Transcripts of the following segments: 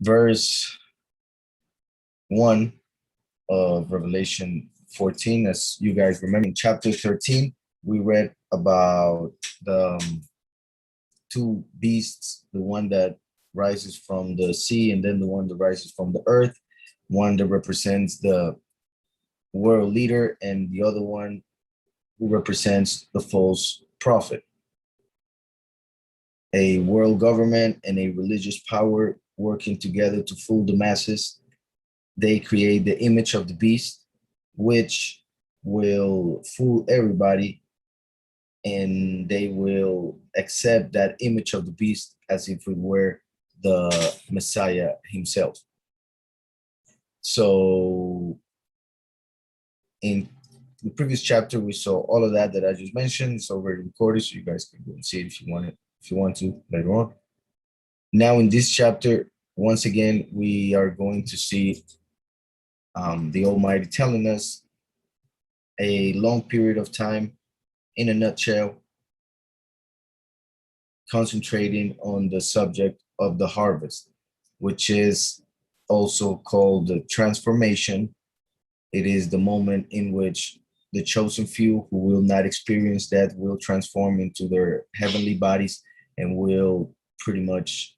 verse 1 of Revelation 14. As you guys remember, in chapter 13, we read about the two beasts, the one that rises from the sea and then the one that rises from the earth, one that represents the world leader and the other one who represents the false prophet. A world government and a religious power working together to fool the masses. They create the image of the beast, which will fool everybody, and they will accept that image of the beast as if it were the Messiah himself. So in the previous chapter, we saw all of that I just mentioned. It's already recorded, so you guys can go and see it if you want to later on. Now in this chapter, once again, we are going to see the Almighty telling us a long period of time in a nutshell, concentrating on the subject of the harvest, which is also called the transformation. It is the moment in which the chosen few who will not experience death will transform into their heavenly bodies and will pretty much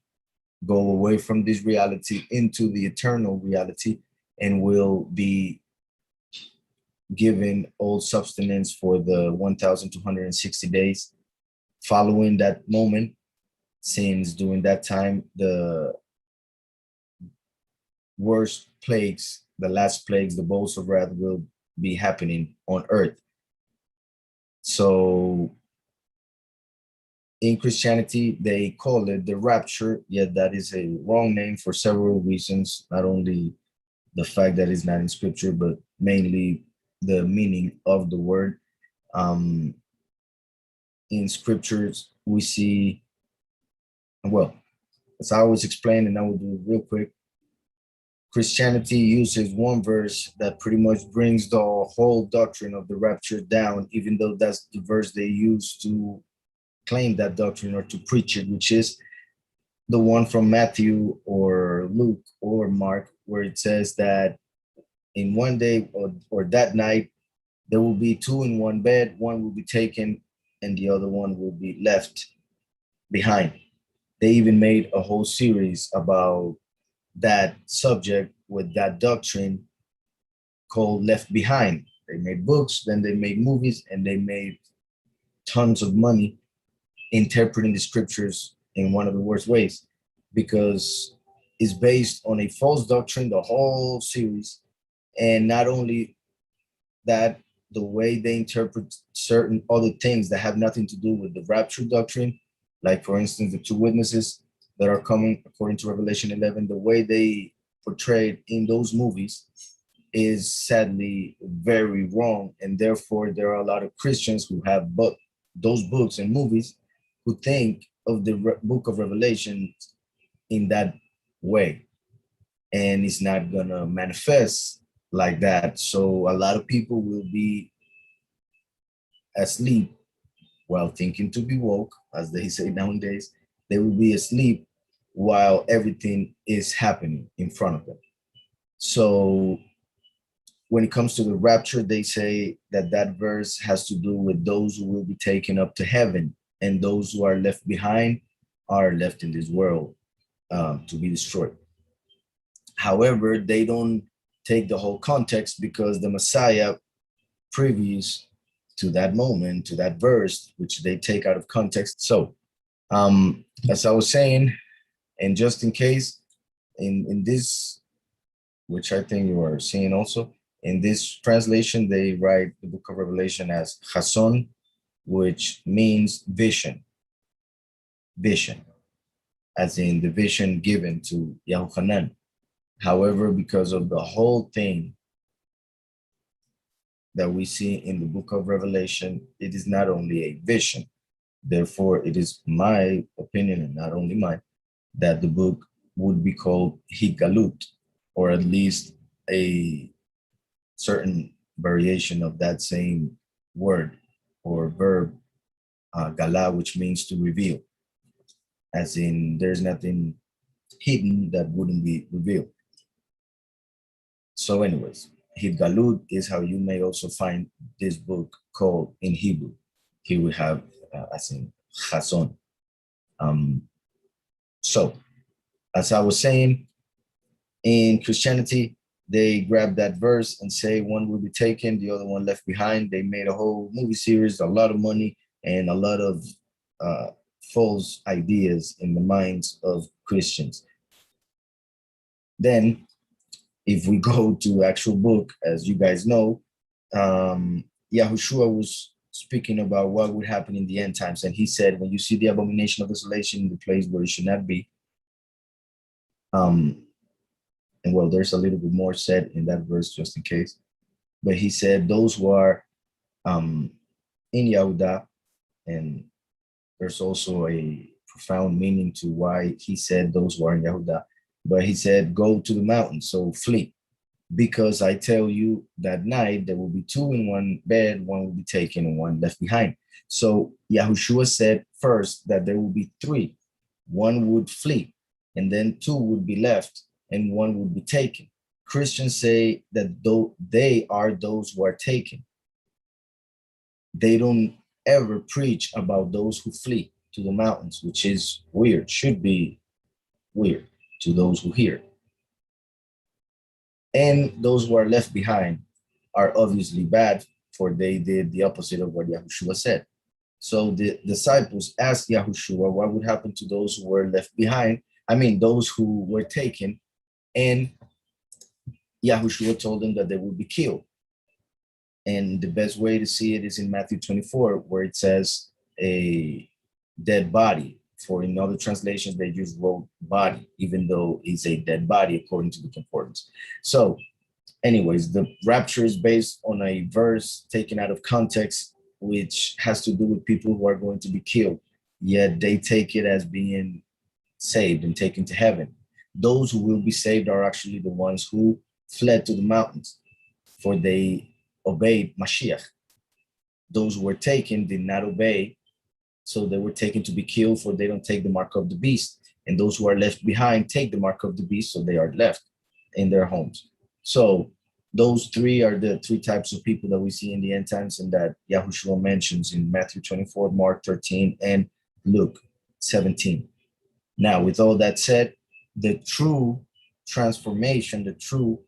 go away from this reality into the eternal reality and will be given all substance for the 1,260 days following that moment, since during that time the worst plagues, the last plagues, the bowls of wrath will be happening on earth. So in Christianity, they call it the rapture, yet that is a wrong name for several reasons, not only the fact that it's not in scripture, but mainly the meaning of the word. In scriptures, we see, well, as I was explaining, and I will do it real quick, Christianity uses one verse that pretty much brings the whole doctrine of the rapture down, even though that's the verse they use to claim that doctrine or to preach it, which is the one from Matthew or Luke or Mark, where it says that in one day or that night, there will be two in one bed, one will be taken and the other one will be left behind. They even made a whole series about that subject with that doctrine called Left Behind. They made books, then they made movies, and they made tons of money interpreting the scriptures in one of the worst ways, because it's based on a false doctrine, the whole series. And not only that, the way they interpret certain other things that have nothing to do with the rapture doctrine, like for instance, the two witnesses that are coming according to Revelation 11, the way they portrayed in those movies is sadly very wrong. And therefore, there are a lot of Christians who have those books and movies who think of the book of Revelation in that way. And it's not going to manifest like that. So a lot of people will be asleep while thinking to be woke, as they say nowadays. They will be asleep while everything is happening in front of them. So when it comes to the rapture, they say that that verse has to do with those who will be taken up to heaven, and those who are left behind are left in this world to be destroyed. However, they don't take the whole context, because the Messiah previous to that moment, to that verse, which they take out of context. So as I was saying, and just in case, in this, which I think you are seeing also, in this translation, they write the book of Revelation as Chason, which means vision, as in the vision given to Yahushua. However, because of the whole thing that we see in the book of Revelation, it is not only a vision. Therefore, it is my opinion, and not only mine, that the book would be called Higalut, or at least a certain variation of that same word or verb, gala, which means to reveal. As in, there's nothing hidden that wouldn't be revealed. So anyways, Hidgalut is how you may also find this book called in Hebrew. Here we have, as in Chazon. So as I was saying, in Christianity, they grab that verse and say one will be taken, the other one left behind. They made a whole movie series, a lot of money, and a lot of false ideas in the minds of Christians. Then, if we go to actual book, as you guys know, Yahushua was speaking about what would happen in the end times. And he said, when you see the abomination of desolation in the place where it should not be, and well, there's a little bit more said in that verse just in case. But he said those who are in Yahudah, and there's also a profound meaning to why he said those who are in Yahudah. But he said, go to the mountains, so flee. Because I tell you that night there will be two in one bed, one will be taken and one left behind. So Yahushua said first that there will be three. One would flee, and then two would be left, and one would be taken. Christians say that though they are those who are taken, they don't ever preach about those who flee to the mountains, which is weird, should be weird to those who hear. And those who are left behind are obviously bad, for they did the opposite of what Yahushua said. So the disciples asked Yahushua what would happen to those who were left behind. I mean, those who were taken, and Yahushua told them that they would be killed. And the best way to see it is in Matthew 24, where it says a dead body. For in other translations, they just wrote body, even though it's a dead body according to the concordance. So anyways, the rapture is based on a verse taken out of context, which has to do with people who are going to be killed, yet they take it as being saved and taken to heaven. Those who will be saved are actually the ones who fled to the mountains, for they obeyed Mashiach. Those who were taken did not obey, so they were taken to be killed, for they don't take the mark of the beast. And those who are left behind take the mark of the beast, so they are left in their homes. So those three are the three types of people that we see in the end times, and that Yahushua mentions in Matthew 24, Mark 13, and Luke 17. Now, with all that said, the true transformation, the true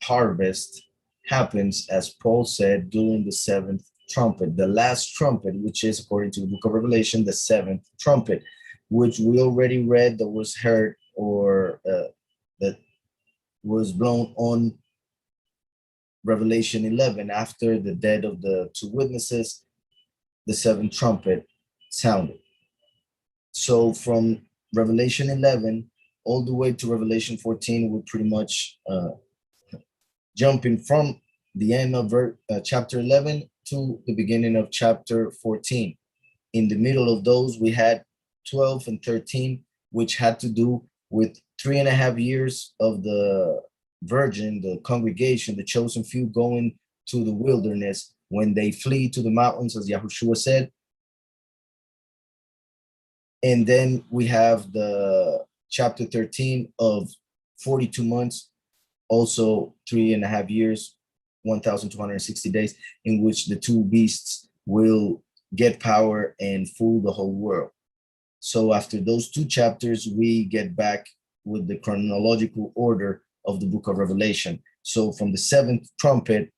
harvest happens, as Paul said, during the seventh trumpet, the last trumpet, which is, according to the book of Revelation, the seventh trumpet, which we already read, that was heard, or that was blown on Revelation 11. After the death of the two witnesses, the seventh trumpet sounded. So from Revelation 11 all the way to Revelation 14, we're pretty much jumping from the end of chapter 11 to the beginning of chapter 14. In the middle of those, we had 12 and 13, which had to do with 3.5 years of the virgin, the congregation, the chosen few, going to the wilderness when they flee to the mountains, as Yahushua said. And then we have the chapter 13 of 42 months, also 3.5 years, 1,260 days, in which the two beasts will get power and fool the whole world. So after those two chapters, we get back with the chronological order of the book of Revelation. So from the seventh trumpet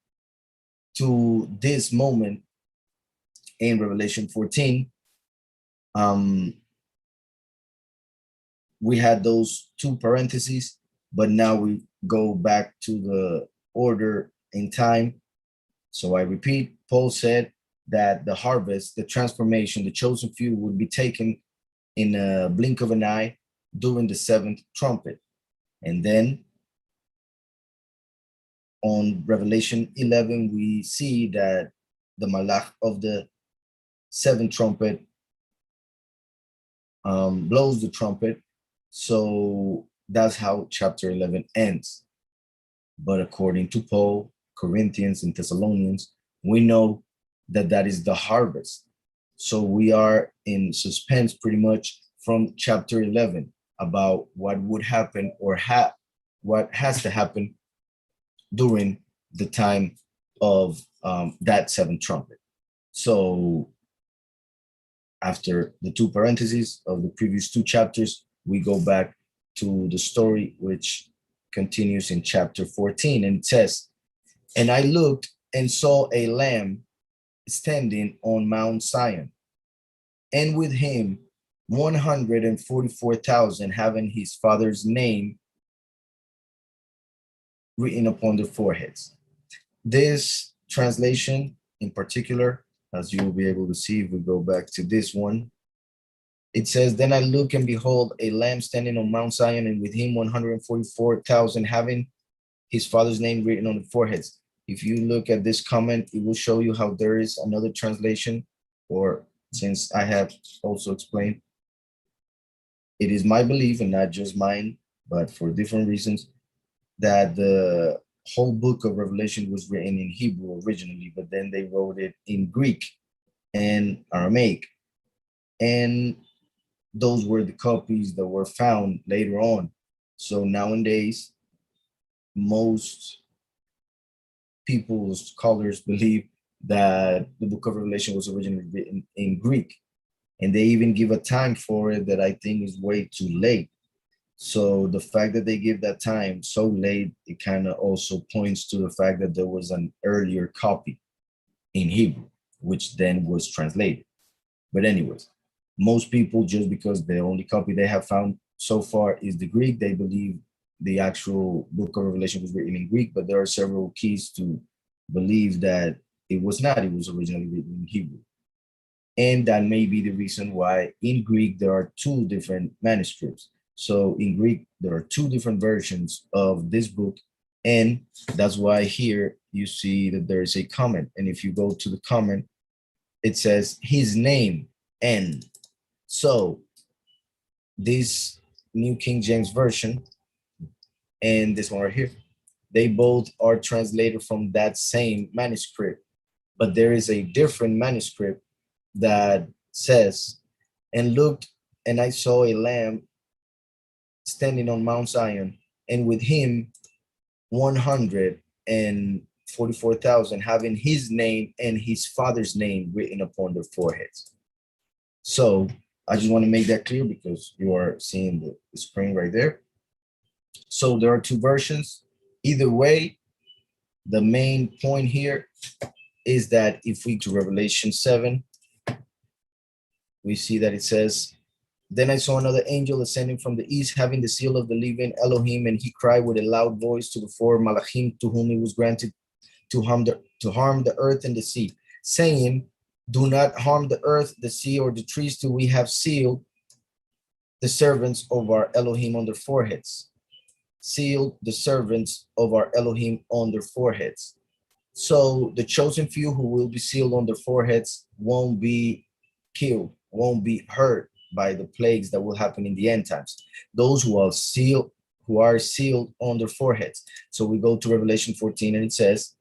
to this moment in Revelation 14, we had those two parentheses, but now we go back to the order in time. So I repeat, Paul said that the harvest, the transformation, the chosen few would be taken in a blink of an eye during the seventh trumpet. And then on Revelation 11, we see that the malach of the seventh trumpet blows the trumpet. So that's how chapter 11 ends. But according to Paul, Corinthians, and Thessalonians, we know that that is the harvest. So we are in suspense pretty much from chapter 11 about what would happen or what has to happen during the time of that seventh trumpet. So after the two parentheses of the previous two chapters, we go back to the story, which continues in chapter 14, and it says, and I looked and saw a lamb standing on Mount Zion, and with him 144,000 having his father's name written upon their foreheads. This translation in particular, as you will be able to see if we go back to this one, it says, then I look and behold a lamb standing on Mount Zion, and with him 144,000 having his father's name written on the foreheads. If you look at this comment, it will show you how there is another translation, or since I have also explained, it is my belief, and not just mine, but for different reasons, that the whole book of Revelation was written in Hebrew originally, but then they wrote it in Greek and Aramaic. And those were the copies that were found later on. So nowadays, most people's scholars believe that the book of Revelation was originally written in Greek. And they even give a time for it that I think is way too late. So the fact that they give that time so late, it kind of also points to the fact that there was an earlier copy in Hebrew, which then was translated. But anyways, most people, just because the only copy they have found so far is the Greek, they believe the actual book of Revelation was written in Greek, but there are several keys to believe that it was not. It was originally written in Hebrew. And that may be the reason why in Greek there are two different manuscripts. So in Greek, there are two different versions of this book. And that's why here you see that there is a comment. And if you go to the comment, it says his name and. So this New King James Version and this one right here, they both are translated from that same manuscript, but there is a different manuscript that says, and looked, and I saw a lamb standing on Mount Zion, and with him 144,000 having his name and his father's name written upon their foreheads. So I just want to make that clear because you are seeing the screen right there. So there are two versions. Either way, the main point here is that if we go to Revelation 7, we see that it says, then I saw another angel ascending from the east, having the seal of the living Elohim, and he cried with a loud voice to the four Malachim, to whom it was granted to harm the earth and the sea, saying, do not harm the earth, the sea, or the trees till we have sealed the servants of our Elohim on their foreheads. Sealed the servants of our Elohim on their foreheads. So the chosen few who will be sealed on their foreheads won't be killed, won't be hurt by the plagues that will happen in the end times. Those who are sealed on their foreheads. So we go to Revelation 14 and it says,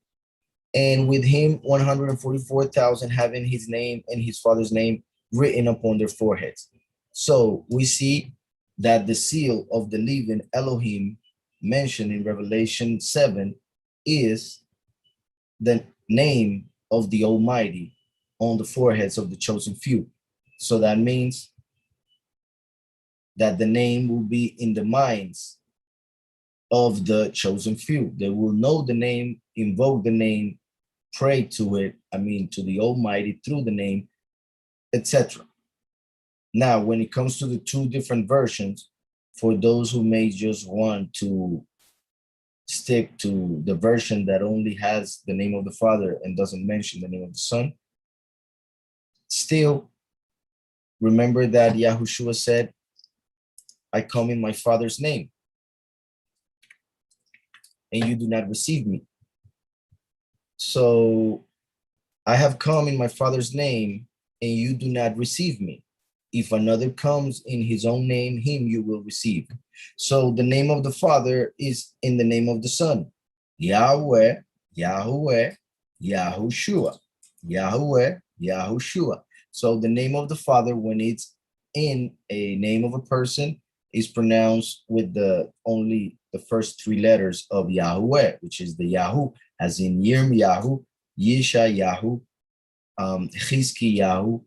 and with him 144,000 having his name and his father's name written upon their foreheads. So we see that the seal of the living Elohim mentioned in Revelation 7 is the name of the Almighty on the foreheads of the chosen few. So that means that the name will be in the minds of the chosen few. They will know the name, invoke the name, pray to it, to the Almighty through the name, etc. Now, when it comes to the two different versions, for those who may just want to stick to the version that only has the name of the Father and doesn't mention the name of the Son, still remember that Yahushua said, I come in my Father's name, and you do not receive me. So I have come in my Father's name, and you do not receive me. If another comes in his own name, him you will receive. So the name of the Father is in the name of the Son. Yahweh, Yahuwah, Yahushua. Yahweh, Yahushua. So the name of the Father, when it's in a name of a person, is pronounced with only the first three letters of Yahweh, which is the Yahu, as in Yirmiyahu, Yeshayahu, Chizkiyahu,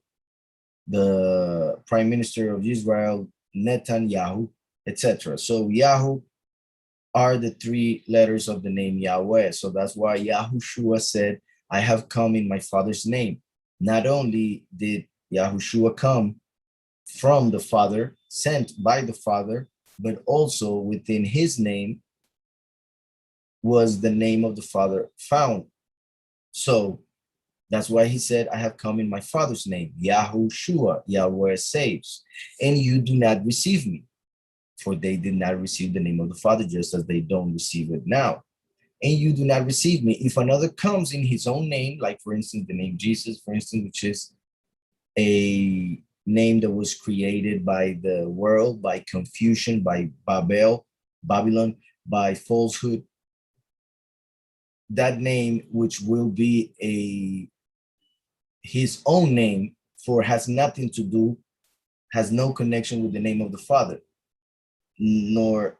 the Prime Minister of Israel, Netanyahu, etc. So Yahu are the three letters of the name Yahweh. So that's why Yahushua said, I have come in my Father's name. Not only did Yahushua come from the Father, sent by the Father, but also within his name was the name of the Father found. So that's why he said, I have come in my Father's name, Yahushua, Yahweh saves, and you do not receive me, for they did not receive the name of the Father, just as they don't receive it now. And you do not receive me. If another comes in his own name, like for instance, the name Jesus, for instance, which is a name that was created by the world, by confusion, by Babylon, by falsehood, that name, which will be his own name, for has nothing to do, has no connection with the name of the Father, nor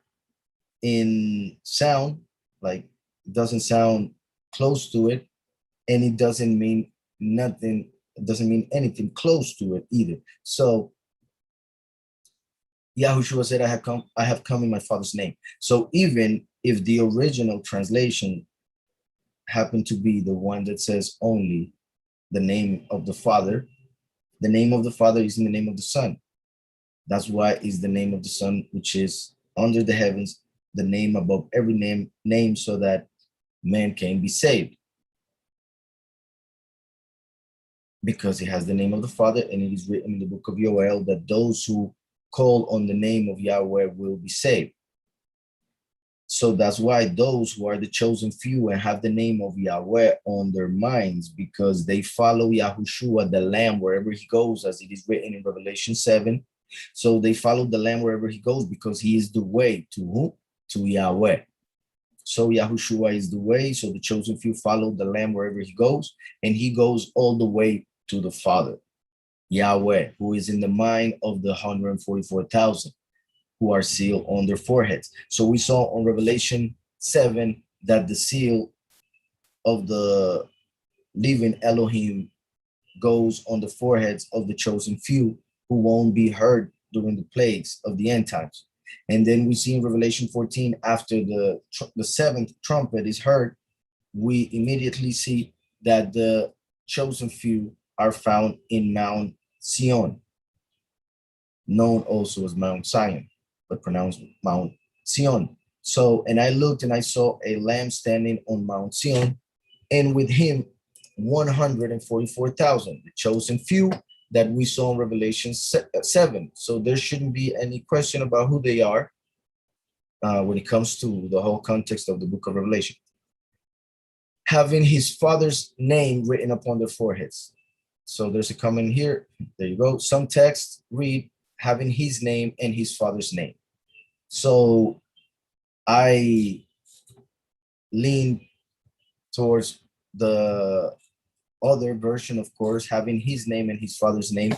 in sound, like it doesn't sound close to it, and it doesn't mean nothing, it doesn't mean anything close to it either. So Yahushua said, I have come in my Father's name. So even if the original translation happened to be the one that says only the name of the Father, the name of the Father is in the name of the Son. That's why it's the name of the Son, which is under the heavens, the name above every name, so that man can be saved. Because it has the name of the Father, and it is written in the book of Joel that those who call on the name of Yahweh will be saved. So that's why those who are the chosen few and have the name of Yahweh on their minds, because they follow Yahushua, the Lamb, wherever he goes, as it is written in Revelation 7. So they follow the Lamb wherever he goes, because he is the way to who? To Yahweh. So Yahushua is the way. So the chosen few follow the Lamb wherever he goes, and he goes all the way to the Father, Yahweh, who is in the mind of the 144,000 who are sealed on their foreheads. So we saw on Revelation 7 that the seal of the living Elohim goes on the foreheads of the chosen few who won't be heard during the plagues of the end times. And then we see in Revelation 14, after the seventh trumpet is heard, we immediately see that the chosen few are found in Mount Zion, known also as Mount Zion, but pronounced Mount Zion. So, and I looked and I saw a lamb standing on Mount Zion, and with him 144,000, the chosen few that we saw in Revelation 7. So there shouldn't be any question about who they are when it comes to the whole context of the book of Revelation. Having his Father's name written upon their foreheads. So there's a comment here. There you go. Some texts read having his name and his Father's name. So I lean towards the other version, of course, having his name and his Father's name.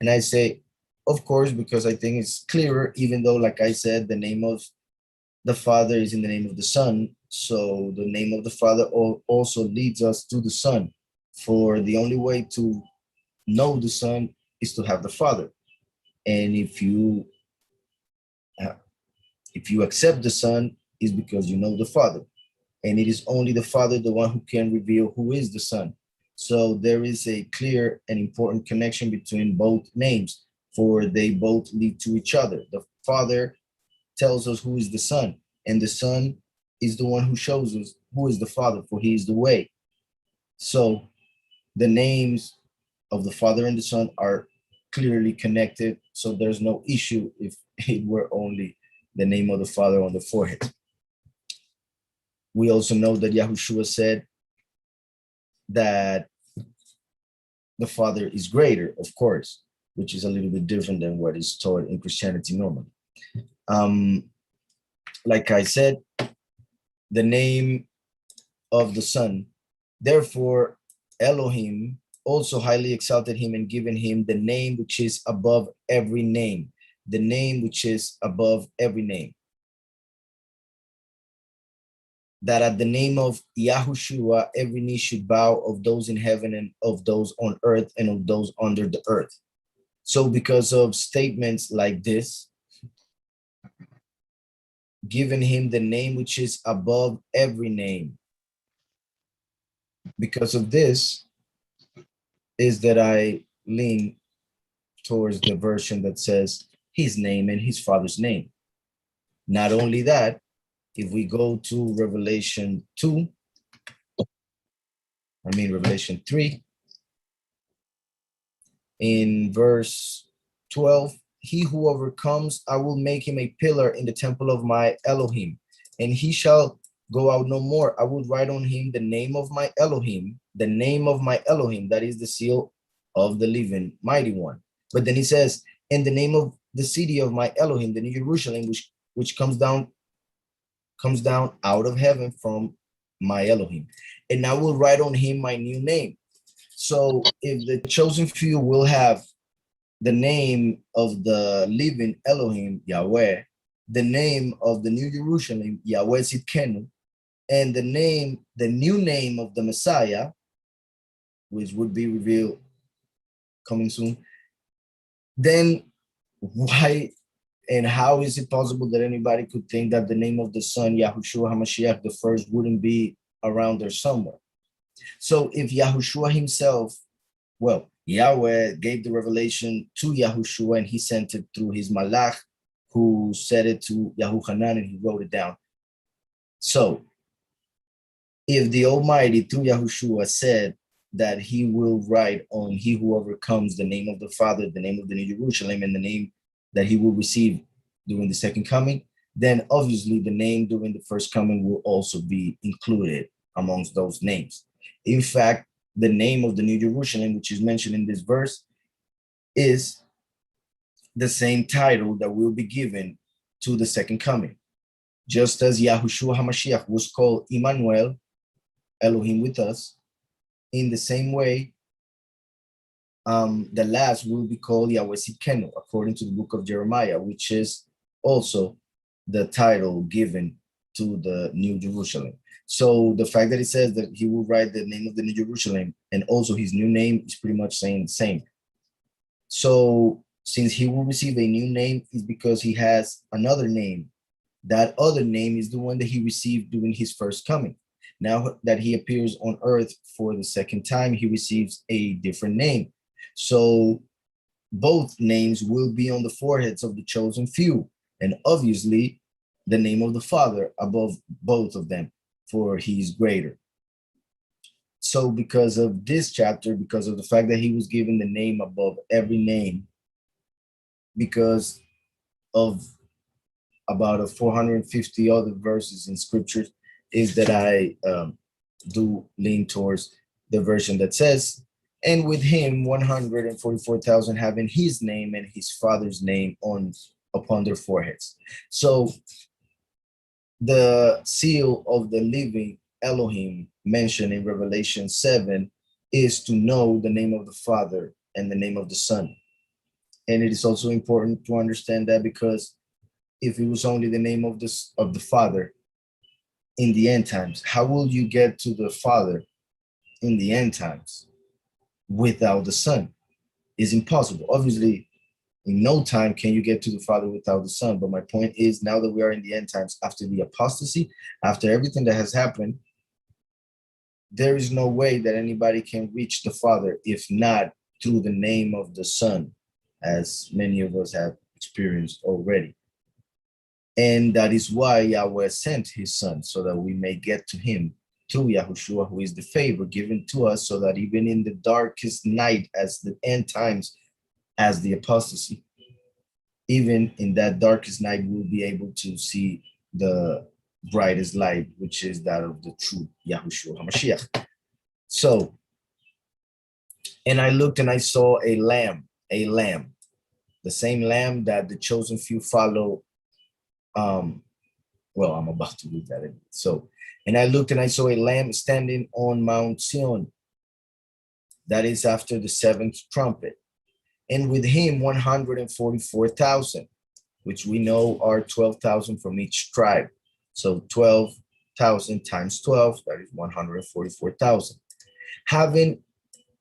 And I say, of course, because I think it's clearer, even though, like I said, the name of the Father is in the name of the Son. So the name of the Father also leads us to the Son. For the only way to know the Son is to have the Father. And if you accept the Son, is because you know the Father. And it is only the Father, the one who can reveal who is the Son. So there is a clear and important connection between both names, for they both lead to each other. The Father tells us who is the Son, and the Son is the one who shows us who is the Father, for he is the way. So the names of the Father and the Son are clearly connected. So there's no issue if it were only the name of the Father on the forehead. We also know that Yahushua said that the Father is greater, of course, which is a little bit different than what is taught in Christianity normally. Like I said, the name of the Son, therefore Elohim also highly exalted him and given him the name which is above every name, the name which is above every name, that at the name of Yahushua, every knee should bow, of those in heaven and of those on earth and of those under the earth. So because of statements like this, giving him the name which is above every name, because of this is that I lean towards the version that says his name and his father's name. Not only that, if we go to Revelation 3, in verse 12, he who overcomes, I will make him a pillar in the temple of my Elohim, and he shall go out no more. I will write on him the name of my Elohim, the name of my Elohim, that is the seal of the living mighty one. But then he says, in the name of the city of my Elohim, the New Jerusalem, which comes down out of heaven from my Elohim, and I will write on him my new name. So if the chosen few will have the name of the living Elohim, Yahweh, the name of the New Jerusalem, Yahweh Zidkenu, and the new name of the Messiah, which would be revealed coming soon, then why and how is it possible that anybody could think that the name of the Son, Yahushua HaMashiach, the first, wouldn't be around there somewhere? So if Yahushua himself, well, Yahweh gave the revelation to Yahushua and he sent it through his malach, who said it to Yahuchanan and he wrote it down. So if the Almighty through Yahushua said that he will write on he who overcomes the name of the Father, the name of the New Jerusalem, and the name that he will receive during the second coming, then obviously the name during the first coming will also be included amongst those names. In fact, the name of the New Jerusalem, which is mentioned in this verse, is the same title that will be given to the second coming. Just as Yahushua HaMashiach was called Emmanuel, Elohim with us, in the same way, the last will be called Yahweh Zidkenu, according to the book of Jeremiah, which is also the title given to the New Jerusalem. So the fact that it says that he will write the name of the New Jerusalem and also his new name is pretty much saying the same. So since he will receive a new name is because he has another name. That other name is the one that he received during his first coming. Now that he appears on earth for the second time, he receives a different name. So both names will be on the foreheads of the chosen few, and obviously the name of the Father above both of them, for he is greater. So because of this chapter, because of the fact that he was given the name above every name, because of about 450 other verses in scriptures, is that I do lean towards the version that says, and with him 144,000 having his name and his father's name upon their foreheads. So the seal of the living Elohim mentioned in Revelation 7 is to know the name of the Father and the name of the Son. And it is also important to understand that, because if it was only the name of the Father in the end times, how will you get to the Father in the end times without the Son? It's impossible. Obviously, in no time can you get to the Father without the Son. But my point is, now that we are in the end times, after the apostasy, after everything that has happened, there is no way that anybody can reach the Father if not through the name of the Son, as many of us have experienced already. And that is why Yahweh sent his Son, so that we may get to him through Yahushua, who is the favor given to us, so that even in the darkest night, as the end times, as the apostasy, even in that darkest night, we'll be able to see the brightest light, which is that of the true Yahushua HaMashiach. So, and I looked and I saw a lamb, the same lamb that the chosen few follow. Well, I'm about to read that. So, and I looked and I saw a lamb standing on Mount Zion. That is after the seventh trumpet. And with him 144,000, which we know are 12,000 from each tribe. So 12,000 times 12, that is 144,000. Having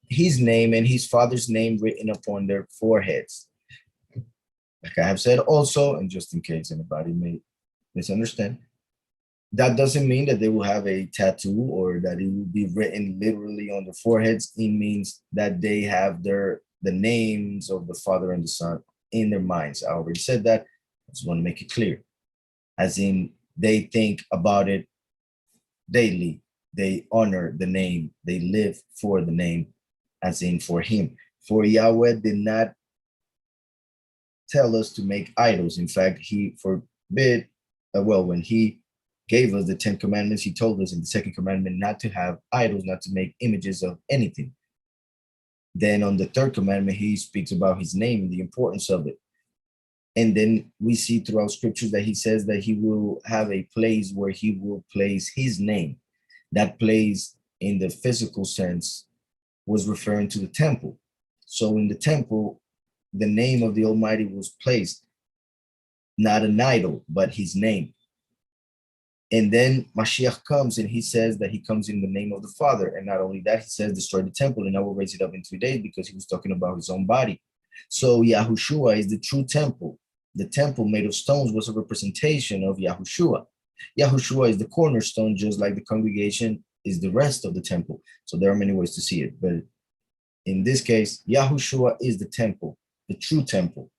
his name and his father's name written upon their foreheads. Like I have said also, and just in case anybody may misunderstand, that doesn't mean that they will have a tattoo or that it will be written literally on their foreheads. It means that they have the names of the Father and the Son in their minds. I already said that. I just want to make it clear. As in, they think about it daily. They honor the name. They live for the name, as in for him. For Yahweh did not tell us to make idols. In fact, he forbid, when he gave us the 10 commandments, he told us in the second commandment not to have idols, not to make images of anything. Then on the third commandment, he speaks about his name and the importance of it. And then we see throughout scriptures that he says that he will have a place where he will place his name. That place in the physical sense was referring to the temple. So in the temple, the name of the Almighty was placed, not an idol, but his name. And then Mashiach comes and he says that he comes in the name of the Father. And not only that, he says, destroy the temple and I will raise it up in 3 days, because he was talking about his own body. So Yahushua is the true temple. The temple made of stones was a representation of Yahushua. Yahushua is the cornerstone, just like the congregation is the rest of the temple. So there are many ways to see it. But in this case, Yahushua is the temple, the true temple.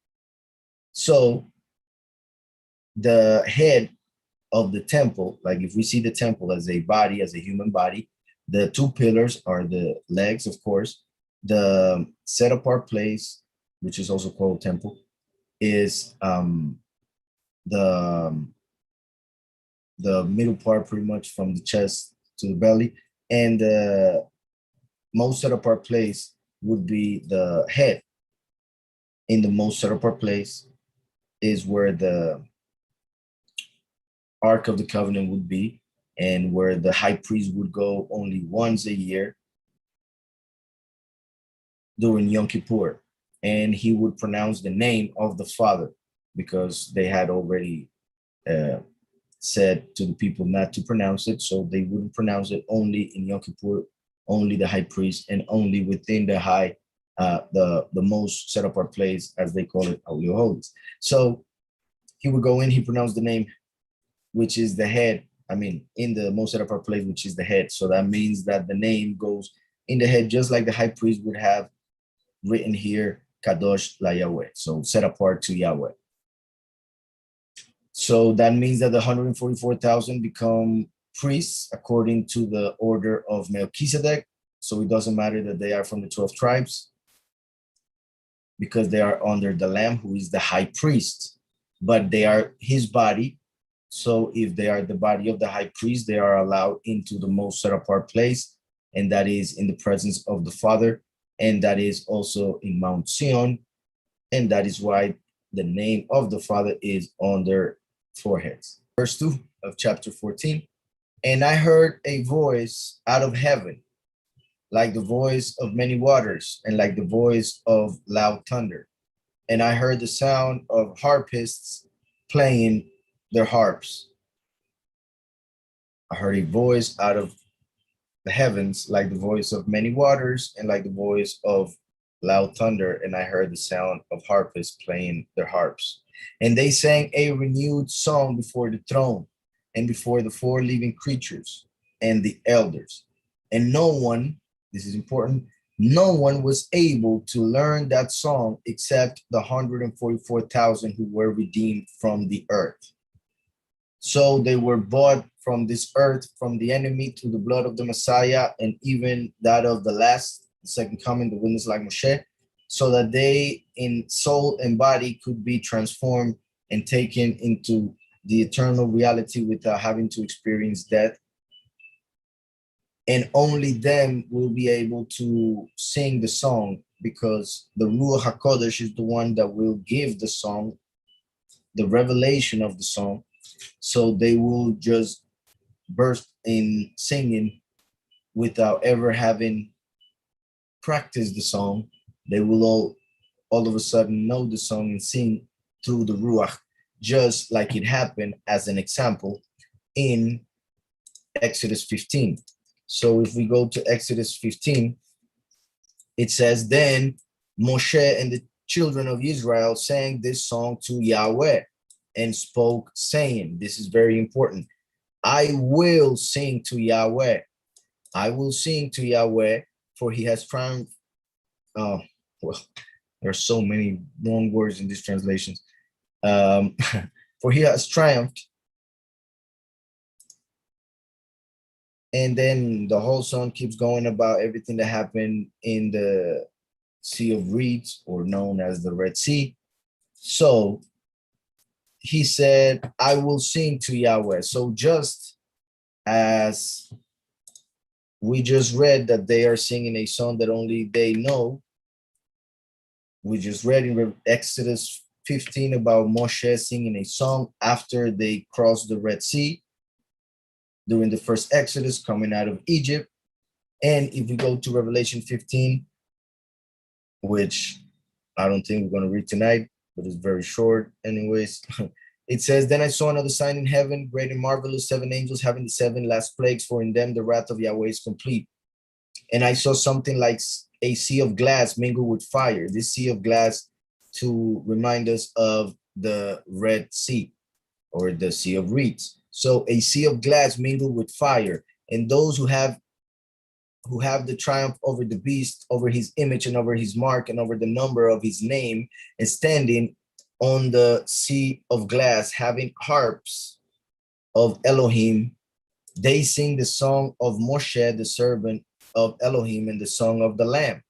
So the head of the temple, like if we see the temple as a body, as a human body, the two pillars are the legs, of course. The set apart place, which is also called temple, is the middle part, pretty much from the chest to the belly. And the most set apart place would be the head. In the most set apart place is where the Ark of the Covenant would be, and where the high priest would go only once a year during Yom Kippur. And he would pronounce the name of the Father, because they had already said to the people not to pronounce it. So they wouldn't pronounce it only in Yom Kippur, only the high priest, and only within the the most set apart place, as they call it, Holy of Holies. So he would go in, he pronounced the name, which is the head. I mean, in the most set apart place, which is the head. So that means that the name goes in the head, just like the high priest would have written here, Kadosh La Yahweh. So set apart to Yahweh. So that means that the 144,000 become priests according to the order of Melchizedek. So it doesn't matter that they are from the 12 tribes, because they are under the Lamb, who is the high priest, but they are his body. So if they are the body of the high priest, they are allowed into the most set apart place, and that is in the presence of the Father, and that is also in Mount Zion, and that is why the name of the Father is on their foreheads. Verse 2 of chapter 14, and I heard a voice out of heaven, like the voice of many waters, and like the voice of loud thunder. And I heard the sound of harpists playing their harps. I heard a voice out of the heavens, like the voice of many waters, and like the voice of loud thunder. And I heard the sound of harpists playing their harps. And they sang a renewed song before the throne and before the four living creatures and the elders. And no one, this is important, no one was able to learn that song except the 144,000 who were redeemed from the earth. So they were bought from this earth, from the enemy, through the blood of the Messiah, and even that of the last, the second coming, the witness like Moshe, so that they in soul and body could be transformed and taken into the eternal reality without having to experience death. And only them will be able to sing the song, because the Ruach HaKodesh is the one that will give the song, the revelation of the song. So they will just burst in singing without ever having practiced the song. They will all of a sudden know the song and sing through the Ruach. just like it happened as an example in Exodus 15. So if we go to Exodus 15, it says, then Moshe and the children of Israel sang this song to Yahweh and spoke, saying, this is very important, I will sing to Yahweh. I will sing to Yahweh, for he has triumphed. Oh, well, there are so many wrong words in these translations. For he has triumphed. And then the whole song keeps going about everything that happened in the Sea of Reeds, or known as the Red Sea. So he said, I will sing to Yahweh. So just as we just read that they are singing a song that only they know, we just read in Exodus 15 about Moshe singing a song after they crossed the Red Sea during the first Exodus coming out of Egypt. And if we go to Revelation 15, which I don't think we're going to read tonight, but it's very short anyways. It says, then I saw another sign in heaven, great and marvelous, 7 angels having the 7 last plagues, for in them the wrath of Yahweh is complete. And I saw something like a sea of glass mingled with fire. This sea of glass to remind us of the Red Sea, or the Sea of Reeds. So a sea of glass mingled with fire. And those who have the triumph over the beast, over his image and over his mark and over the number of his name, and standing on the sea of glass, having harps of Elohim, they sing the song of Moshe, the servant of Elohim, and the song of the Lamb.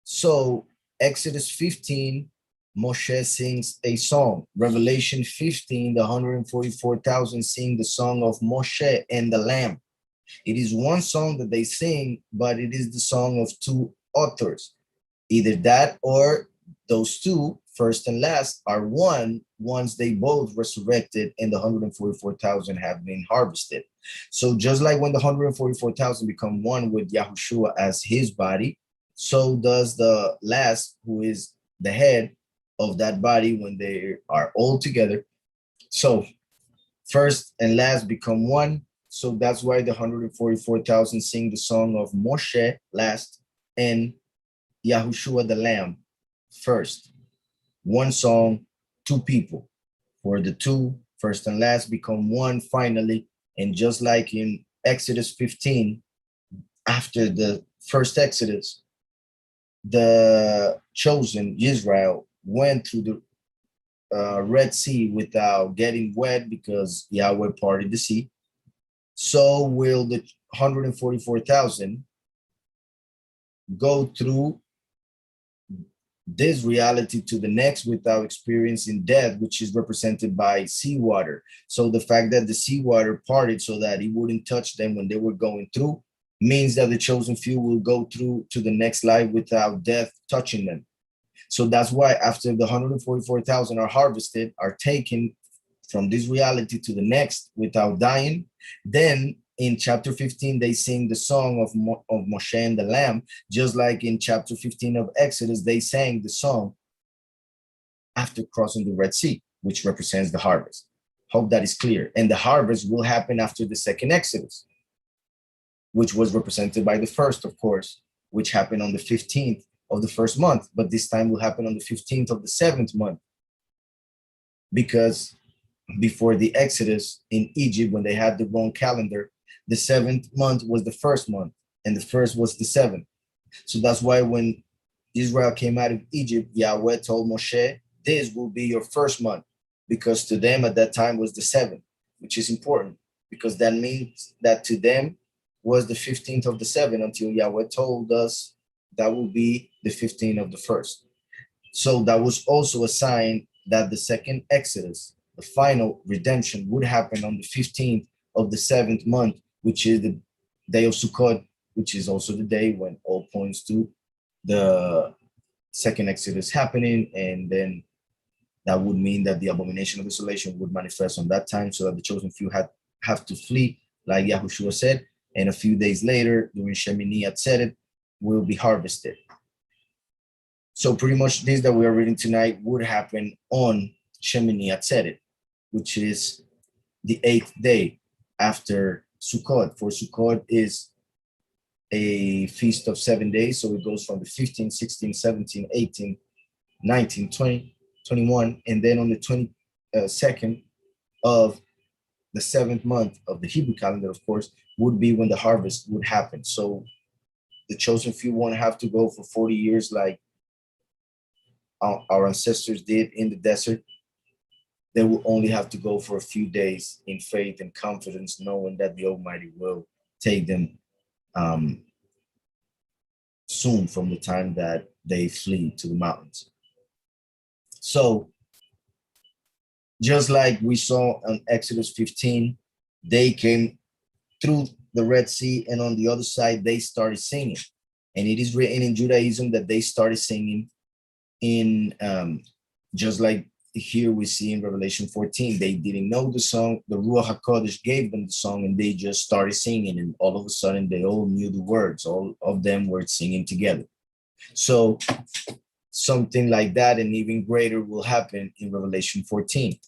So Exodus 15, Moshe sings a song. Revelation 15, the 144,000 sing the song of Moshe and the Lamb. It is one song that they sing, but it is the song of 2 authors. Either that or those 2, first and last, are one once they both resurrected and the 144,000 have been harvested. So just like when the 144,000 become one with Yahushua as his body, so does the last, who is the head of that body, when they are all together. So first and last become one. So that's why the 144,000 sing the song of Moshe last and Yahushua the Lamb first. One song, 2 people. For the 2, first and last, become one finally. And just like in Exodus 15, after the first Exodus, the chosen Israel went through the Red Sea without getting wet because Yahweh parted the sea. So will the 144,000 go through this reality to the next without experiencing death, which is represented by seawater. So the fact that the seawater parted so that it wouldn't touch them when they were going through means that the chosen few will go through to the next life without death touching them. So that's why after the 144,000 are harvested, are taken from this reality to the next without dying, then in chapter 15, they sing the song of Moshe and the Lamb, just like in chapter 15 of Exodus, they sang the song after crossing the Red Sea, which represents the harvest. Hope that is clear. And the harvest will happen after the second Exodus, which was represented by the first, of course, which happened on the 15th of the first month, but this time will happen on the 15th of the 7th month. Because before the Exodus in Egypt, when they had the wrong calendar, the 7th month was the first month, and the first was the 7th. So that's why when Israel came out of Egypt, Yahweh told Moshe, this will be your first month, because to them at that time was the 7th, which is important, because that means that to them was the 15th of the 7th until Yahweh told us that will be the 15th of the first. So that was also a sign that the second Exodus, the final redemption, would happen on the 15th of the 7th month, which is the day of Sukkot, which is also the day when all points to the second Exodus happening. And then that would mean that the abomination of desolation would manifest on that time, so that the chosen few have to flee, like Yahushua said. And a few days later, during Shemini Atzeret, will be harvested. So pretty much this that we are reading tonight would happen on Shemini Atzeret, which is the 8th day after Sukkot. For Sukkot is a feast of 7 days. So it goes from the 15, 16, 17, 18, 19, 20, 21. And then on the 22nd of the 7th month of the Hebrew calendar, of course, would be when the harvest would happen. So the chosen few won't have to go for 40 years like our ancestors did in the desert. They will only have to go for a few days in faith and confidence, knowing that the Almighty will take them soon from the time that they flee to the mountains. So just like we saw on Exodus 15, they came through the Red Sea, and on the other side, they started singing. And it is written in Judaism that they started singing in, just like here we see in Revelation 14, they didn't know the song. The Ruach HaKodesh gave them the song, and they just started singing. And all of a sudden, they all knew the words. All of them were singing together. So something like that and even greater will happen in Revelation 14.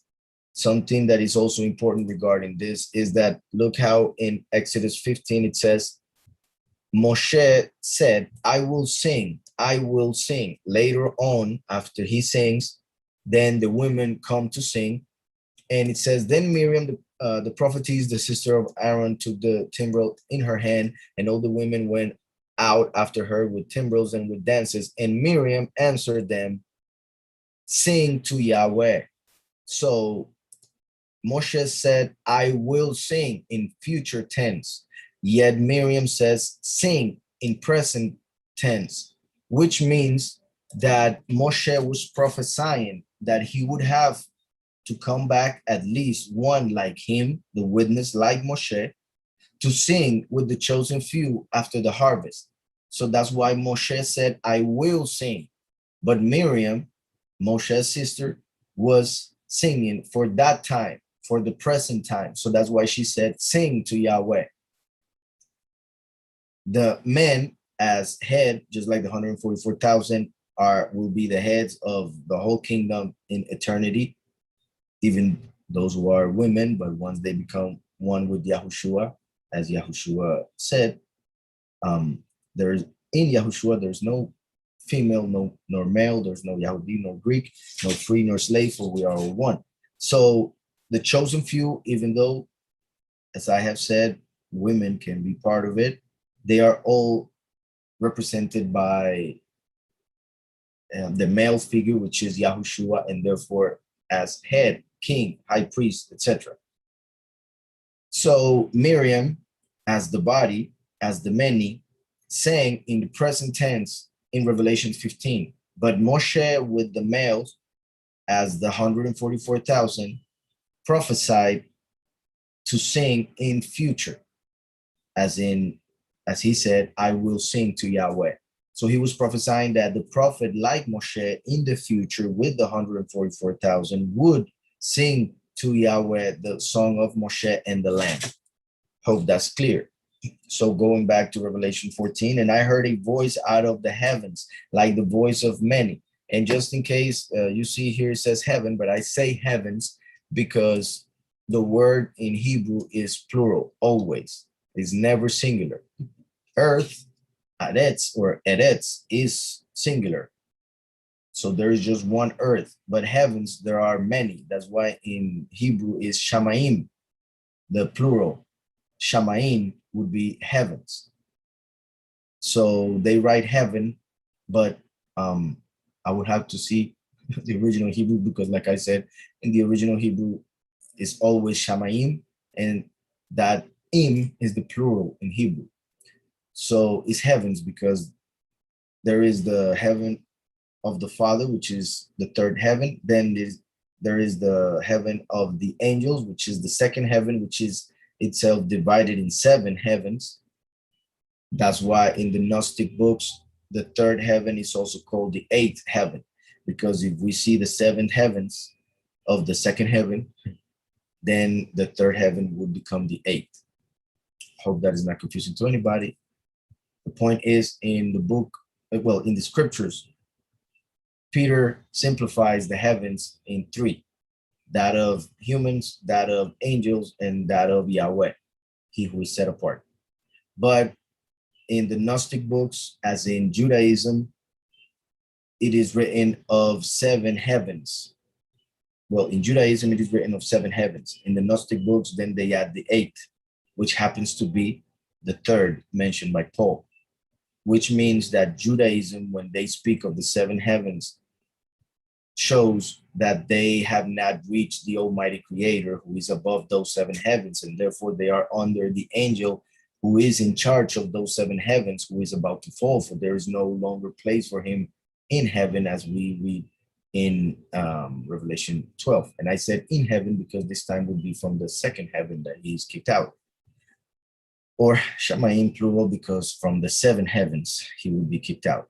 Something that is also important regarding this is that look how in Exodus 15 it says, Moshe said, I will sing, I will sing. Later on, after he sings, then the women come to sing. And it says, then Miriam, the prophetess, the sister of Aaron, took the timbrel in her hand, and all the women went out after her with timbrels and with dances. And Miriam answered them, sing to Yahweh. So Moshe said, I will sing in future tense. Yet Miriam says, sing in present tense, which means that Moshe was prophesying that he would have to come back at least one like him, the witness like Moshe, to sing with the chosen few after the harvest. So that's why Moshe said, I will sing. But Miriam, Moshe's sister, was singing for that time, for the present time. So that's why she said, sing to Yahweh. The men as head, just like the 144,000 will be the heads of the whole kingdom in eternity, even those who are women, but once they become one with Yahushua, as Yahushua said, there's in Yahushua, there's no female, nor male, there's no Yahudi, no Greek, no free nor slave, for we are all one. So the chosen few, even though, as I have said, women can be part of it, they are all represented by the male figure, which is Yahushua, and therefore as head, king, high priest, etc. So Miriam, as the body, as the many, sang in the present tense in Revelation 15. But Moshe with the males, as the 144,000, prophesied to sing in future, as he said, I will sing to Yahweh. So he was prophesying that the prophet like Moshe in the future with the 144,000 would sing to Yahweh the song of Moshe and the Lamb. Hope that's clear. So going back to Revelation 14, and I heard a voice out of the heavens, like the voice of many. And just in case you see here, it says heaven, but I say heavens because the word in Hebrew is plural, always. It's never singular. Earth, Aretz or Eretz, is singular. So there is just one earth, but heavens, there are many. That's why in Hebrew is Shamaim, the plural. Shamaim would be heavens. So they write heaven, but I would have to see the original Hebrew because, like I said, in the original Hebrew is always Shamaim, and that im is the plural in Hebrew. So it's heavens because there is the heaven of the Father, which is the third heaven. Then there is the heaven of the angels, which is the second heaven, which is itself divided in 7 heavens. That's why in the Gnostic books, the third heaven is also called the 8th heaven, because if we see the 7 heavens of the second heaven, then the third heaven would become the 8th. Hope that is not confusing to anybody. The point is in the book, well, in the scriptures, Peter simplifies the heavens in 3. that of humans, that of angels, and that of Yahweh, he who is set apart. But in the Gnostic books, as in Judaism, it is written of 7 heavens. Well, in Judaism, it is written of 7 heavens. In the Gnostic books, then they add the 8th, which happens to be the 3rd mentioned by Paul, which means that Judaism, when they speak of the 7 heavens, shows that they have not reached the Almighty Creator who is above those 7 heavens, and therefore they are under the angel who is in charge of those 7 heavens, who is about to fall, for there is no longer place for him in heaven, as we read in Revelation 12. And I said in heaven because this time would be from the 2nd heaven that he is kicked out. Or Shamayim plural, because from the 7 heavens he would be kicked out.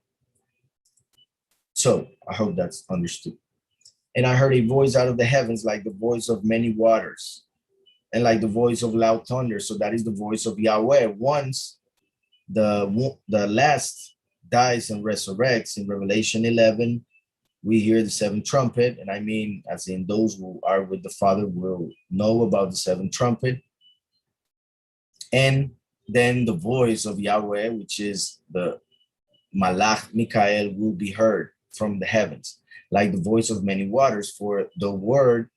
So I hope that's understood. And I heard a voice out of the heavens like the voice of many waters and like the voice of loud thunder. So that is the voice of Yahweh. Once the last dies and resurrects in Revelation 11, we hear the 7th trumpet. And I mean, as in those who are with the Father will know about the 7th trumpet. And then the voice of Yahweh, which is the Malach Mikael, will be heard from the heavens, like the voice of many waters, for the word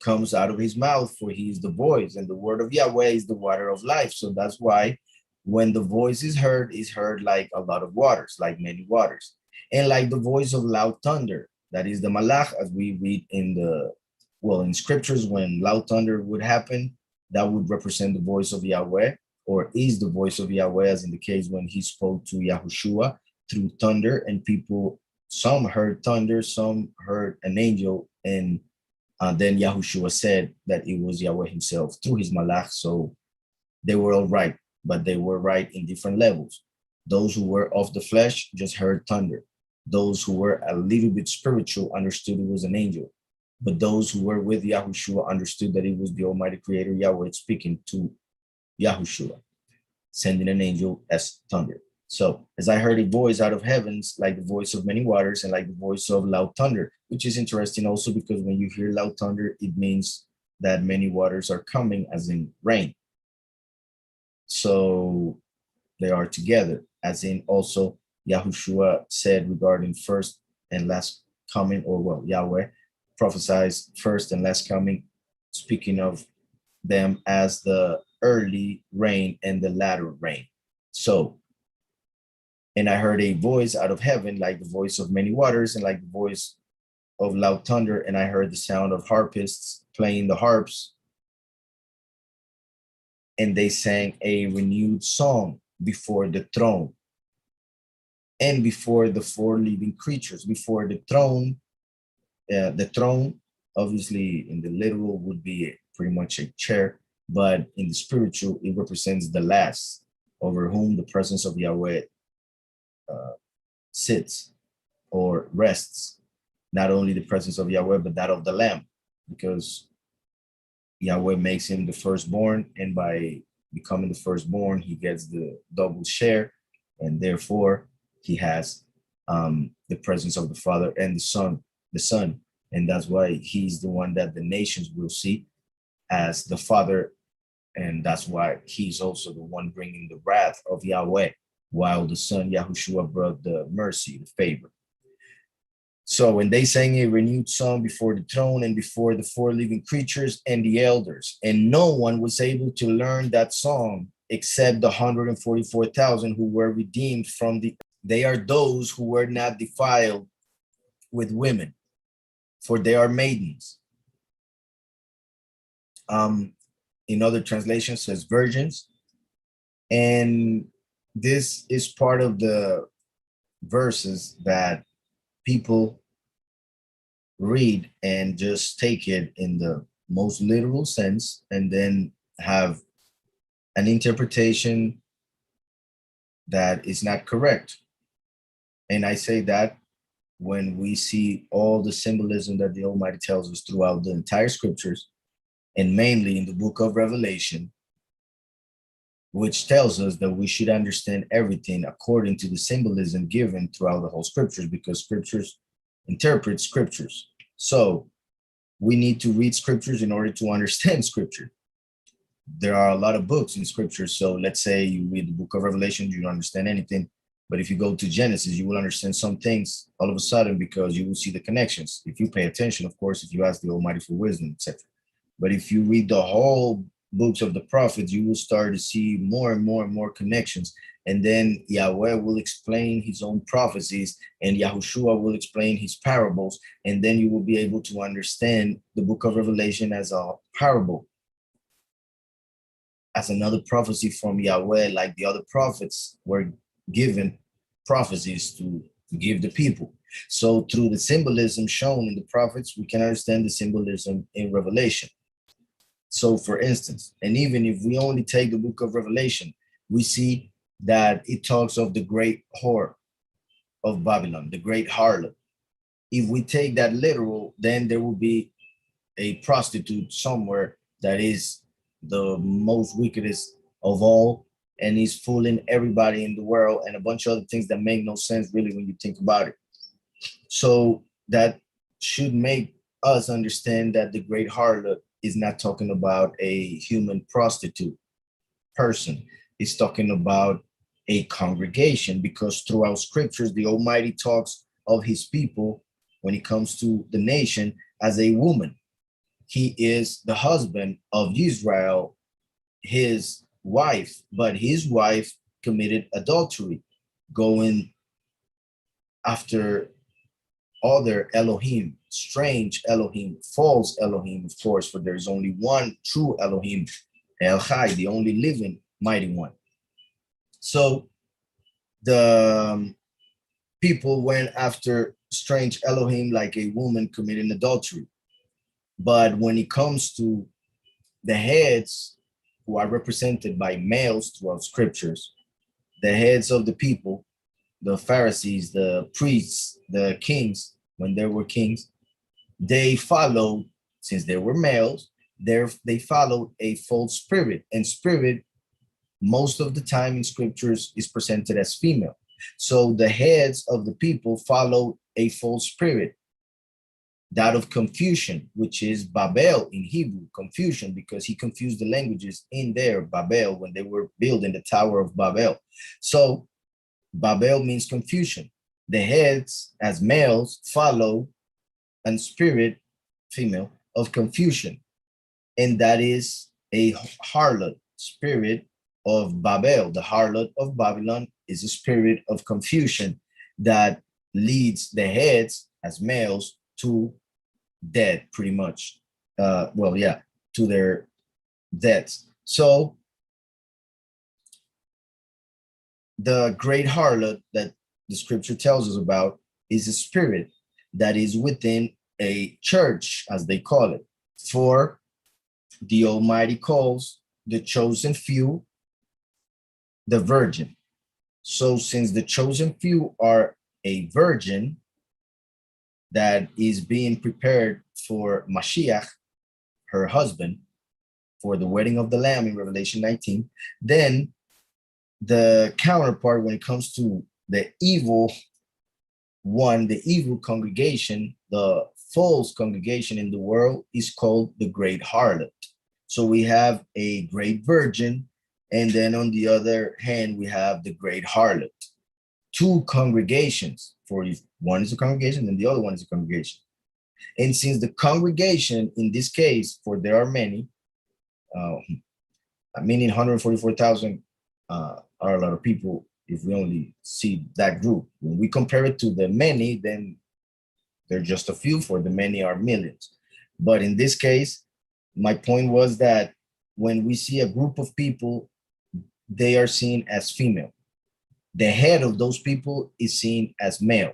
comes out of his mouth, for he is the voice, and the word of Yahweh is the water of life. So that's why when the voice is heard like a lot of waters, like many waters. And like the voice of loud thunder, that is the Malach, as we read in in scriptures, when loud thunder would happen, that would represent the voice of Yahweh, or is the voice of Yahweh, as in the case when he spoke to Yahushua through thunder, and people, some heard thunder, some heard an angel, and then Yahushua said that it was Yahweh himself through his Malach. So they were all right, but they were right in different levels. Those who were of the flesh just heard thunder. Those who were a little bit spiritual understood it was an angel. But those who were with Yahushua understood that it was the Almighty Creator Yahweh speaking to Yahushua, sending an angel as thunder. So as I heard a voice out of heavens, like the voice of many waters and like the voice of loud thunder, which is interesting also because when you hear loud thunder, it means that many waters are coming, as in rain. So they are together, as in also Yahushua said regarding first and last coming, or Yahweh prophesies first and last coming, speaking of them as the early rain and the latter rain. So, and I heard a voice out of heaven, like the voice of many waters and like the voice of loud thunder. And I heard the sound of harpists playing the harps. And they sang a renewed song before the throne and before the 4 living creatures. Before the throne, obviously in the literal would be pretty much a chair, but in the spiritual, it represents the last, over whom the presence of Yahweh sits or rests. Not only the presence of Yahweh, but that of the Lamb, because Yahweh makes him the firstborn, and by becoming the firstborn, he gets the double share, and therefore he has the presence of the Father and the Son, and that's why he's the one that the nations will see as the Father, and that's why he's also the one bringing the wrath of Yahweh, while the Son Yahushua brought the mercy, the favor. So when they sang a renewed song before the throne and before the 4 living creatures and the elders, and no one was able to learn that song except the 144,000 who were redeemed from they are those who were not defiled with women, for they are maidens. In other translations says virgins. And this is part of the verses that people read and just take it in the most literal sense, and then have an interpretation that is not correct. And I say that when we see all the symbolism that the Almighty tells us throughout the entire scriptures, and mainly in the book of Revelation, which tells us that we should understand everything according to the symbolism given throughout the whole scriptures, because scriptures interpret scriptures. So we need to read scriptures in order to understand scripture. There are a lot of books in scripture. So let's say you read the book of Revelation, you don't understand anything. But if you go to Genesis, you will understand some things all of a sudden because you will see the connections. If you pay attention, of course, if you ask the Almighty for wisdom, etc. But if you read the whole books of the prophets, you will start to see more and more and more connections. And then Yahweh will explain his own prophecies and Yahushua will explain his parables. And then you will be able to understand the book of Revelation as a parable, as another prophecy from Yahweh, like the other prophets were given prophecies to give the people. So through the symbolism shown in the prophets, we can understand the symbolism in Revelation. So for instance, and even if we only take the book of Revelation, we see that it talks of the great whore of Babylon, the great harlot. If we take that literal, then there will be a prostitute somewhere that is the most wickedest of all, and he's fooling everybody in the world and a bunch of other things that make no sense really when you think about it. So that should make us understand that the great harlot is not talking about a human prostitute person. It's talking about a congregation, because throughout scriptures, the Almighty talks of his people when it comes to the nation as a woman. He is the husband of Israel, his wife, but his wife committed adultery, going after other Elohim, strange Elohim, false Elohim, of course, for there is only one true Elohim, El Chai, the only living mighty one. So the people went after strange Elohim like a woman committing adultery. But when it comes to the heads who are represented by males throughout scriptures, the heads of the people, the Pharisees, the priests, the kings, when there were kings, they followed, since they were males, they followed a false spirit. And spirit, most of the time in scriptures, is presented as female. So the heads of the people followed a false spirit, that of confusion, which is Babel in Hebrew, confusion, because he confused the languages in there, Babel, when they were building the Tower of Babel. So Babel means confusion. The heads, as males, follow a spirit, female, of confusion. And that is a harlot, spirit of Babel. The harlot of Babylon is a spirit of confusion that leads the heads, as males, to death, pretty much. To their deaths. So the great harlot that the scripture tells us about is a spirit that is within a church, as they call it. For the Almighty calls the chosen few the virgin. So since the chosen few are a virgin that is being prepared for Mashiach, her husband, for the wedding of the Lamb in Revelation 19, then the counterpart when it comes to the evil one, the evil congregation, the false congregation in the world is called the Great Harlot. So we have a great virgin, and then on the other hand, we have the Great Harlot. Two congregations, for one is a congregation and the other one is a congregation. And since the congregation, in this case, for there are many, meaning 144,000 are a lot of people if we only see that group. When we compare it to the many, then they're just a few, for the many are millions. But in this case, my point was that when we see a group of people, they are seen as female. The head of those people is seen as male,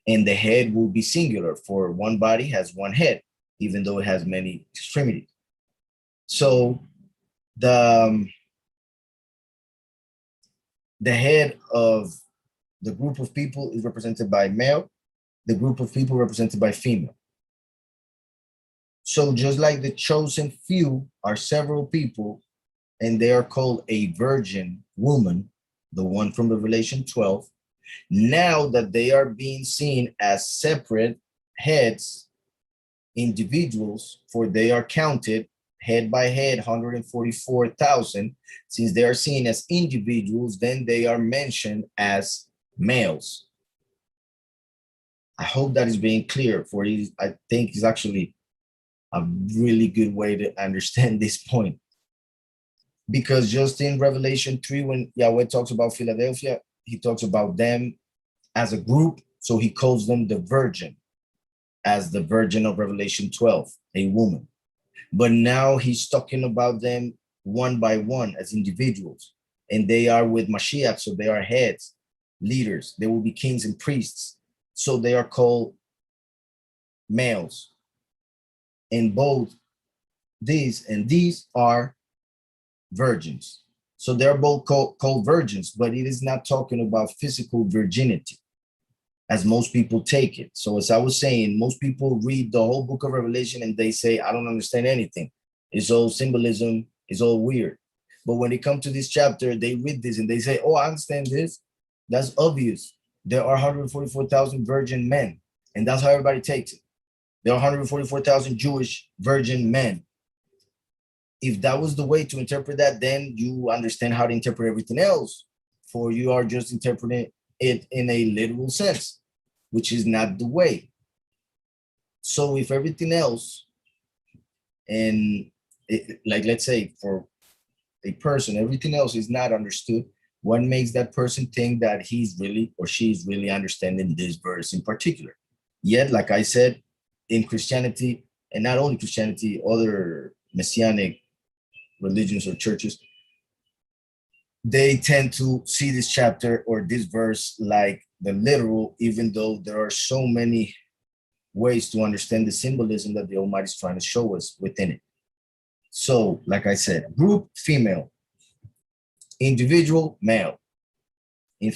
and the head will be singular, for one body has one head, even though it has many extremities. So the head of the group of people is represented by male, the group of people represented by female. So just like the chosen few are several people, and they are called a virgin woman, the one from Revelation 12, now that they are being seen as separate heads individuals, for they are counted head by head, 144,000. Since they are seen as individuals, then they are mentioned as males. I hope that is being clear for you. I think it's actually a really good way to understand this point. Because just in Revelation 3, when Yahweh talks about Philadelphia, he talks about them as a group. So he calls them the virgin, as the virgin of Revelation 12, a woman. But now he's talking about them one by one as individuals. And they are with Mashiach, so they are heads, leaders. They will be kings and priests. So they are called males. And both these and these are virgins. So they're both called virgins, but it is not talking about physical virginity, as most people take it. So as I was saying, most people read the whole book of Revelation and they say, I don't understand anything. It's all symbolism, it's all weird. But when it comes to this chapter, they read this and they say, oh, I understand this. That's obvious. There are 144,000 virgin men, and that's how everybody takes it. There are 144,000 Jewish virgin men. If that was the way to interpret that, then you understand how to interpret everything else, for you are just interpreting it in a literal sense, which is not the way. So if everything else, and like let's say for a person, everything else is not understood, what makes that person think that he's really or she's really understanding this verse in particular? Yet, like I said, in Christianity, and not only Christianity, other messianic religions or churches, they tend to see this chapter or this verse like the literal, even though there are so many ways to understand the symbolism that the Almighty is trying to show us within it. So, like I said, group, female, individual, male. In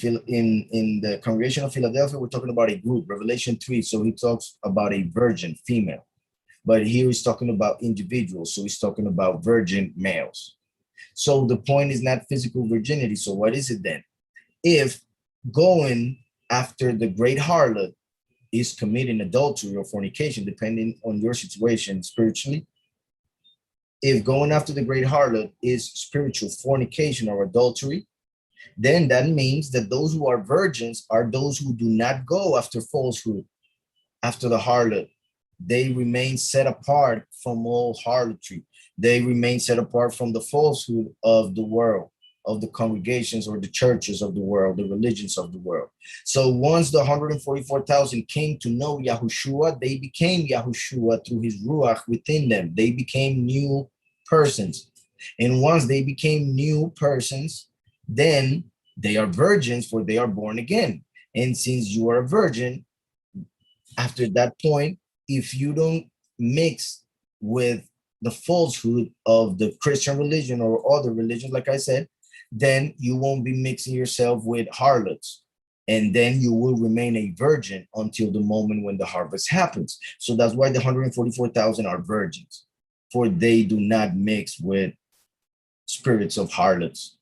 the congregation of Philadelphia, we're talking about a group, Revelation 3. So he talks about a virgin, female. But here he's talking about individuals. So he's talking about virgin males. So the point is not physical virginity. So what is it then? If going after the great harlot is committing adultery or fornication, depending on your situation spiritually, if going after the great harlot is spiritual fornication or adultery, then that means that those who are virgins are those who do not go after falsehood, after the harlot. They remain set apart from all harlotry. They remain set apart from the falsehood of the world, of the congregations or the churches of the world, the religions of the world. So once the 144,000 came to know Yahushua, they became Yahushua through his Ruach within them. They became new persons. And once they became new persons, then they are virgins, for they are born again. And since you are a virgin, after that point, if you don't mix with the falsehood of the Christian religion or other religions, like I said, then you won't be mixing yourself with harlots. And then you will remain a virgin until the moment when the harvest happens. So that's why the 144,000 are virgins, for they do not mix with spirits of harlots,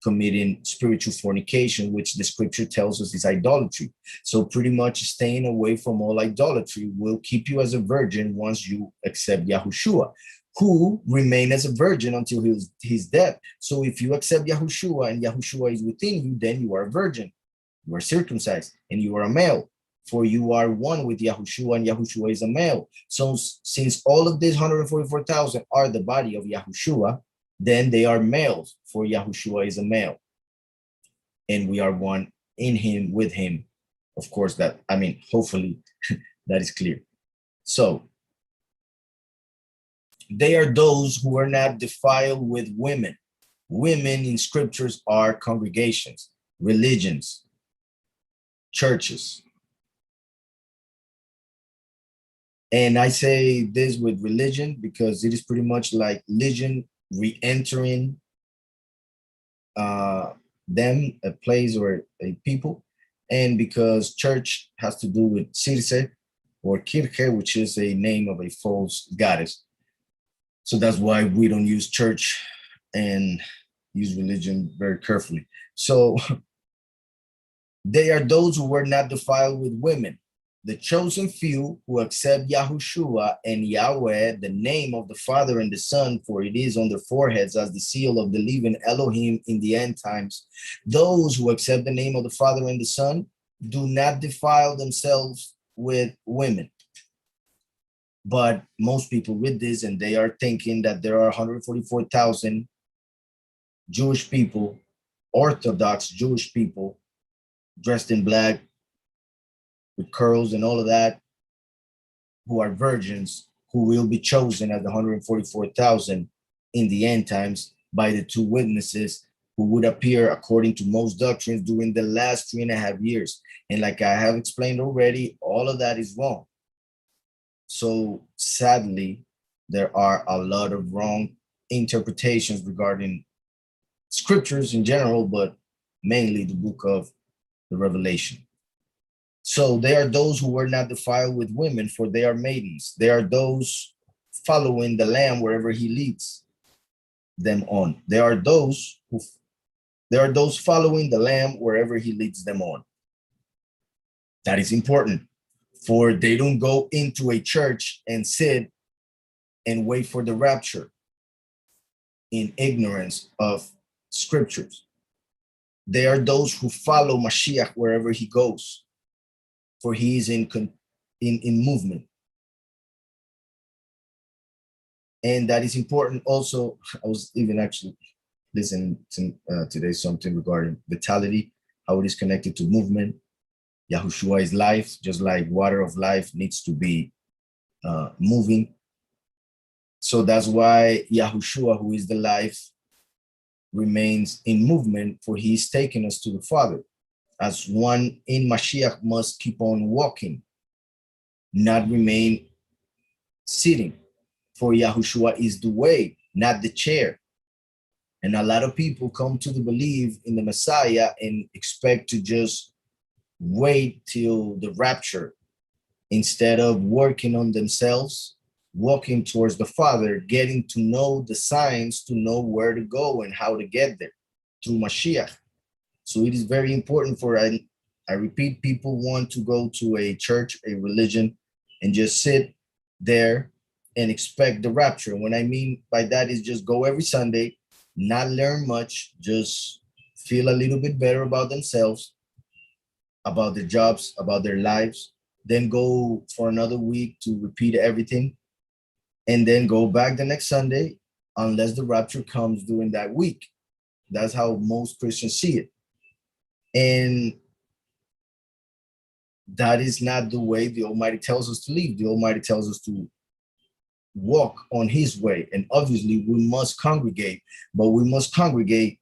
committing spiritual fornication, which the scripture tells us is idolatry. So pretty much staying away from all idolatry will keep you as a virgin once you accept Yahushua, who remain as a virgin until his death. So if you accept Yahushua and Yahushua is within you, then you are a virgin. You are circumcised and you are a male, for you are one with Yahushua and Yahushua is a male. So since all of these 144,000 are the body of Yahushua, then they are males, for Yahushua is a male. And we are one in him, with him. Of course, hopefully that is clear. So they are those who are not defiled with women. Women in scriptures are congregations, religions, churches. And I say this with religion because it is pretty much like religion re-entering them, a place or a people, and because church has to do with Circe or Kirche, which is a name of a false goddess. So that's why we don't use church and use religion very carefully. So they are those who were not defiled with women. the chosen few who accept Yahushua and Yahweh, the name of the Father and the Son, for it is on their foreheads as the seal of the living Elohim in the end times. Those who accept the name of the Father and the Son do not defile themselves with women. But most people read this and they are thinking that there are 144,000 Jewish people, Orthodox Jewish people, dressed in black with curls and all of that, who are virgins, who will be chosen as the 144,000 in the end times by the two witnesses who would appear according to most doctrines during the last 3.5 years. And like I have explained already, all of that is wrong. So sadly, there are a lot of wrong interpretations regarding scriptures in general, but mainly the book of the Revelation. So they are those who were not defiled with women, for they are maidens. They are those following the Lamb wherever he leads them on. There are those following the Lamb wherever he leads them on. That is important, for they don't go into a church and sit and wait for the rapture in ignorance of scriptures. They are those who follow Mashiach wherever he goes, for he is in movement. And that is important also. I was even actually listening to today something regarding vitality, how it is connected to movement. Yahushua is life, just like water of life needs to be moving. So that's why Yahushua, who is the life, remains in movement, for he is taking us to the Father. As one in Mashiach must keep on walking, not remain sitting, for Yahushua is the way, not the chair. And a lot of people come to the believe in the Messiah and expect to just wait till the rapture instead of working on themselves, walking towards the Father, getting to know the signs, to know where to go and how to get there through Mashiach. So it is very important for, I repeat, people want to go to a church, a religion, and just sit there and expect the rapture. What I mean by that is just go every Sunday, not learn much, just feel a little bit better about themselves, about their jobs, about their lives, then go for another week to repeat everything, and then go back the next Sunday, unless the rapture comes during that week. That's how most Christians see it. And that is not the way the Almighty tells us to live. The Almighty tells us to walk on his way. And obviously we must congregate, but we must congregate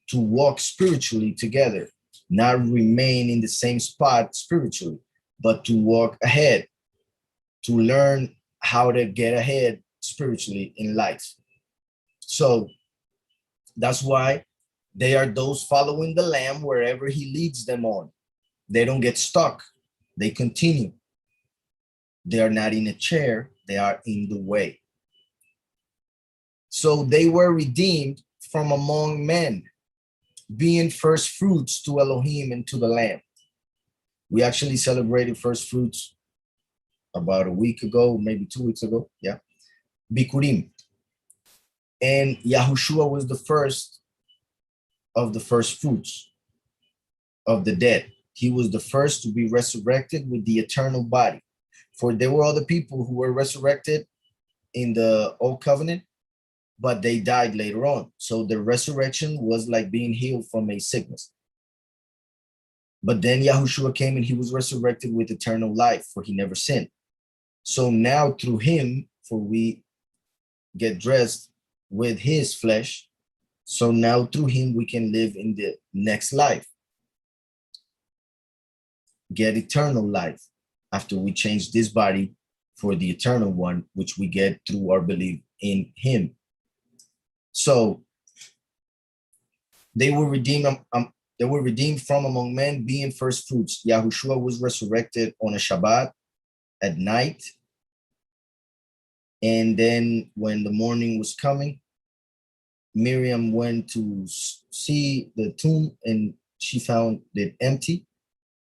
to walk spiritually together, not remain in the same spot spiritually, but to walk ahead, to learn how to get ahead spiritually in life. So that's why they are those following the Lamb wherever he leads them on. They don't get stuck. They continue. They are not in a chair. They are in the way. So they were redeemed from among men, being first fruits to Elohim and to the Lamb. We actually celebrated first fruits about a week ago, maybe 2 weeks ago. Yeah. Bikurim. And Yahushua was the first of the first fruits of the dead. He was the first to be resurrected with the eternal body. For there were other people who were resurrected in the old covenant, but they died later on. So the resurrection was like being healed from a sickness. But then Yahushua came and he was resurrected with eternal life, for he never sinned. So now through him, for we get dressed with his flesh, so now through him we can live in the next life, get eternal life after we change this body for the eternal one, which we get through our belief in him. So they were redeemed from among men, being first fruits. Yahushua was resurrected on a Shabbat at night. And then when the morning was coming, Miriam went to see the tomb and she found it empty.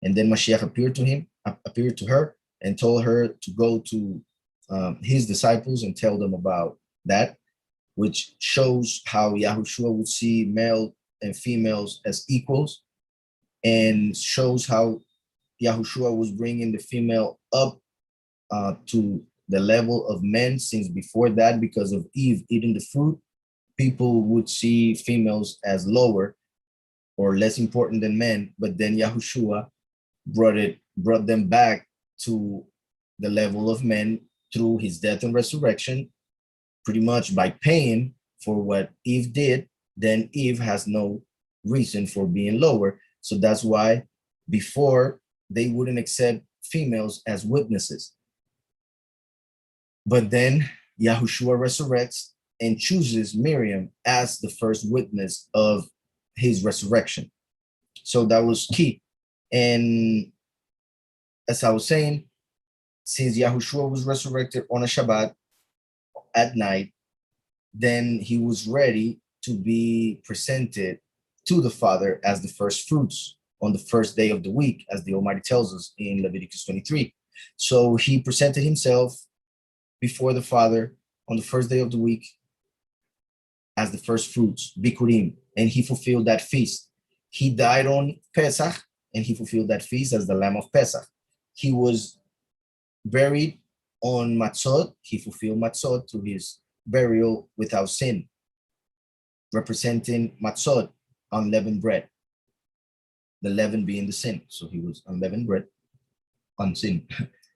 And then Mashiach appeared to her. and told her to go to his disciples and tell them about that, which shows how Yahushua would see male and females as equals, and shows how Yahushua was bringing the female up to the level of men, since before that, because of Eve eating the fruit, people would see females as lower or less important than men. But then Yahushua brought them back to the level of men through his death and resurrection, pretty much by paying for what Eve did. Then Eve has no reason for being lower. So that's why before they wouldn't accept females as witnesses. But then Yahushua resurrects and chooses Miriam as the first witness of his resurrection. So that was key. And as I was saying, since Yahushua was resurrected on a Shabbat at night, then he was ready to be presented to the Father as the first fruits on the first day of the week, as the Almighty tells us in Leviticus 23. So he presented himself before the Father on the first day of the week as the first fruits, Bikurim, and he fulfilled that feast. He died on Pesach, and he fulfilled that feast as the Lamb of Pesach. He was buried on Matzot. He fulfilled Matzot to his burial without sin, representing Matzot, unleavened bread, the leaven being the sin. So he was unleavened bread, unsin.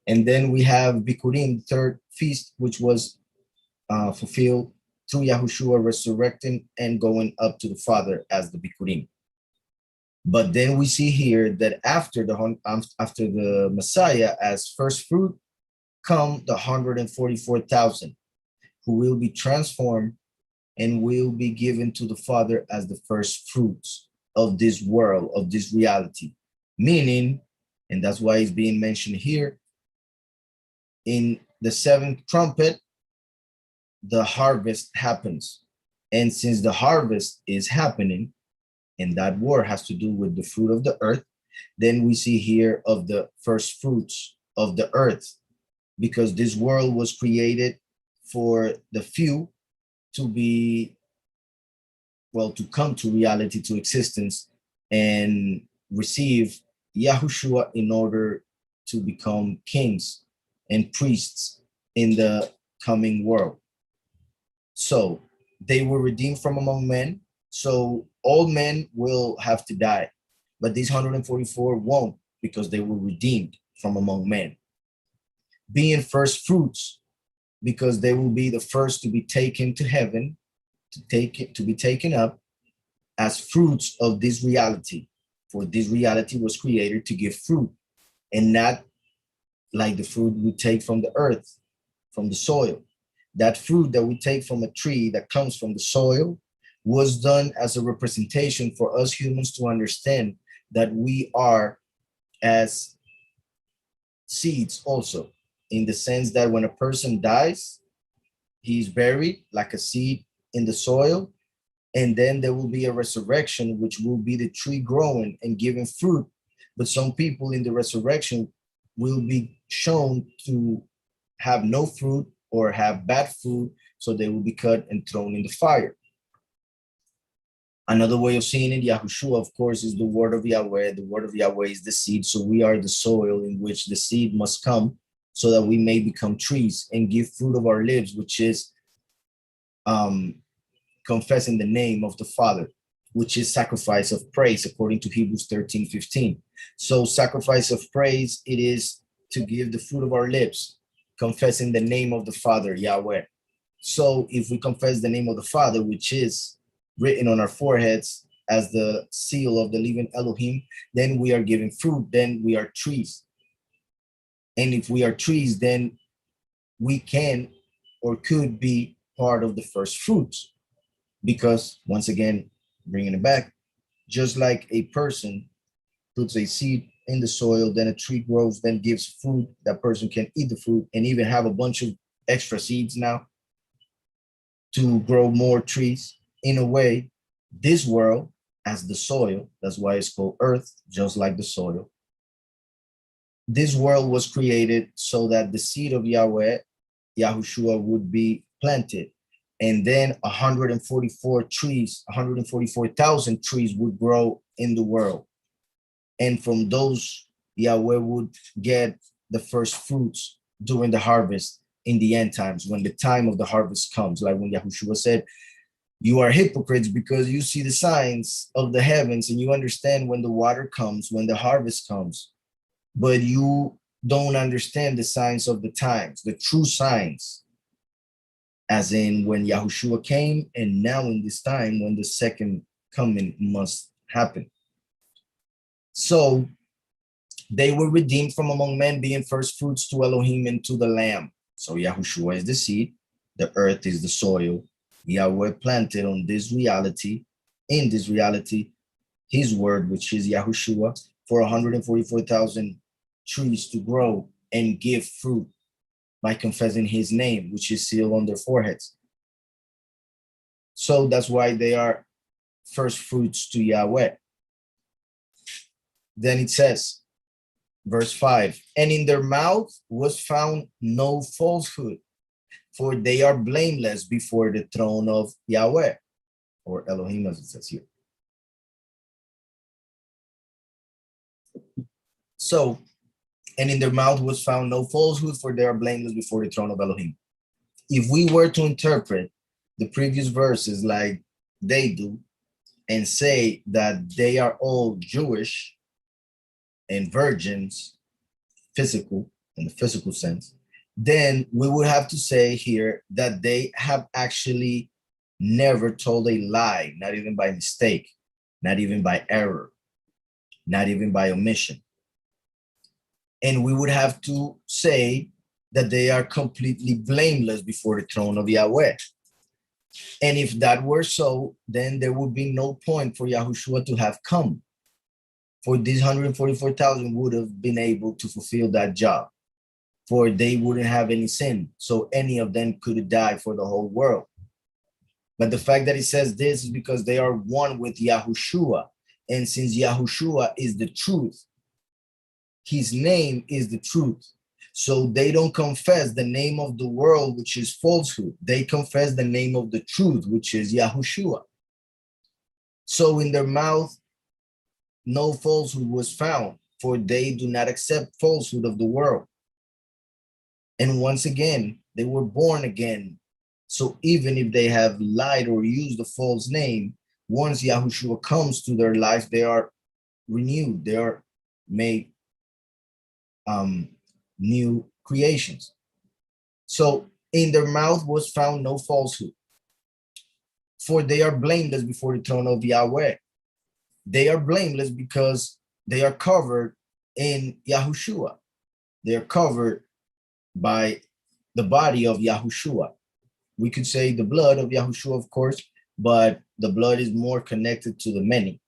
And then we have Bikurim, third feast, which was fulfilled through Yahushua resurrecting and going up to the Father as the Bikurim. But then we see here that after the Messiah as first fruit come the 144,000 who will be transformed and will be given to the Father as the first fruits of this world, of this reality. Meaning, and that's why it's being mentioned here, in the seventh trumpet, the harvest happens. And since the harvest is happening, and that word has to do with the fruit of the earth, then we see here of the first fruits of the earth, because this world was created for the few to be, well, to come to reality, to existence, and receive Yahushua in order to become kings and priests in the coming world. So they were redeemed from among men. So all men will have to die, but these 144 won't, because they were redeemed from among men. Being first fruits, because they will be the first to be taken to heaven, to be taken up as fruits of this reality. For this reality was created to give fruit, and not like the fruit we take from the earth, from the soil. That fruit that we take from a tree that comes from the soil was done as a representation for us humans to understand that we are as seeds also, in the sense that when a person dies, he's buried like a seed in the soil, and then there will be a resurrection, which will be the tree growing and giving fruit. But some people in the resurrection will be shown to have no fruit or have bad fruit, so they will be cut and thrown in the fire. Another way of seeing it, Yahushua, of course, is the word of Yahweh. The word of Yahweh is the seed. So we are the soil in which the seed must come, so that we may become trees and give fruit of our lips, which is confessing the name of the Father, which is sacrifice of praise, according to Hebrews 13:15. So sacrifice of praise, it is to give the fruit of our lips, confessing the name of the Father, Yahweh. So if we confess the name of the Father, which is written on our foreheads as the seal of the living Elohim, then we are giving fruit, then we are trees. And if we are trees, then we can or could be part of the first fruits. Because once again, bringing it back, just like a person puts a seed in the soil, then a tree grows, then gives fruit, that person can eat the fruit and even have a bunch of extra seeds now to grow more trees. In a way, this world as the soil, that's why it's called earth, just like the soil, this world was created so that the seed of Yahweh, Yahushua, would be planted. And then 144 trees, 144,000 trees would grow in the world. And from those, Yahweh would get the first fruits during the harvest in the end times, when the time of the harvest comes. Like when Yahushua said, you are hypocrites because you see the signs of the heavens and you understand when the water comes, when the harvest comes, but you don't understand the signs of the times, the true signs, as in when Yahushua came, and now in this time when the second coming must happen. So they were redeemed from among men, being first fruits to Elohim and to the Lamb. So Yahushua is the seed, the earth is the soil. Yahweh planted on this reality, in this reality, his word, which is Yahushua, for 144,000 trees to grow and give fruit by confessing his name, which is sealed on their foreheads. So that's why they are first fruits to Yahweh. Then it says, verse 5, and in their mouth was found no falsehood, for they are blameless before the throne of Yahweh, or Elohim, as it says here. So, and in their mouth was found no falsehood, for they are blameless before the throne of Elohim. If we were to interpret the previous verses like they do, and say that they are all Jewish and virgins, physical, in the physical sense, then we would have to say here that they have actually never told a lie, not even by mistake, not even by error, not even by omission. And we would have to say that they are completely blameless before the throne of Yahweh. And if that were so, then there would be no point for Yahushua to have come. For these 144,000 would have been able to fulfill that job, for they wouldn't have any sin. So any of them could die for the whole world. But the fact that it says this is because they are one with Yahushua. And since Yahushua is the truth, his name is the truth. So they don't confess the name of the world, which is falsehood. They confess the name of the truth, which is Yahushua. So in their mouth, no falsehood was found, for they do not accept falsehood of the world. And once again, they were born again. So even if they have lied or used a false name, once Yahushua comes to their life, they are renewed. They are made new creations. So in their mouth was found no falsehood, for they are blameless before the throne of Yahweh. They are blameless because they are covered in Yahushua. They are covered by the body of Yahushua. We could say the blood of Yahushua, of course, but the blood is more connected to the many,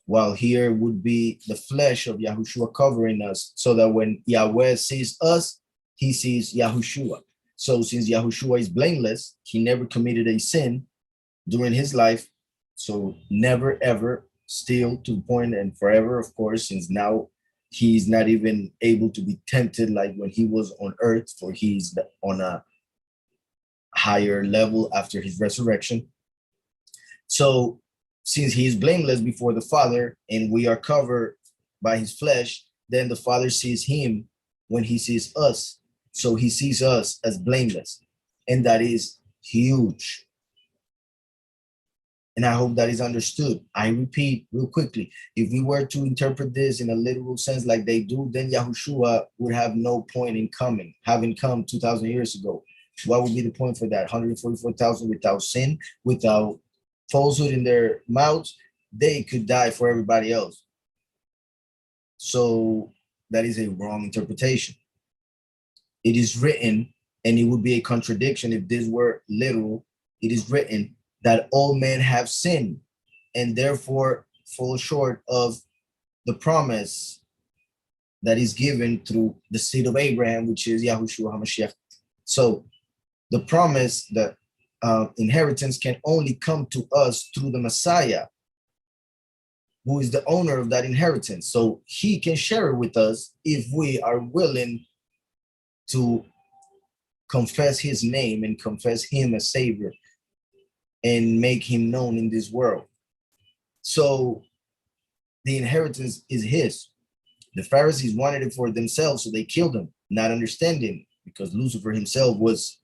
while here would be the flesh of Yahushua covering us, so that when Yahweh sees us, he sees Yahushua. So since Yahushua is blameless, he never committed a sin during his life, so never ever, still to the point and forever, of course, since now he's not even able to be tempted like when he was on earth, for he's on a higher level after his resurrection. So since he is blameless before the Father and we are covered by his flesh, then the Father sees him when he sees us. So he sees us as blameless, and that is huge. And I hope that is understood. I repeat real quickly, if we were to interpret this in a literal sense like they do, then Yahushua would have no point in coming, having come 2,000 years ago. What would be the point for that? 144,000 without sin, without falsehood in their mouths, they could die for everybody else. So that is a wrong interpretation. It is written, and it would be a contradiction if this were literal. It is written that all men have sinned and therefore fall short of the promise that is given through the seed of Abraham, which is Yahushua HaMashiach. So the promise that inheritance can only come to us through the Messiah, who is the owner of that inheritance. So he can share it with us if we are willing to confess his name and confess him as Savior and make him known in this world. So the inheritance is his. The Pharisees wanted it for themselves, so they killed him, not understanding, because Lucifer himself was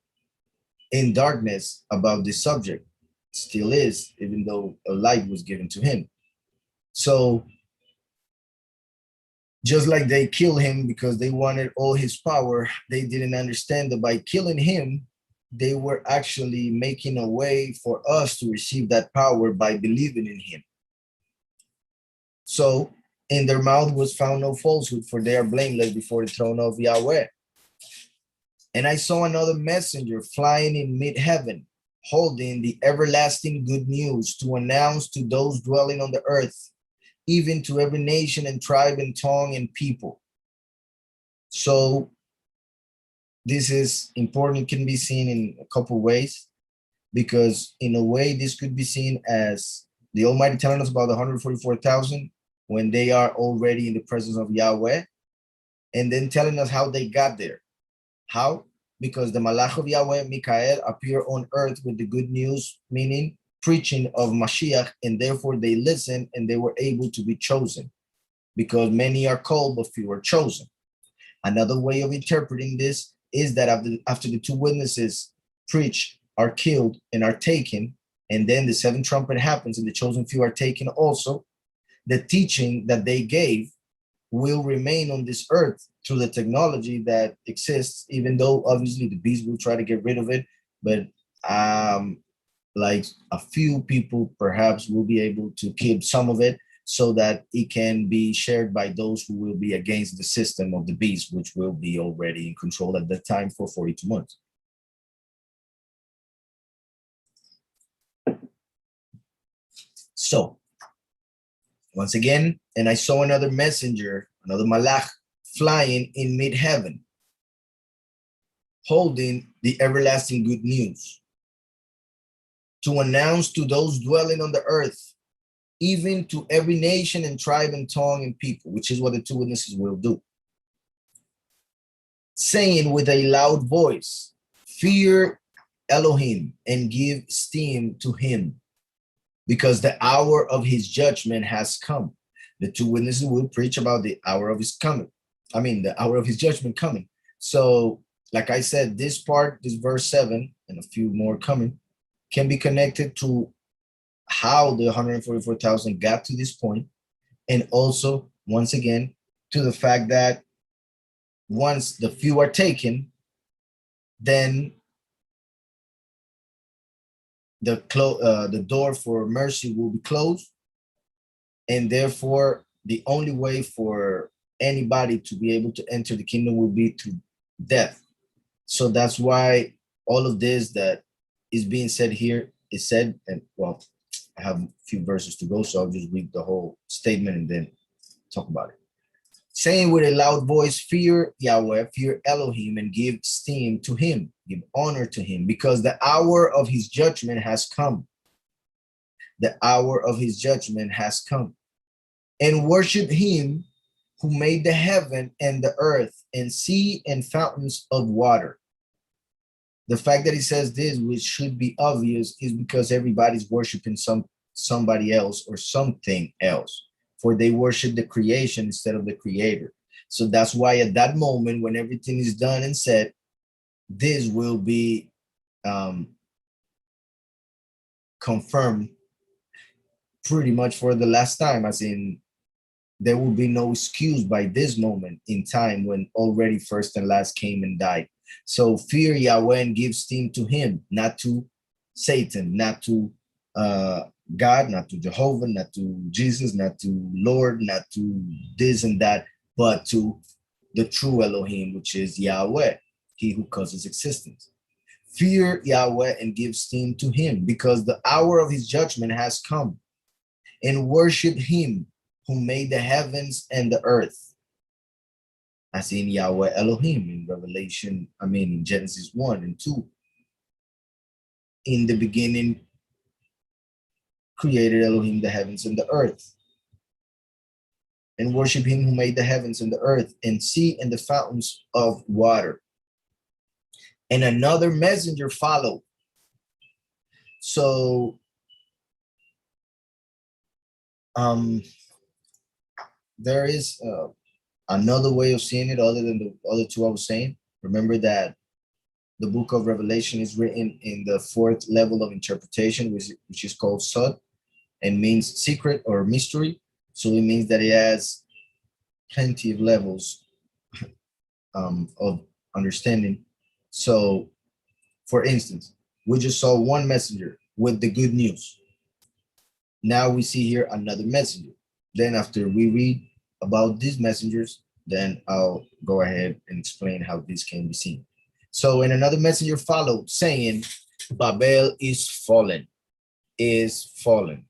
in darkness about this subject, still is, even though a light was given to him. So just like they killed him because they wanted all his power, they didn't understand that by killing him, they were actually making a way for us to receive that power by believing in him. So in their mouth was found no falsehood, for they are blameless before the throne of Yahweh. And I saw another messenger flying in mid-heaven, holding the everlasting good news to announce to those dwelling on the earth, even to every nation and tribe and tongue and people. So this is important. It can be seen in a couple of ways, because in a way, this could be seen as the Almighty telling us about the 144,000 when they are already in the presence of Yahweh, and then telling us how they got there. How? Because the Malach of Yahweh, Michael, appeared on earth with the good news, meaning preaching of Mashiach, and therefore they listened and they were able to be chosen, because many are called, but few are chosen. Another way of interpreting this is that after the two witnesses preach, are killed, and are taken, and then the seventh trumpet happens and the chosen few are taken also, the teaching that they gave will remain on this earth through the technology that exists, even though obviously the beast will try to get rid of it. But like a few people perhaps will be able to keep some of it so that it can be shared by those who will be against the system of the beast, which will be already in control at that time for 42 months. So once again, and I saw another messenger, another malach, flying in mid-heaven, holding the everlasting good news to announce to those dwelling on the earth, even to every nation and tribe and tongue and people, which is what the two witnesses will do, saying with a loud voice, fear Elohim and give esteem to him, because the hour of his judgment has come. The two witnesses will preach about the hour of his coming. I mean, the hour of his judgment coming. So, like I said, this part, this verse 7, and a few more coming, can be connected to how the 144,000 got to this point, and also, once again, to the fact that once the few are taken, then the door for mercy will be closed, and therefore the only way for anybody to be able to enter the kingdom will be through death. So that's why all of this that is being said here is said, and well, I have a few verses to go, so I'll just read the whole statement and then talk about it. Saying with a loud voice, fear Yahweh, fear Elohim, and give esteem to him, give honor to him, because the hour of his judgment has come. The hour of his judgment has come. And worship him who made the heaven and the earth and sea and fountains of water. The fact that he says this, which should be obvious, is because everybody's worshiping somebody else or something else, for they worship the creation instead of the creator. So that's why at that moment, when everything is done and said, this will be confirmed pretty much for the last time, as in there will be no excuse by this moment in time when already first and last came and died. So fear Yahweh and give esteem to him, not to Satan, not to God, not to Jehovah, not to Jesus, not to Lord, not to this and that, but to the true Elohim, which is Yahweh, he who causes existence. Fear Yahweh and give esteem to him, because the hour of his judgment has come, and worship him who made the heavens and the earth, as in Yahweh Elohim in Revelation, in Genesis 1 and 2. In the beginning created Elohim the heavens and the earth. and worship him who made the heavens and the earth and sea and the fountains of water. And another messenger followed. So there is another way of seeing it other than the other two I was saying. Remember that the book of Revelation is written in the fourth level of interpretation, which is called Sod, and means secret or mystery. So it means that it has plenty of levels of understanding. So, for instance, we just saw one messenger with the good news. Now we see here another messenger. Then after we read about these messengers, then I'll go ahead and explain how this can be seen. So, and another messenger followed, saying, Babel is fallen, is fallen.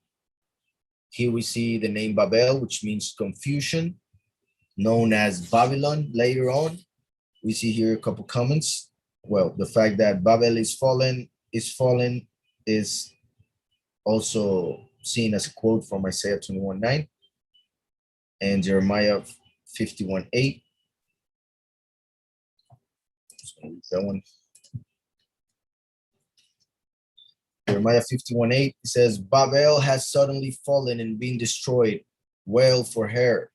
Here we see the name Babel, which means confusion, known as Babylon later on. We see here a couple comments. Well, the fact that Babel is fallen is also seen as a quote from Isaiah 21:9 and Jeremiah 51:8. Just gonna read that one. Jeremiah 51:8, it says, Babel has suddenly fallen and been destroyed. Wail for her.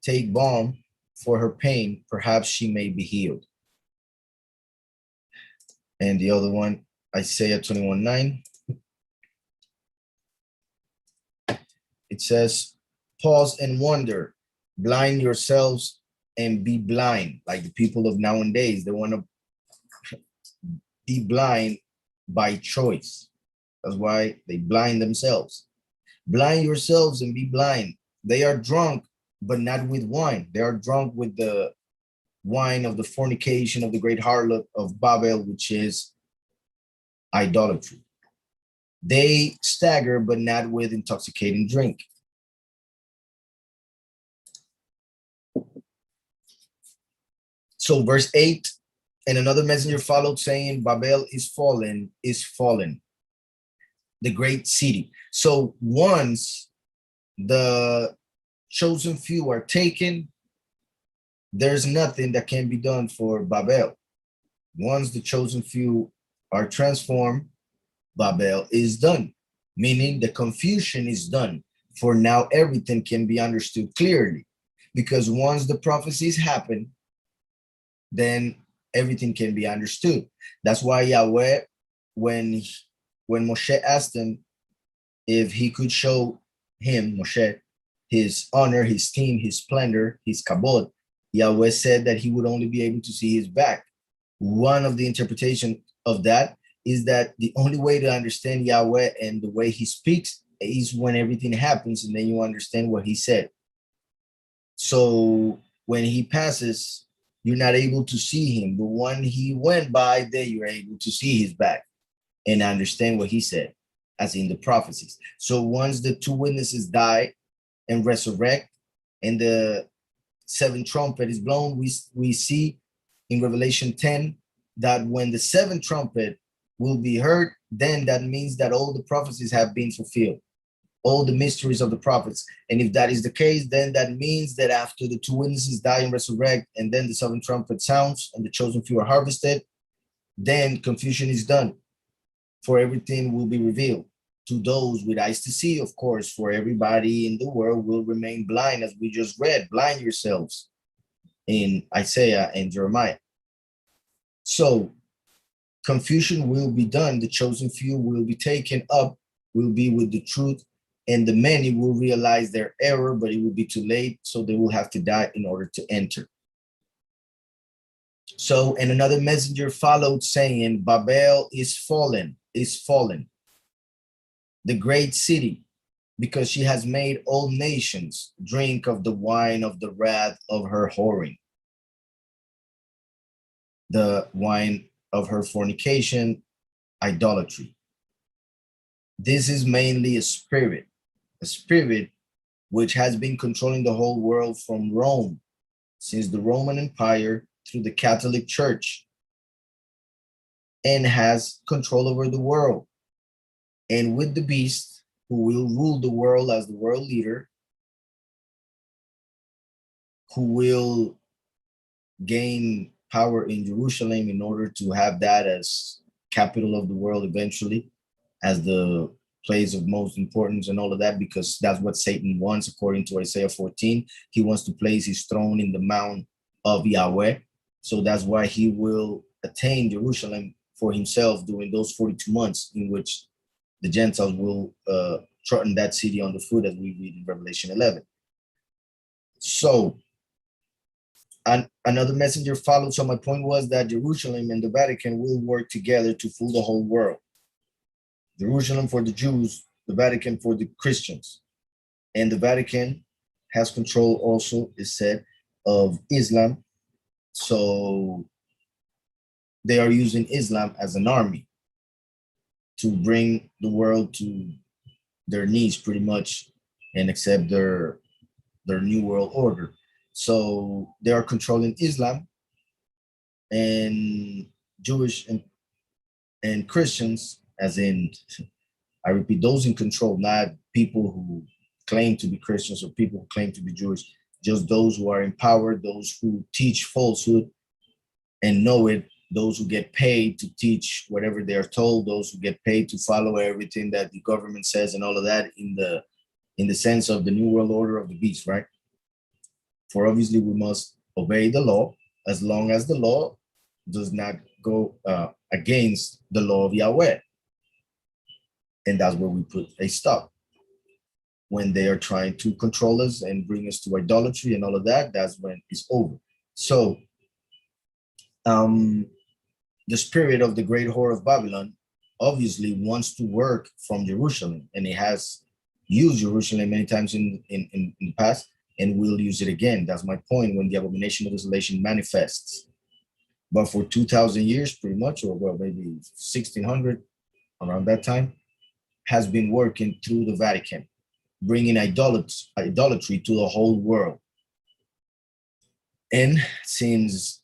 Take balm for her pain. Perhaps she may be healed. And the other one, Isaiah 21:9. It says, pause and wonder, blind yourselves and be blind. Like the people of nowadays, they want to be blind by choice. That's why they blind themselves. Blind yourselves and be blind. They are drunk, but not with wine. They are drunk with the wine of the fornication of the great harlot of Babel, which is idolatry. They stagger, but not with intoxicating drink. So verse 8, and another messenger followed, saying, Babel is fallen, the great city. So once the chosen few are taken, there's nothing that can be done for Babel. Once the chosen few are transformed, Babel is done, meaning the confusion is done. For now, everything can be understood clearly, because once the prophecies happen, then everything can be understood. That's why Yahweh, when Moshe asked him if he could show him, Moshe, his honor, his esteem, his splendor, his kabod, Yahweh said that he would only be able to see his back. One of the interpretation of that is that the only way to understand Yahweh and the way he speaks is when everything happens, and then you understand what he said. So when he passes, you're not able to see him, but when he went by, then you're able to see his back and understand what he said, as in the prophecies. So once the two witnesses die and resurrect, and the seventh trumpet is blown, we see in Revelation 10 that when the seventh trumpet will be heard, then that means that all the prophecies have been fulfilled, all the mysteries of the prophets. And if that is the case, then that means that after the two witnesses die and resurrect, and then the seventh trumpet sounds and the chosen few are harvested, then confusion is done, for everything will be revealed to those with eyes to see. Of course, for everybody in the world will remain blind, as we just read, blind yourselves in Isaiah and Jeremiah. So confusion will be done. The chosen few will be taken up, will be with the truth, and the many will realize their error, but it will be too late. So they will have to die in order to enter. So, and another messenger followed, saying, Babel is fallen, the great city, because she has made all nations drink of the wine of the wrath of her whoring, the wine of her fornication, idolatry. This is mainly a spirit which has been controlling the whole world from Rome, since the Roman Empire through the Catholic Church, and has control over the world. And with the beast, who will rule the world as the world leader, who will gain power in Jerusalem in order to have that as capital of the world eventually, as the place of most importance and all of that, because that's what Satan wants, according to Isaiah 14. He wants to place his throne in the mount of Yahweh. So that's why he will attain Jerusalem for himself during those 42 months in which the Gentiles will trodden that city on the foot, as we read in Revelation 11. So another messenger followed. So my point was that Jerusalem and the Vatican will work together to fool the whole world. Jerusalem for the Jews, the Vatican for the Christians. And the Vatican has control also, is said, of Islam. So they are using Islam as an army to bring the world to their knees pretty much and accept their new world order. So they are controlling Islam, and Jewish and Christians, as in, I repeat, those in control, not people who claim to be Christians or people who claim to be Jewish, just those who are in power, those who teach falsehood and know it, those who get paid to teach whatever they are told, those who get paid to follow everything that the government says and all of that in the sense of the new world order of the beast, right? For obviously we must obey the law as long as the law does not go against the law of Yahweh. And that's where we put a stop. When they are trying to control us and bring us to idolatry and all of that, that's when it's over. So the spirit of the great whore of Babylon obviously wants to work from Jerusalem, and it has used Jerusalem many times in the past, and will use it again. That's my point when the abomination of desolation manifests. But for 2,000 years, pretty much, or well, maybe 1600, around that time, has been working through the Vatican, bringing idolatry to the whole world. And since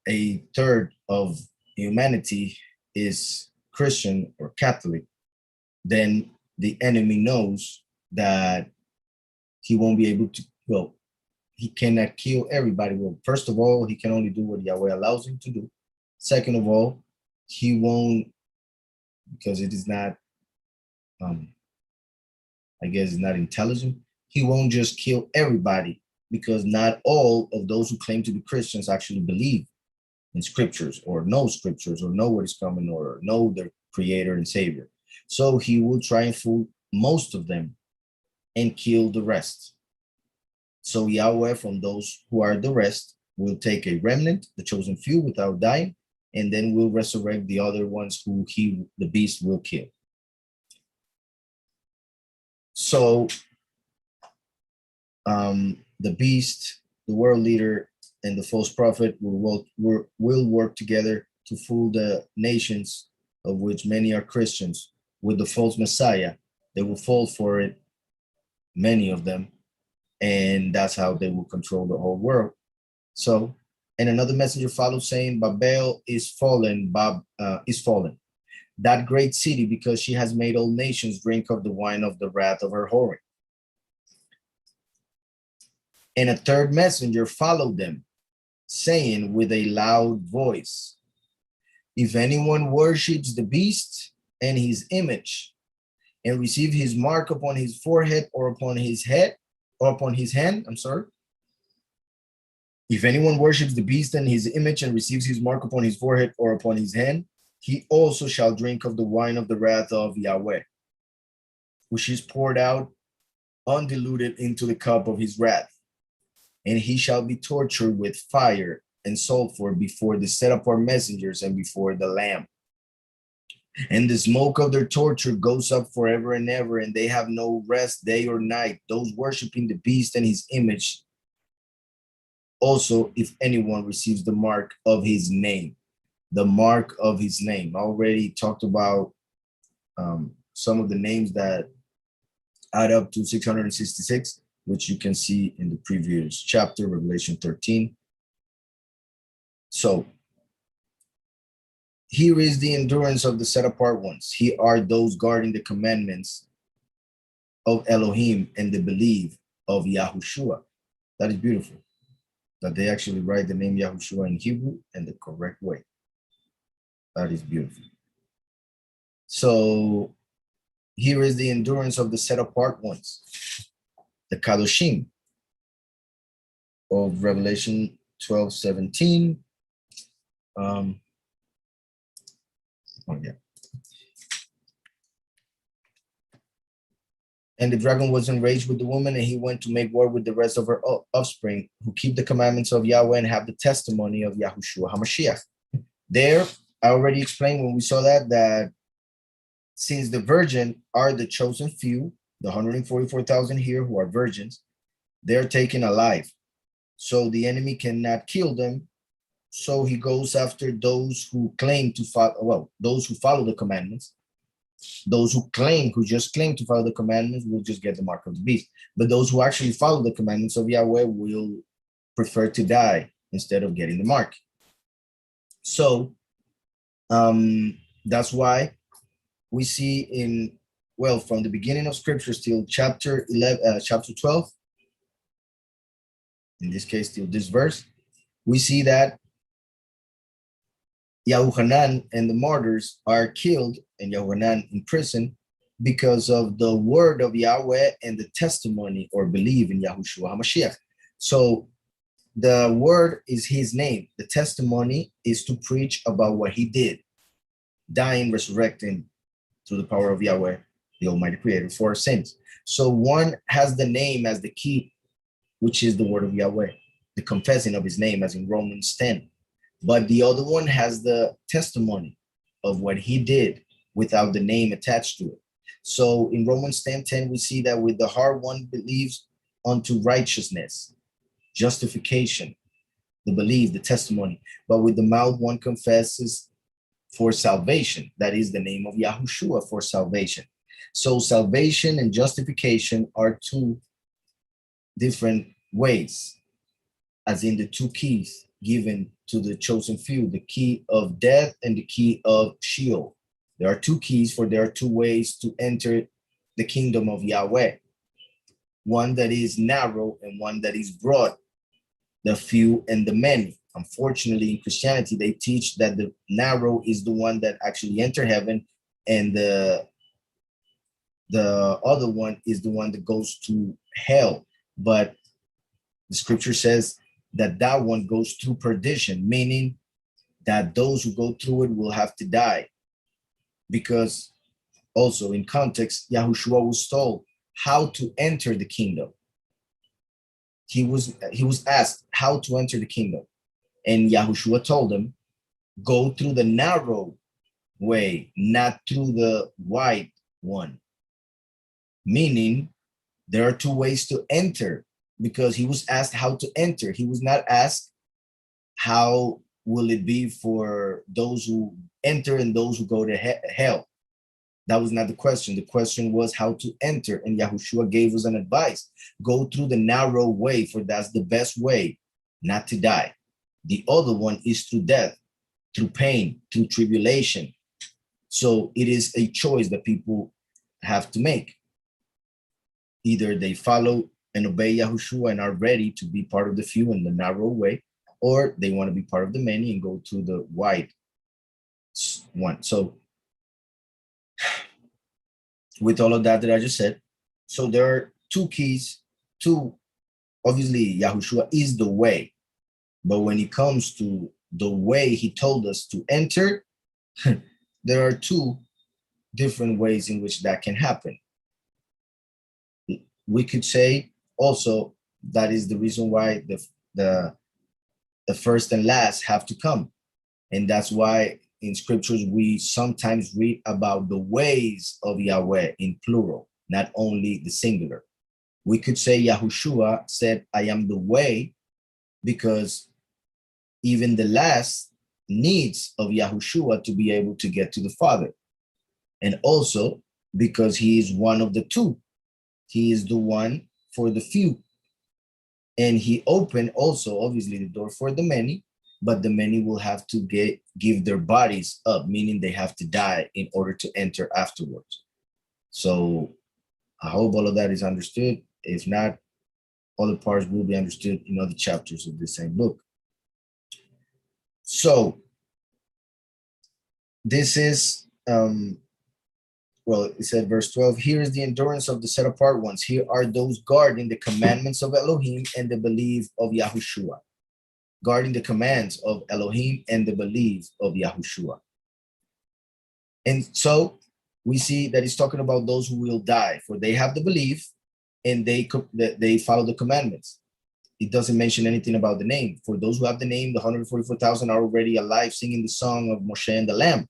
a third of humanity is Christian or Catholic, then the enemy knows that he won't be able to, well, he cannot kill everybody. Well, first of all, he can only do what Yahweh allows him to do. Second of all, he won't, because it is not, I guess it's not intelligent. He won't just kill everybody, because not all of those who claim to be Christians actually believe in scriptures or know what is coming or know their creator and savior. So he will try and fool most of them and kill the rest. So Yahweh, from those who are the rest, will take a remnant, the chosen few, without dying, and then will resurrect the other ones who the beast will kill. So the beast, the world leader, and the false prophet will work together to fool the nations, of which many are Christians, with the false Messiah. They will fall for it, many of them, and that's how they will control the whole world. So, and another messenger followed, saying, Babel is fallen, is fallen, that great city, because she has made all nations drink of the wine of the wrath of her whoring. And a third messenger followed them, saying with a loud voice, if anyone worships the beast and his image, and receive his mark upon his forehead or upon his head, or upon his hand, if anyone worships the beast and his image and receives his mark upon his forehead or upon his hand, he also shall drink of the wine of the wrath of Yahweh, which is poured out undiluted into the cup of his wrath. And he shall be tortured with fire and sulfur before the set apart messengers and before the Lamb. And the smoke of their torture goes up forever and ever, and they have no rest day or night, those worshiping the beast and his image. Also, if anyone receives the mark of his name, the mark of his name. I already talked about some of the names that add up to 666, which you can see in the previous chapter, Revelation 13. So here is the endurance of the set apart ones. Here are those guarding the commandments of Elohim and the belief of Yahushua. That is beautiful. that they actually write the name Yahushua in Hebrew and the correct way. That is beautiful. So here is the endurance of the set apart ones, the Kadoshim of Revelation 12:17. Oh yeah. And the dragon was enraged with the woman, and he went to make war with the rest of her offspring, who keep the commandments of Yahweh and have the testimony of Yahushua HaMashiach. There, I already explained when we saw that since the virgin are the chosen few, the 144,000 here who are virgins, they're taken alive. So the enemy cannot kill them. So he goes after those who claim to follow, well, those who follow the commandments. Those who just claim to follow the commandments will just get the mark of the beast. But those who actually follow the commandments of Yahweh will prefer to die instead of getting the mark. So that's why we see in, well, from the beginning of scriptures till chapter 12, in this case, till this verse, we see that Yahuhanan and the martyrs are killed and Yahuhanan in prison because of the word of Yahweh and the testimony or believe in Yahushua HaMashiach. So the word is his name. The testimony is to preach about what he did, dying, resurrecting through the power of Yahweh, the Almighty Creator, for our sins. So one has the name as the key, which is the word of Yahweh, the confessing of his name, as in Romans 10. But the other one has the testimony of what he did without the name attached to it. So in Romans 10:10, we see that with the heart one believes unto righteousness, justification, the belief, the testimony. But with the mouth one confesses for salvation. That is the name of Yahushua for salvation. So salvation and justification are two different ways, as in the two keys given to the chosen few, the key of death and the key of Sheol. There are two keys, for there are two ways to enter the kingdom of Yahweh. One that is narrow and one that is broad, the few and the many. Unfortunately, in Christianity, they teach that the narrow is the one that actually enter heaven, and the other one is the one that goes to hell. But the scripture says that that one goes through perdition, meaning that those who go through it will have to die. Because also in context, Yahushua was told how to enter the kingdom. He was asked how to enter the kingdom. And Yahushua told him, go through the narrow way, not through the wide one. Meaning there are two ways to enter, because he was asked how to enter. He was not asked how will it be for those who enter and those who go to hell. That was not the question. The question was how to enter. And Yahushua gave us an advice. Go through the narrow way, for that's the best way not to die. The other one is through death, through pain, through tribulation. So it is a choice that people have to make. Either they follow and obey Yahushua and are ready to be part of the few in the narrow way, or they want to be part of the many and go to the wide one. So with all of that I just said, so there are two keys to, obviously Yahushua is the way, but when it comes to the way he told us to enter, there are two different ways in which that can happen. We could say also that is the reason why the first and last have to come. And that's why in scriptures, we sometimes read about the ways of Yahweh in plural, not only the singular. We could say Yahushua said, I am the way, because even the last needs of Yahushua to be able to get to the Father. And also because he is one of the two. He is the one for the few. And he opened also, obviously, the door for the many, but the many will have to give their bodies up, meaning they have to die in order to enter afterwards. So I hope all of that is understood. If not, Other parts will be understood in other chapters of the same book. So this is, well, it said verse 12, here is the endurance of the set apart ones. Here are those guarding the commandments of Elohim and the belief of Yahushua. Guarding the commands of Elohim and the belief of Yahushua. And so we see that he's talking about those who will die, for they have the belief and they follow the commandments. It doesn't mention anything about the name. For those who have the name, the 144,000 are already alive singing the song of Moshe and the Lamb,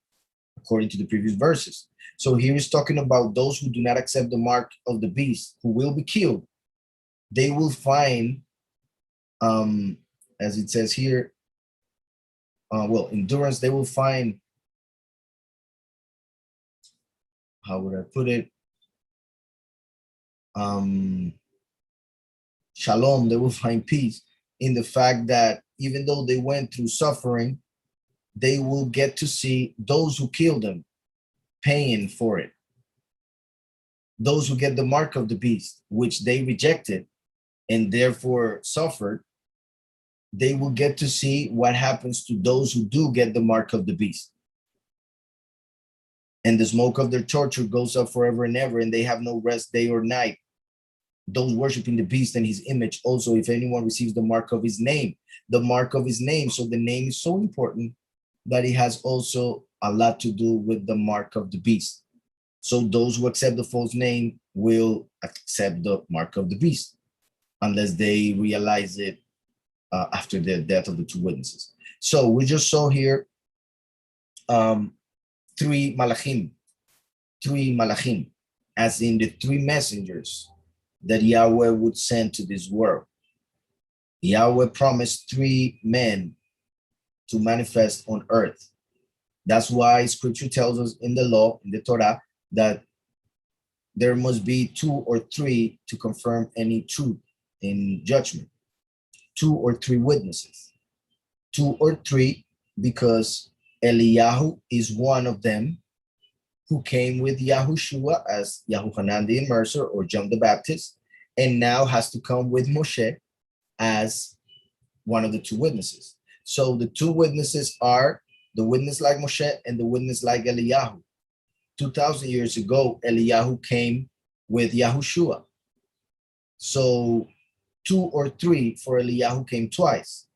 according to the previous verses. So here he's talking about those who do not accept the mark of the beast, who will be killed. They will find, as it says here, well, endurance, they will find, how would I put it? Shalom, they will find peace in the fact that even though they went through suffering, they will get to see those who killed them paying for it. Those who get the mark of the beast, which they rejected and therefore suffered, they will get to see what happens to those who do get the mark of the beast. And the smoke of their torture goes up forever and ever, and they have no rest day or night. Those worshiping the beast and his image also, if anyone receives the mark of his name, the mark of his name. So the name is so important that it has also a lot to do with the mark of the beast. So those who accept the false name will accept the mark of the beast, unless they realize it after the death of the two witnesses. So we just saw here three malachim, as in the three messengers that Yahweh would send to this world. Yahweh promised three men to manifest on earth. That's why scripture tells us in the law, in the Torah, that there must be two or three to confirm any truth in judgment. 2 or 3 witnesses. 2 or 3 because Eliyahu is one of them who came with Yahushua as Yahuhanan the Immerser or John the Baptist, and now has to come with Moshe as one of the 2 witnesses. So the 2 witnesses are the witness like Moshe and the witness like Eliyahu. 2,000 years ago, Eliyahu came with Yahushua. So 2 or 3 for Eliyahu came twice.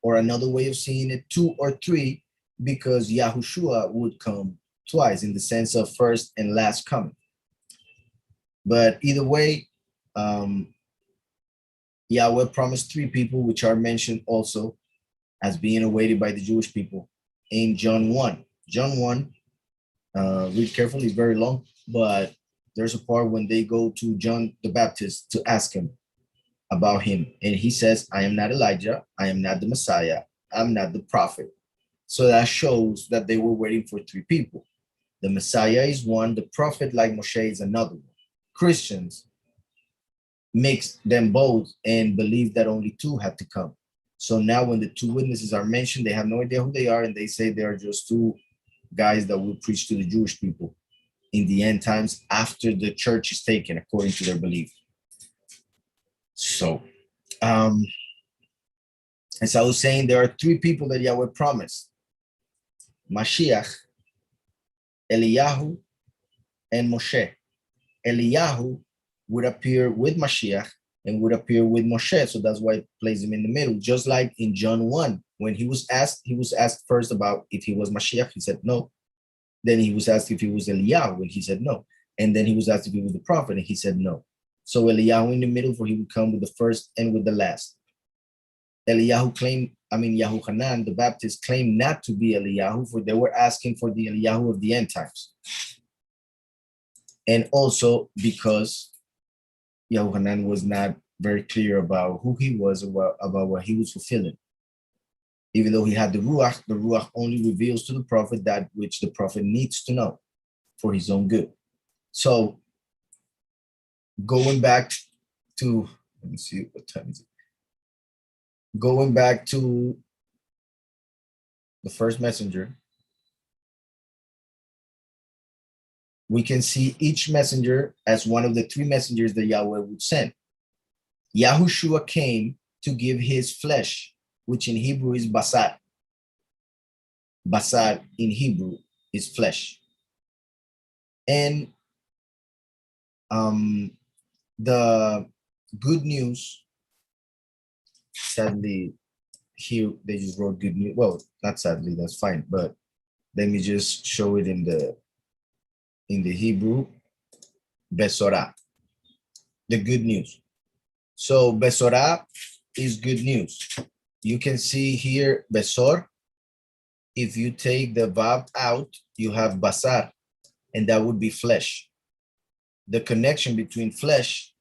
Or another way of seeing it, 2 or 3 because Yahushua would come twice in the sense of first and last coming. But either way, Yahweh promised 3 people, which are mentioned also as being awaited by the Jewish people in John 1. John 1, read carefully, it's very long, but there's a part when they go to John the Baptist to ask him about him. And he says, I am not Elijah, I am not the Messiah, I'm not the prophet. So that shows that they were waiting for 3 people. The Messiah is one, the prophet like Moshe is another one. Christians mix them both and believe that only 2 had to come. So now when the 2 witnesses are mentioned, they have no idea who they are, and they say they are just 2 guys that will preach to the Jewish people in the end times after the church is taken, according to their belief. So, as I was saying, there are 3 people that Yahweh promised: Mashiach, Eliyahu, and Moshe. Eliyahu would appear with Mashiach and would appear with Moshe. So that's why it places him in the middle. Just like in John 1, when he was asked first about if he was Mashiach, he said no. Then he was asked if he was Eliyahu, and he said no. And then he was asked if he was the prophet, and he said no. So Eliyahu in the middle, for he would come with the first and with the last. Yahuhanan, the Baptist, claimed not to be Eliyahu, for they were asking for the Eliyahu of the end times. And also because Yahuhanan was not very clear about who he was, about what he was fulfilling. Even though he had the Ruach only reveals to the prophet that which the prophet needs to know for his own good. So going back to, let me see, what time is it? Going back to the first messenger, we can see each messenger as one of the 3 messengers that Yahweh would send. Yahushua came to give his flesh, which in Hebrew is basar. Basar in Hebrew is flesh. And the good news, sadly, here they just wrote good news. Well, not sadly, that's fine, but let me just show it in the Hebrew, Besorah, the good news. So Besorah is good news. You can see here Besor. If you take the vav out, you have basar, and that would be flesh. The connection between flesh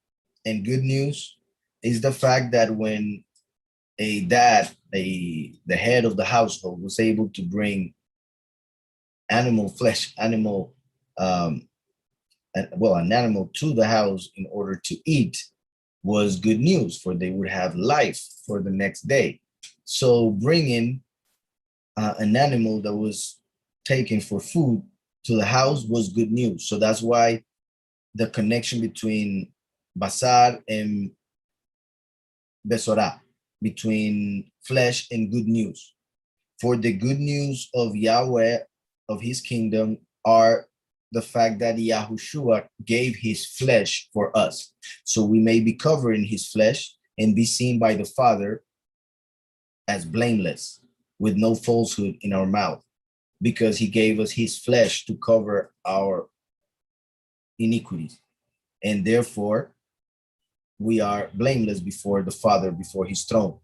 and good news is the fact that when a dad, the head of the household, was able to bring animal flesh, an animal to the house in order to eat, was good news, for they would have life for the next day. So bringing an animal that was taken for food to the house was good news. So that's why the connection between basar and besorah, between flesh and good news. For the good news of Yahweh, of his kingdom, are the fact that Yahushua gave his flesh for us. So we may be covered in his flesh and be seen by the Father as blameless, with no falsehood in our mouth, because he gave us his flesh to cover our iniquities. And therefore, we are blameless before the Father, before his throne,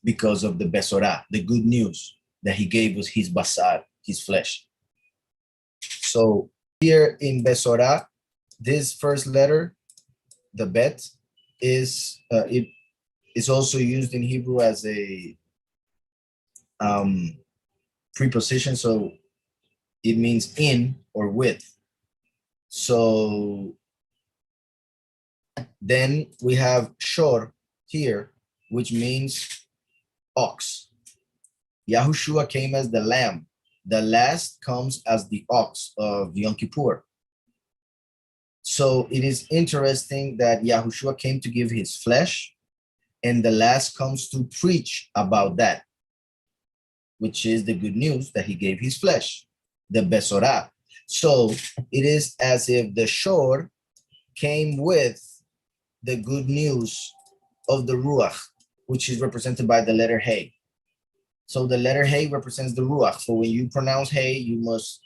because of the Besorah, the good news that he gave us his basar, his flesh. So here in Besorah, this first letter, the bet, is it is also used in Hebrew as a preposition, so it means in or with. So then we have shor here, which means ox. Yahushua came as the lamb. The last comes as the ox of Yom Kippur. So it is interesting that Yahushua came to give his flesh, and the last comes to preach about that, which is the good news that he gave his flesh, the Besorah. So it is as if the shor came with the good news of the Ruach, which is represented by the letter Hey. So the letter Hey represents the Ruach. So when you pronounce Hey, you must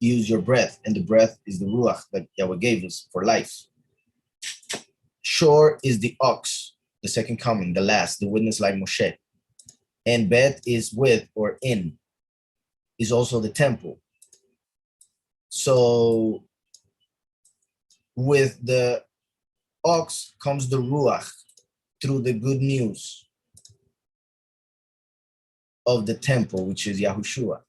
use your breath, and the breath is the Ruach that Yahweh gave us for life. Shor is the ox, the second coming, the last, the witness like Moshe. And Bet is with or in, is also the temple. So with the ox comes the Ruach through the good news of the temple, which is Yahushua,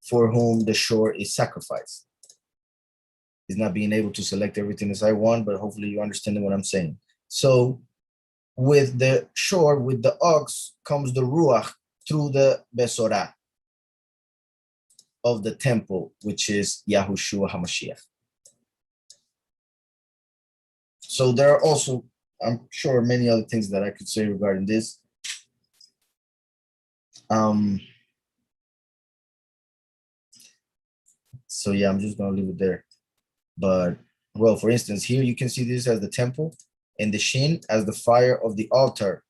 for whom the shor is sacrificed. Is not being able to select everything as I want, but hopefully you understand what I'm saying. So with the shor, with the ox, comes the Ruach through the Besorah of the temple, which is Yahushua HaMashiach. So there are also, I'm sure, many other things that I could say regarding this. So yeah, I'm just gonna leave it there. But well, for instance, here you can see this as the temple, and the shin as the fire of the altar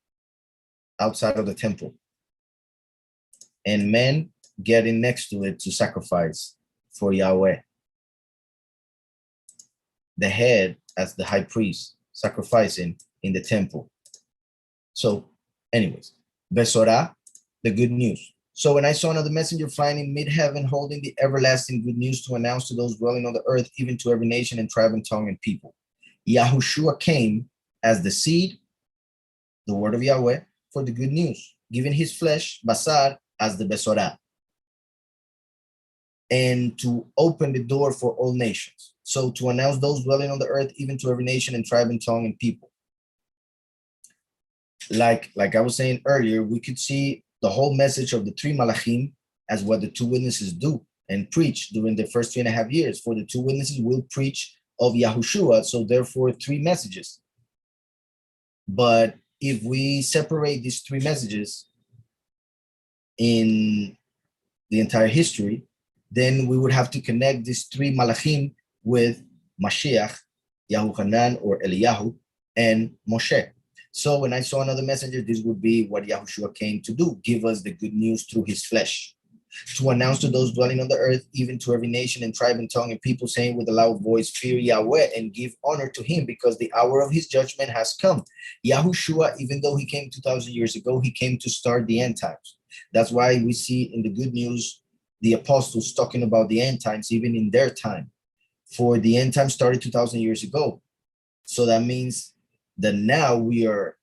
outside of the temple, and men getting next to it to sacrifice for Yahweh. The head as the high priest sacrificing in the temple. So anyways, Besorah, the good news. So when I saw another messenger flying in mid-heaven, holding the everlasting good news to announce to those dwelling on the earth, even to every nation and tribe and tongue and people. Yahushua came as the seed, the word of Yahweh, for the good news, giving his flesh, basar, as the Besorah, and to open the door for all nations. So to announce those dwelling on the earth, even to every nation and tribe and tongue and people. Like I was saying earlier, we could see the whole message of the three malachim as what the two witnesses do and preach during the first 3.5 years. For the two witnesses will preach of Yahushua, so therefore 3 messages. But if we separate these three messages in the entire history, then we would have to connect these three malachim with Mashiach, Yahuchanan or Eliyahu, and Moshe. So when I saw another messenger, this would be what Yahushua came to do, give us the good news through his flesh, to announce to those dwelling on the earth, even to every nation and tribe and tongue and people, saying with a loud voice, fear Yahweh and give honor to him, because the hour of his judgment has come. Yahushua, even though he came 2,000 years ago, he came to start the end times. That's why we see in the good news the apostles talking about the end times, even in their time. For the end time started 2,000 years ago. So that means that now we are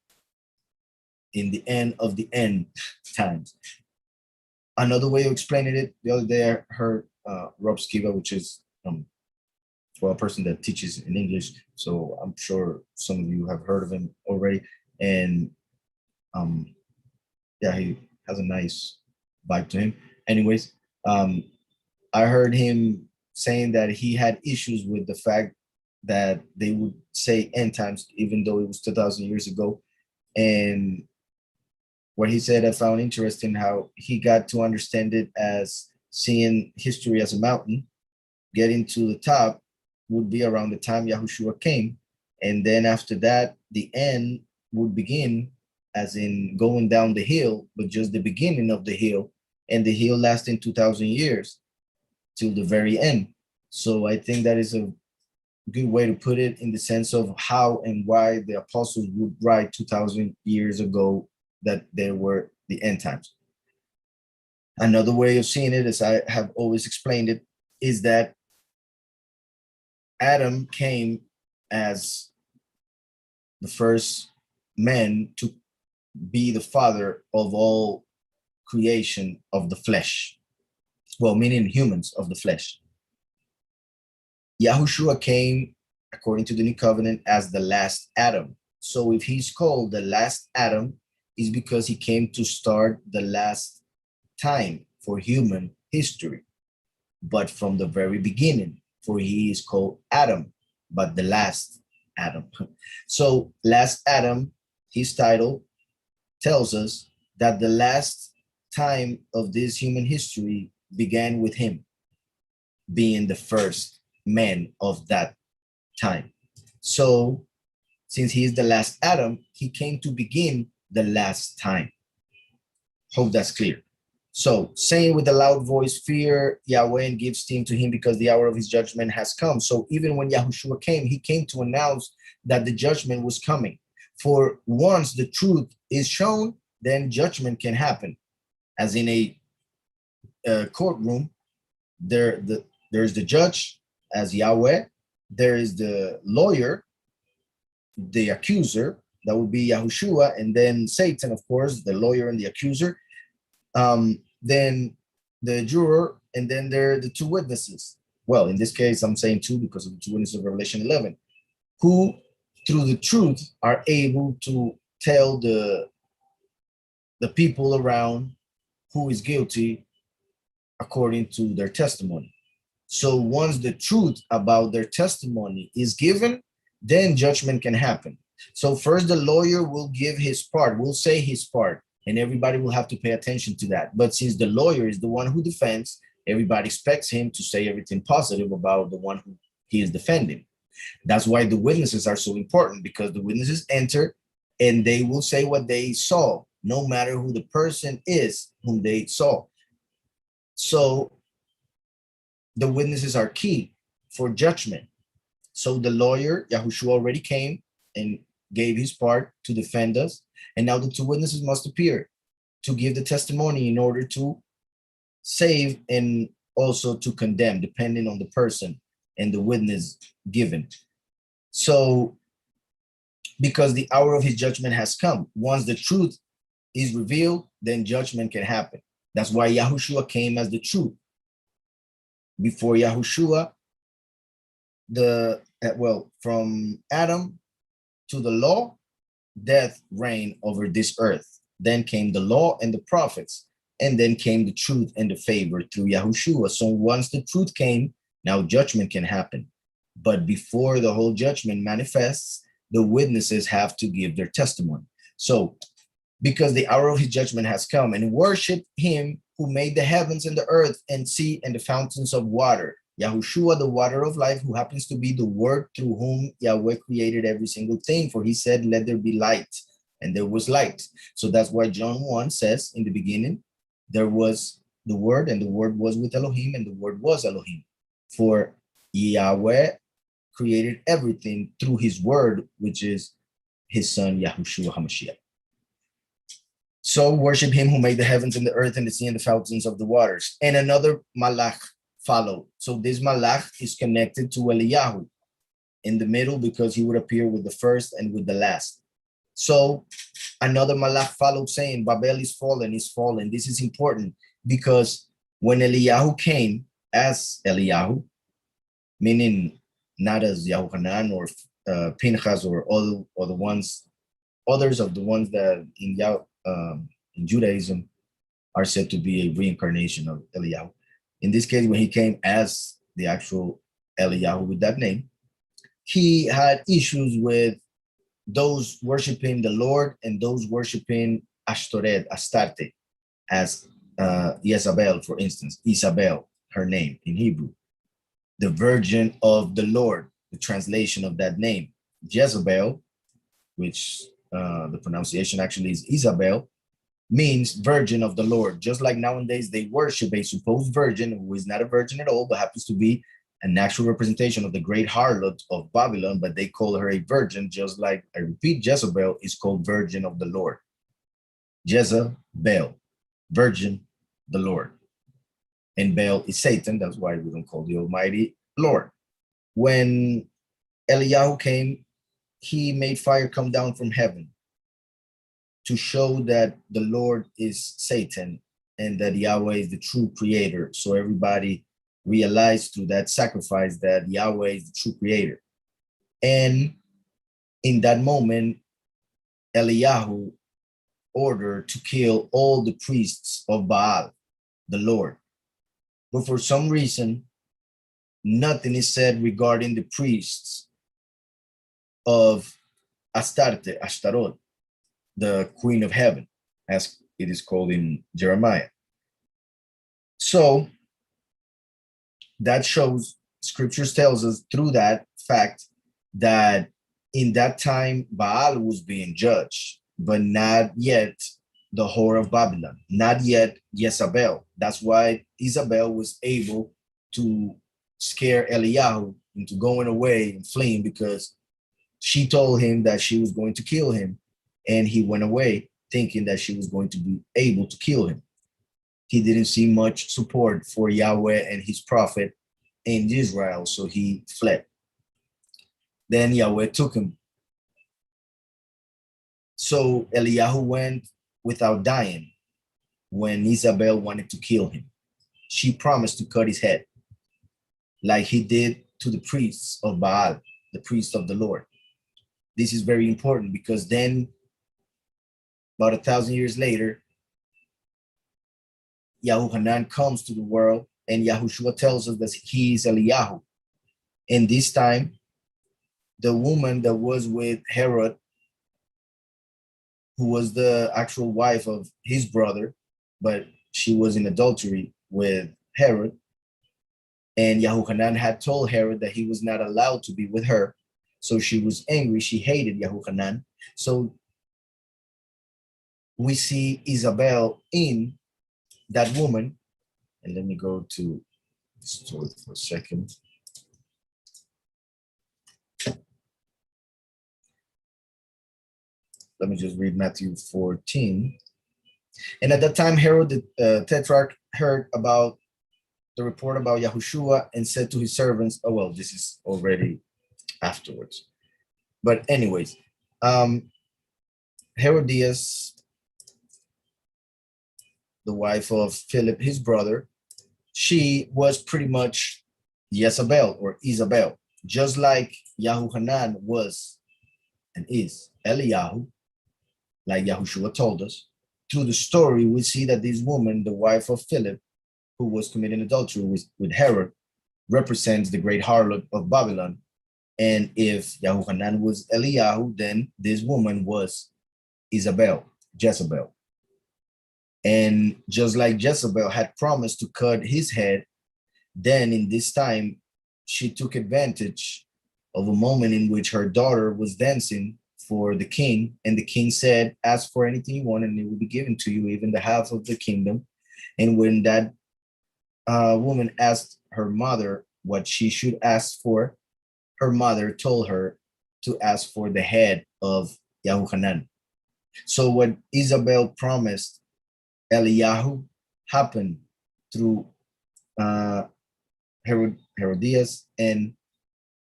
in the end of the end times. Another way of explaining it, the other day I heard Rob Skiba, which is a person that teaches in English. So I'm sure some of you have heard of him already. And yeah, he has a nice vibe to him. Anyways, I heard him saying that he had issues with the fact that they would say end times, even though it was 2,000 years ago. And what he said, I found interesting, how he got to understand it as seeing history as a mountain. Getting to the top would be around the time Yahushua came. And then after that, the end would begin, as in going down the hill, but just the beginning of the hill. And the hill lasting 2,000 years till the very end. So I think that is a good way to put it, in the sense of how and why the apostles would write 2,000 years ago that there were the end times. Another way of seeing it, as I have always explained it, is that Adam came as the first man to be the father of all creation of the flesh. Well, meaning humans of the flesh. Yahushua came, according to the new covenant, as the last Adam. So if he's called the last Adam, is because he came to start the last time for human history, but from the very beginning, for he is called Adam, but the last Adam. So last Adam, his title tells us that the last time of this human history began with him being the first man of that time. So since he is the last Adam, he came to begin the last time. Hope that's clear. So saying with a loud voice, fear Yahweh and give esteem to him, because the hour of his judgment has come. So even when Yahushua came, he came to announce that the judgment was coming. For once the truth is shown, then judgment can happen. As in a courtroom, there's the judge as Yahweh, there is the lawyer, the accuser, that would be Yahushua, and then Satan, of course, the lawyer and the accuser. Then the juror, and then there are the two witnesses. Well, in this case, I'm saying two because of the two witnesses of Revelation 11, who through the truth are able to tell the people around who is guilty according to their testimony. So once the truth about their testimony is given, then judgment can happen. So first the lawyer will give his part, will say his part, and everybody will have to pay attention to that. But since the lawyer is the one who defends, everybody expects him to say everything positive about the one who he is defending. That's why the witnesses are so important, because the witnesses enter and they will say what they saw, no matter who the person is whom they saw. So the witnesses are key for judgment. So the lawyer, Yahushua, already came and gave his part to defend us. And now the two witnesses must appear to give the testimony in order to save and also to condemn, depending on the person and the witness given. So because the hour of his judgment has come, once the truth is revealed, then judgment can happen. That's why Yahushua came as the truth. Before Yahushua, from Adam to the law, death reigned over this earth. Then came the law and the prophets, and then came the truth and the favor through Yahushua. So once the truth came, now judgment can happen. But before the whole judgment manifests, the witnesses have to give their testimony. So, because the hour of his judgment has come, and worship him who made the heavens and the earth and sea and the fountains of water. Yahushua, the water of life, who happens to be the word through whom Yahweh created every single thing. For he said, let there be light, and there was light. So that's why John 1 says, in the beginning, there was the word, and the word was with Elohim, and the word was Elohim. For Yahweh created everything through his word, which is his son, Yahushua HaMashiach. So worship him who made the heavens and the earth and the sea and the fountains of the waters. And another malach followed. So this malach is connected to Eliyahu in the middle, because he would appear with the first and with the last. So another malach followed, saying, Babel is fallen, is fallen. This is important because when Eliyahu came as Eliyahu, meaning not as Yahuhanan or Pinchas or all or the ones, others of the ones that in Judaism are said to be a reincarnation of Eliyahu. In this case, when he came as the actual Eliyahu with that name, he had issues with those worshiping the Lord and those worshiping Ashtoret, Astarte, as Jezebel, for instance, Isabel, her name in Hebrew, the Virgin of the Lord, the translation of that name. Jezebel, which the pronunciation actually is Isabel, means virgin of the Lord. Just like nowadays they worship a supposed virgin who is not a virgin at all, but happens to be an actual representation of the Great Harlot of Babylon, but they call her a virgin, just like, I repeat, Jezebel is called Virgin of the Lord. Jezebel, Virgin, the Lord. And Baal is Satan, that's why we don't call the Almighty Lord. When Eliyahu came, he made fire come down from heaven to show that the Lord is Satan and that Yahweh is the true creator. So everybody realized through that sacrifice that Yahweh is the true creator. And in that moment, Eliyahu ordered to kill all the priests of Baal, the Lord. But for some reason, nothing is said regarding the priests of Astarte, Ashtaroth, the queen of heaven, as it is called in Jeremiah. So that shows, scriptures tells us through that fact that in that time Baal was being judged, but not yet the whore of Babylon, not yet Jezebel. That's why Isabel was able to scare Eliyahu into going away and fleeing, because she told him that she was going to kill him, and he went away thinking that she was going to be able to kill him. He didn't see much support for Yahweh and his prophet in Israel, so he fled. Then Yahweh took him. So Eliyahu went without dying when Isabel wanted to kill him. She promised to cut his head, like he did to the priests of Baal, the priests of the Lord. This is very important because then, about 1,000 years later, Yahuhanan comes to the world, and Yahushua tells us that he is Eliyahu. And this time, the woman that was with Herod, who was the actual wife of his brother, but she was in adultery with Herod, and Yahuhanan had told Herod that he was not allowed to be with her. So she was angry. She hated Yahuhanan. So we see Isabel in that woman. And let me go to the story for a second. Let me just read Matthew 14. And at that time, Herod the Tetrarch heard about the report about Yahushua and said to his servants, oh, well, this is already afterwards. But anyways, Herodias, the wife of Philip, his brother, she was pretty much Jezebel or Isabel, just like Yahuhanan was and is Eliyahu, like Yahushua told us. Through the story, we see that this woman, the wife of Philip, who was committing adultery with Herod, represents the great harlot of Babylon, And if Yahuhanan was Eliyahu, then this woman was Jezebel. And just like Jezebel had promised to cut his head, then in this time, she took advantage of a moment in which her daughter was dancing for the king. And the king said, ask for anything you want and it will be given to you, even the half of the kingdom. And when that woman asked her mother what she should ask for, her mother told her to ask for the head of Yahuhanan. So what Isabel promised Eliyahu happened through Herodias and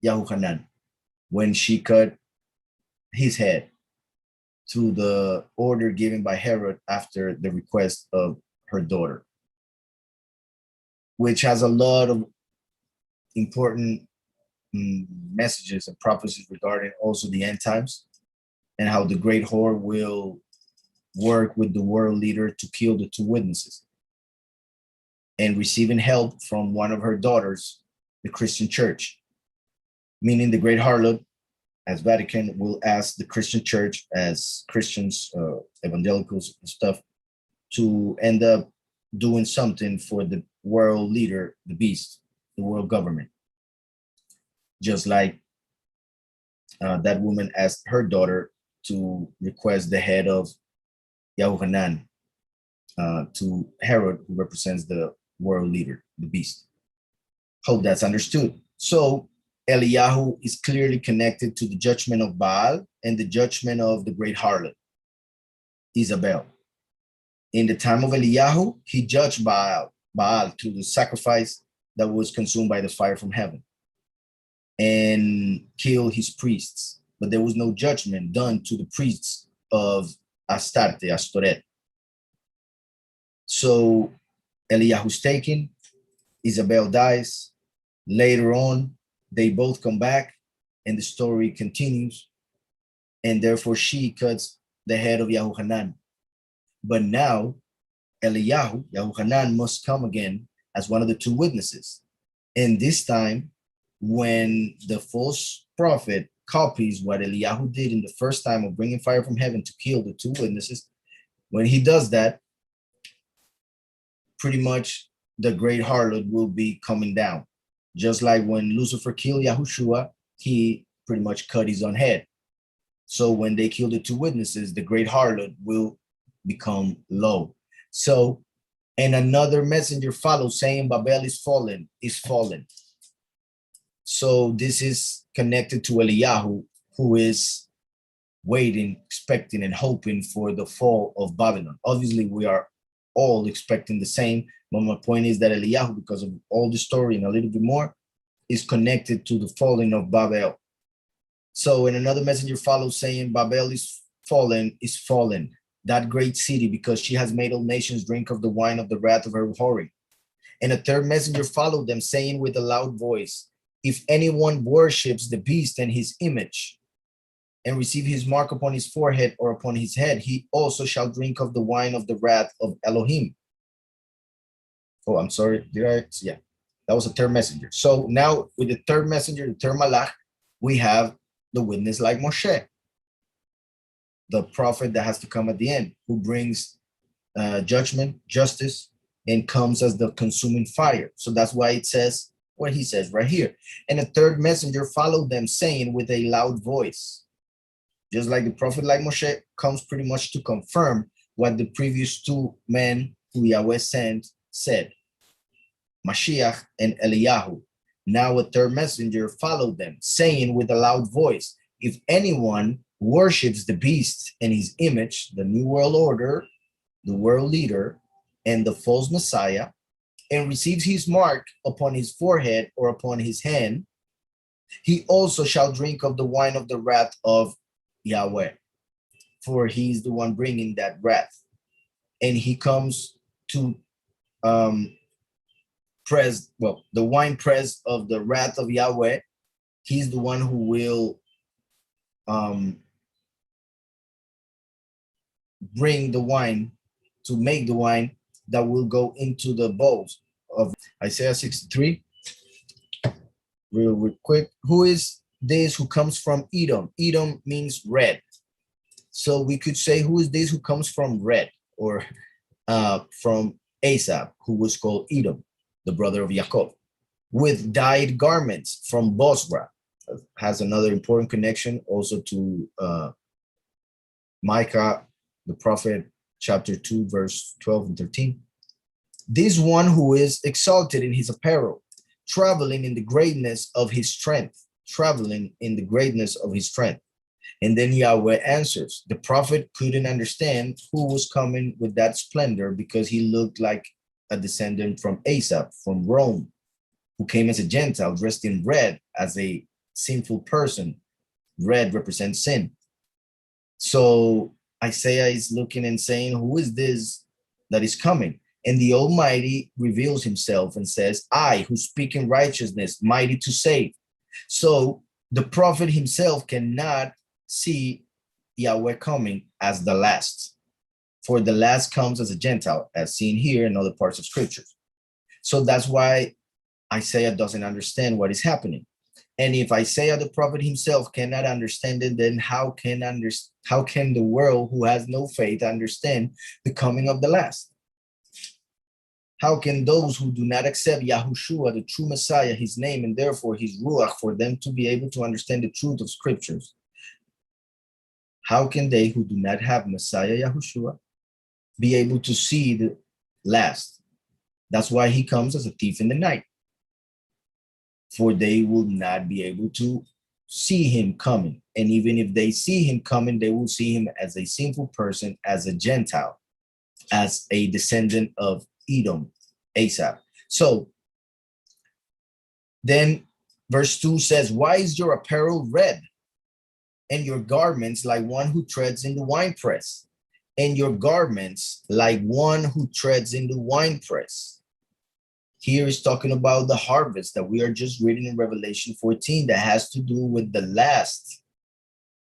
Yahuhanan when she cut his head through the order given by Herod after the request of her daughter, which has a lot of important messages and prophecies regarding also the end times and how the great whore will work with the world leader to kill the two witnesses, and receiving help from one of her daughters, the Christian church, meaning the Great Harlot, as Vatican, will ask the Christian church, as Christians, evangelicals and stuff, to end up doing something for the world leader, the beast, the world government. Just like that woman asked her daughter to request the head of Yahuhanan to Herod, who represents the world leader, the beast. Hope that's understood. So Eliyahu is clearly connected to the judgment of Baal and the judgment of the great harlot, Isabel. In the time of Eliyahu, he judged Baal through the sacrifice that was consumed by the fire from heaven and killed his priests. But there was no judgment done to the priests of Astoret. So Eliyahu's taken, Isabel dies. Later on, they both come back and the story continues. And therefore she cuts the head of Yahuhanan. But now Yahuhanan must come again as one of the two witnesses. And this time, when the false prophet copies what Eliyahu did in the first time of bringing fire from heaven to kill the two witnesses, when he does that, pretty much the great harlot will be coming down. Just like when Lucifer killed Yahushua, he pretty much cut his own head. So when they kill the two witnesses, the great harlot will become low. So, and another messenger follows saying Babel is fallen, is fallen. So this is connected to Eliyahu, who is waiting, expecting, and hoping for the fall of Babylon. Obviously, we are all expecting the same, but my point is that Eliyahu, because of all the story and a little bit more, is connected to the falling of Babel. So, and another messenger follows saying, Babel is fallen, that great city, because she has made all nations drink of the wine of the wrath of her whoring. And a third messenger followed them, saying with a loud voice, if anyone worships the beast and his image, and receive his mark upon his forehead or upon his head, he also shall drink of the wine of the wrath of Elohim. Oh, I'm sorry. Yeah, that was a third messenger. So now with the third messenger, the third malach, we have the witness like Moshe, the prophet that has to come at the end, who brings judgment, justice, and comes as the consuming fire. So that's why it says what he says right here. And a third messenger followed them, saying with a loud voice, just like the prophet like Moshe comes pretty much to confirm what the previous two men who Yahweh sent said, Mashiach and Eliyahu. Now a third messenger followed them, saying with a loud voice, if anyone worships the beast and his image, the new world order, the world leader, and the false Messiah, and receives his mark upon his forehead or upon his hand, he also shall drink of the wine of the wrath of Yahweh, for he's the one bringing that wrath. And he comes to press, well, the wine press of the wrath of Yahweh. He's the one who will bring the wine, to make the wine that will go into the bowls of Isaiah 63. Real quick, who is this who comes from Edom? Edom means red. So we could say, who is this who comes from red, or from Asaph, who was called Edom, the brother of Jacob, with dyed garments from Bosra. Has another important connection also to Micah, the prophet, chapter 2, verse 12 and 13. This one who is exalted in his apparel, traveling in the greatness of his strength, traveling in the greatness of his strength. And then Yahweh answers. The prophet couldn't understand who was coming with that splendor because he looked like a descendant from Asaph, from Rome, who came as a Gentile, dressed in red as a sinful person. Red represents sin. So Isaiah is looking and saying, who is this that is coming? And the Almighty reveals himself and says, I who speak in righteousness, mighty to save. So the prophet himself cannot see Yahweh coming as the last. For the last comes as a Gentile, as seen here in other parts of scriptures. So that's why Isaiah doesn't understand what is happening. And if Isaiah the prophet himself cannot understand it, then how can the world who has no faith understand the coming of the last? How can those who do not accept Yahushua, the true Messiah, his name, and therefore his Ruach, for them to be able to understand the truth of scriptures? How can they who do not have Messiah Yahushua be able to see the last? That's why he comes as a thief in the night. For they will not be able to see him coming. And even if they see him coming, they will see him as a sinful person, as a Gentile, as a descendant of Edom, Asaph. So then verse 2 says, why is your apparel red, and your garments like one who treads in the winepress? And your garments like one who treads in the winepress. Here is talking about the harvest that we are just reading in Revelation 14 that has to do with the last,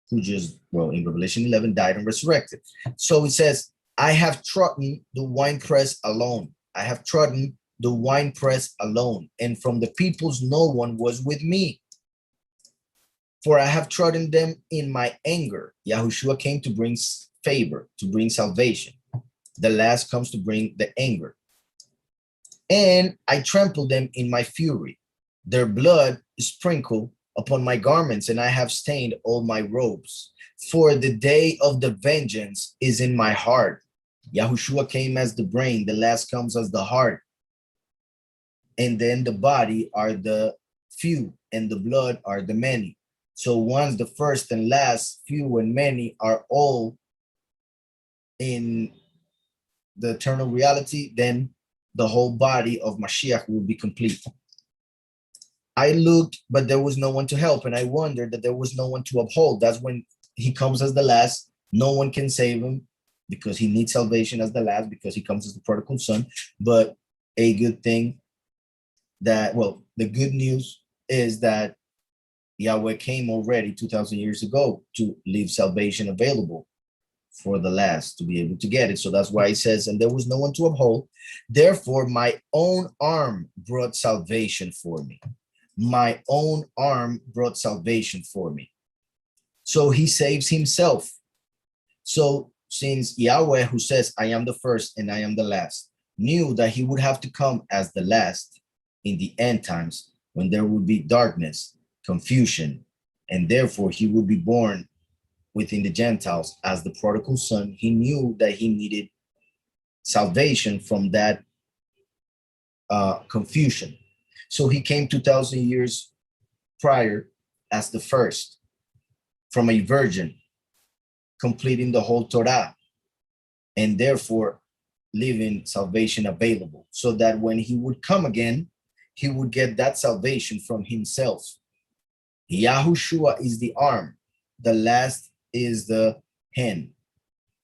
who just, well, in Revelation 11 died and resurrected. So it says, I have trodden the winepress alone. I have trodden the winepress alone, and from the peoples no one was with me. For I have trodden them in my anger. Yahushua came to bring favor, to bring salvation. The last comes to bring the anger. And I trampled them in my fury. Their blood is sprinkled upon my garments, and I have stained all my robes. For the day of the vengeance is in my heart. Yahushua came as the brain, the last comes as the heart. And then the body are the few, and the blood are the many. So once the first and last, few and many, are all in the eternal reality, then the whole body of Mashiach will be complete. I looked, but there was no one to help, and I wondered that there was no one to uphold. That's when he comes as the last. No one can save him because he needs salvation as the last, because he comes as the prodigal son. But a good thing that, well, the good news is that Yahweh came already 2,000 years ago to leave salvation available for the last to be able to get it. So that's why he says, and there was no one to uphold. Therefore, my own arm brought salvation for me. My own arm brought salvation for me. So he saves himself. So since Yahweh, who says, I am the first and I am the last, knew that he would have to come as the last in the end times, when there would be darkness, confusion, and therefore he would be born within the Gentiles as the prodigal son, he knew that he needed salvation from that confusion. So he came 2,000 years prior as the first from a virgin, completing the whole Torah, and therefore leaving salvation available, so that when he would come again, he would get that salvation from himself. Yahushua is the arm, the last is the hand.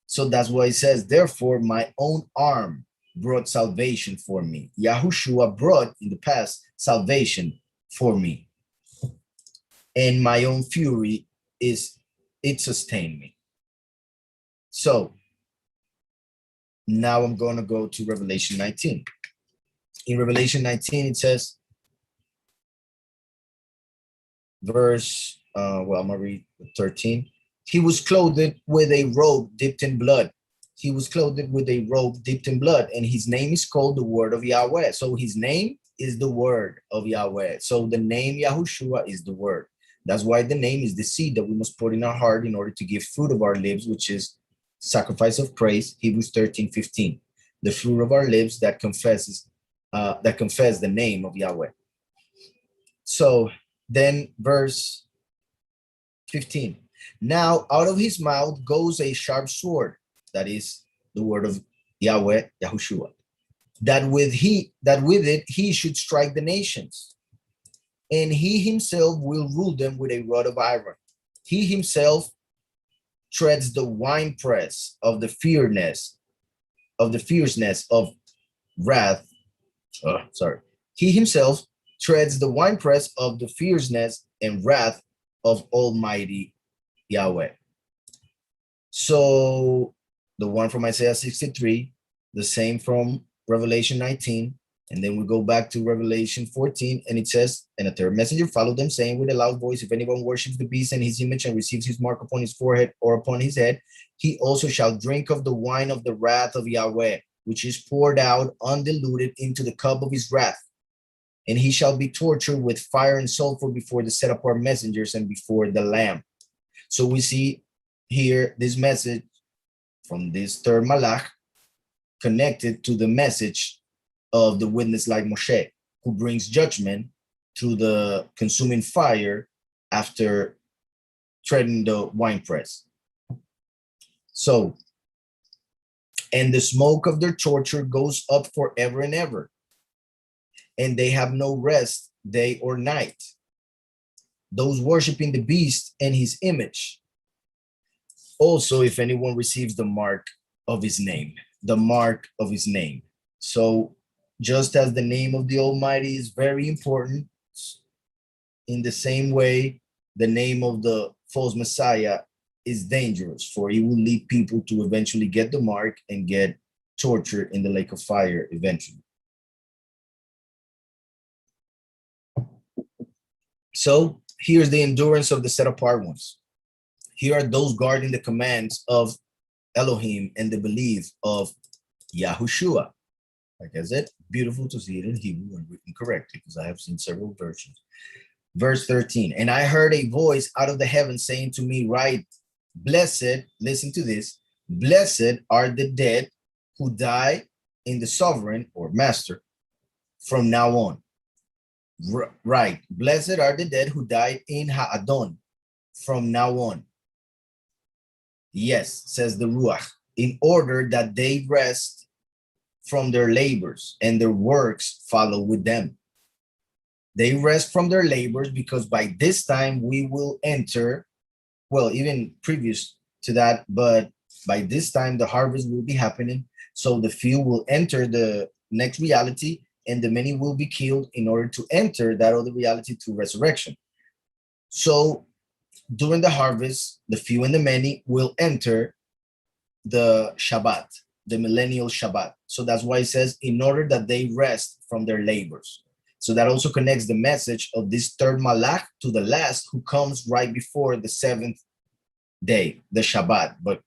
So that's why it says, therefore my own arm brought salvation for me. Yahushua brought in the past salvation for me, and my own fury it sustained me. So now I'm going to go to Revelation 19. In Revelation 19, it says, verse well, I'm gonna read 13. He was clothed with a robe dipped in blood. He was clothed with a robe dipped in blood, and his name is called the Word of Yahweh. So his name is the Word of Yahweh. So the name Yahushua is the Word. That's why the name is the seed that we must put in our heart in order to give fruit of our lips, which is sacrifice of praise, Hebrews 13:15. The fruit of our lips that confess the name of Yahweh. So then verse 15. Now out of his mouth goes a sharp sword, that is the word of Yahweh, Yahushua, that with it he should strike the nations, and he himself will rule them with a rod of iron. He himself treads the winepress of the fierceness of wrath. He himself treads the winepress of the fierceness and wrath of Almighty Yahweh. So the one from Isaiah 63, the same from Revelation 19, and then we go back to Revelation 14, and it says, and a third messenger followed them, saying with a loud voice, if anyone worships the beast and his image and receives his mark upon his forehead or upon his head, he also shall drink of the wine of the wrath of Yahweh, which is poured out undiluted into the cup of his wrath. And he shall be tortured with fire and sulfur before the set apart messengers and before the Lamb. So we see here this message from this third Malach connected to the message of the witness like Moshe, who brings judgment through the consuming fire after treading the winepress. So, and the smoke of their torture goes up forever and ever, and they have no rest day or night. Those worshiping the beast and his image. Also, if anyone receives the mark of his name, the mark of his name. So just as the name of the Almighty is very important, in the same way, the name of the false Messiah is dangerous, for he will lead people to eventually get the mark and get tortured in the lake of fire eventually. So here's the endurance of the set apart ones. Here are those guarding the commands of Elohim and the belief of Yahushua. Like I said, beautiful to see it in Hebrew and written correctly, because I have seen several versions. Verse 13, and I heard a voice out of the heavens saying to me, write, blessed, listen to this, blessed are the dead who die in the sovereign or master from now on. Right, blessed are the dead who died in Ha'adon from now on. Yes, says the Ruach, in order that they rest from their labors and their works follow with them. They rest from their labors because by this time we will enter, well, even previous to that, but by this time the harvest will be happening. So the few will enter the next reality and the many will be killed in order to enter that other reality through resurrection. So during the harvest, the few and the many will enter the Shabbat, the millennial Shabbat. So that's why it says, in order that they rest from their labors. So that also connects the message of this third Malach to the last, who comes right before the seventh day, the Shabbat, but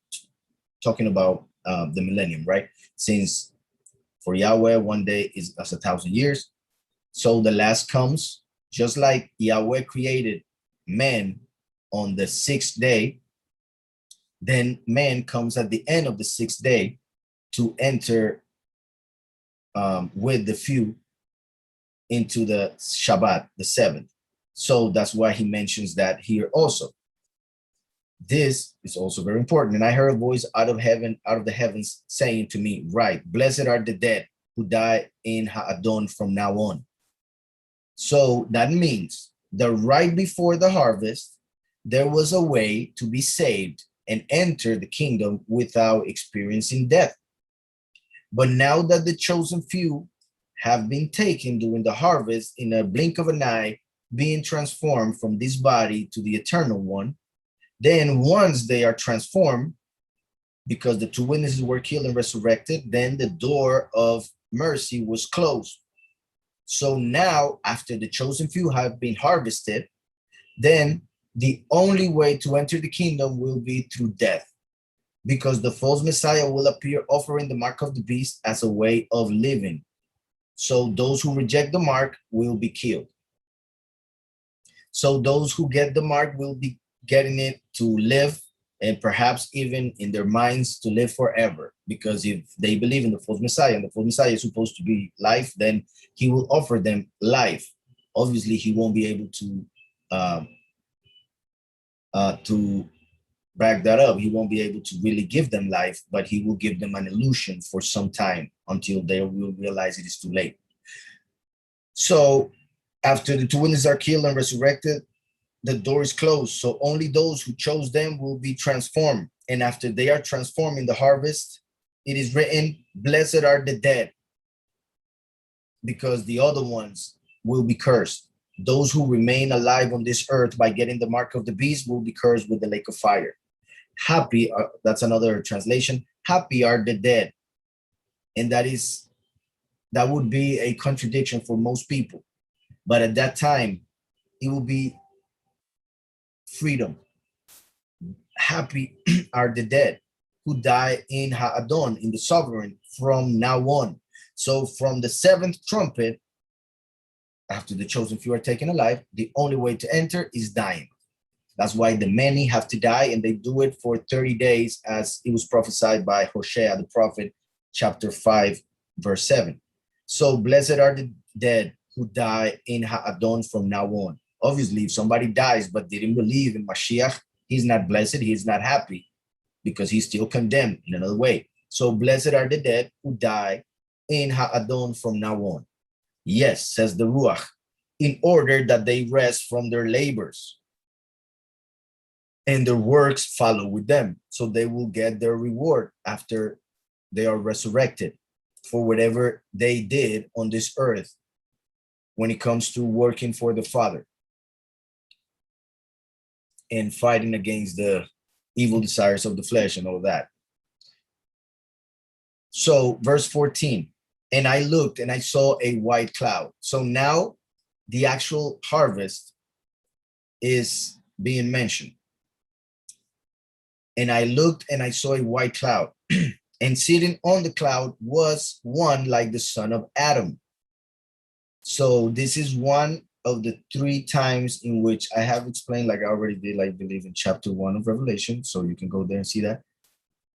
talking about the millennium, right? Since for Yahweh, one day is as 1,000 years. So the last comes, just like Yahweh created man on the sixth day, then man comes at the end of the sixth day to enter with the few into the Shabbat, the seventh. So that's why he mentions that here also. This is also very important. And I heard a voice out of heaven, out of the heavens, saying to me, right, blessed are the dead who die in Ha'adon from now on. So that means that right before the harvest, there was a way to be saved and enter the kingdom without experiencing death. But now that the chosen few have been taken during the harvest in a blink of an eye, being transformed from this body to the eternal one, then once they are transformed, because the two witnesses were killed and resurrected, then the door of mercy was closed. So now, after the chosen few have been harvested, then the only way to enter the kingdom will be through death, because the false Messiah will appear offering the mark of the beast as a way of living. So those who reject the mark will be killed. So those who get the mark will be getting it to live, and perhaps even in their minds to live forever. Because if they believe in the false Messiah, and the false Messiah is supposed to be life, then he will offer them life. Obviously, he won't be able to back that up. He won't be able to really give them life, but he will give them an illusion for some time until they will realize it is too late. So after the two witnesses are killed and resurrected, the door is closed. So only those who chose them will be transformed. And after they are transformed in the harvest, it is written, blessed are the dead, because the other ones will be cursed. Those who remain alive on this earth by getting the mark of the beast will be cursed with the lake of fire. Happy, that's another translation, happy are the dead. And that would be a contradiction for most people. But at that time, it will be freedom. Happy are the dead who die in Ha'adon, in the sovereign, from now on. So from the seventh trumpet, after the chosen few are taken alive, the only way to enter is dying. That's why the many have to die, and they do it for 30 days, as it was prophesied by Hosea the prophet, chapter 5, verse 7. So blessed are the dead who die in Ha'adon from now on. Obviously, if somebody dies but didn't believe in Mashiach, he's not blessed, he's not happy, because he's still condemned in another way. So blessed are the dead who die in Ha'adon from now on. Yes, says the Ruach, in order that they rest from their labors and their works follow with them. So they will get their reward after they are resurrected for whatever they did on this earth when it comes to working for the Father and fighting against the evil desires of the flesh and all that. So verse 14, and I looked and I saw a white cloud. So now the actual harvest is being mentioned. And I looked and I saw a white cloud, and sitting on the cloud was one like the son of Adam. So this is one of the 3 times in which I have explained, like I already did, I believe in chapter 1 of Revelation. So you can go there and see that.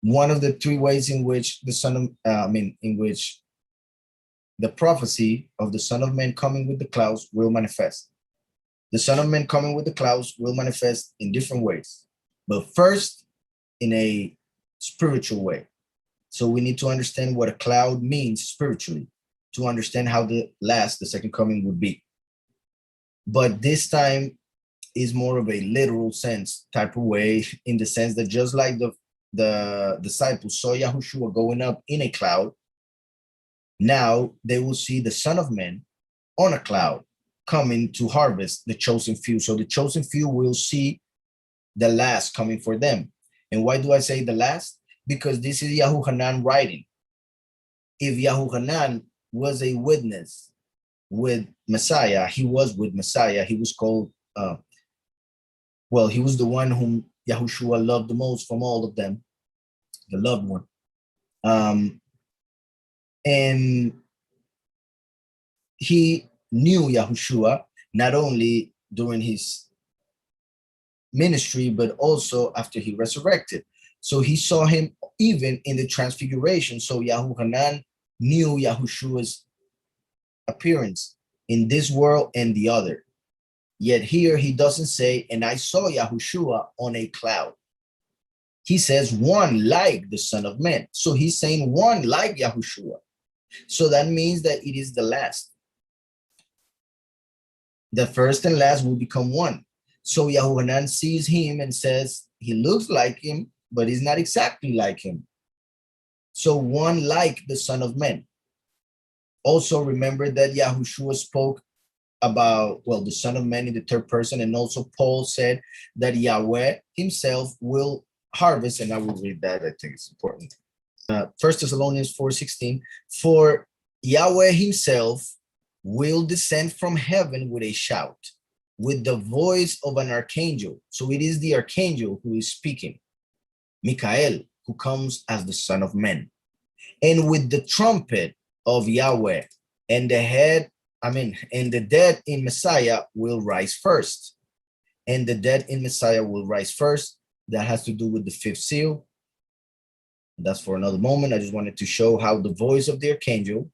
One of the 3 ways in which the son of, in which the prophecy of the Son of Man coming with the clouds will manifest. The Son of Man coming with the clouds will manifest in different ways, but first in a spiritual way. So we need to understand what a cloud means spiritually to understand how the second coming would be. But this time is more of a literal sense type of way, in the sense that just like the disciples saw Yahushua going up in a cloud, now they will see the Son of Man on a cloud coming to harvest the chosen few. So the chosen few will see the last coming for them. And why do I say the last? Because this is Yahuhanan writing. If Yahuhanan was a witness with Messiah, he was with Messiah. He was called, he was the one whom Yahushua loved the most from all of them, the loved one. And he knew Yahushua not only during his ministry, but also after he resurrected. So he saw him even in the transfiguration. So Yahuhanan knew Yahushua's appearance in this world and the other. Yet here he doesn't say, and I saw Yahushua on a cloud. He says one like the Son of Man. So he's saying one like Yahushua. So that means that it is the last. The first and last will become one. So Yahuhanan sees him and says, he looks like him, but he's not exactly like him. So one like the Son of Man. Also remember that Yahushua spoke about, the Son of Man in the third person. And also Paul said that Yahweh himself will harvest. And I will read that. I think it's important. 1 Thessalonians 4:16, for Yahweh himself will descend from heaven with a shout, with the voice of an archangel. So it is the archangel who is speaking, Michael, who comes as the Son of Man, and with the trumpet of Yahweh, and the dead in Messiah will rise first. And the dead in Messiah will rise first. That has to do with the fifth seal. That's for another moment. I just wanted to show how the voice of the archangel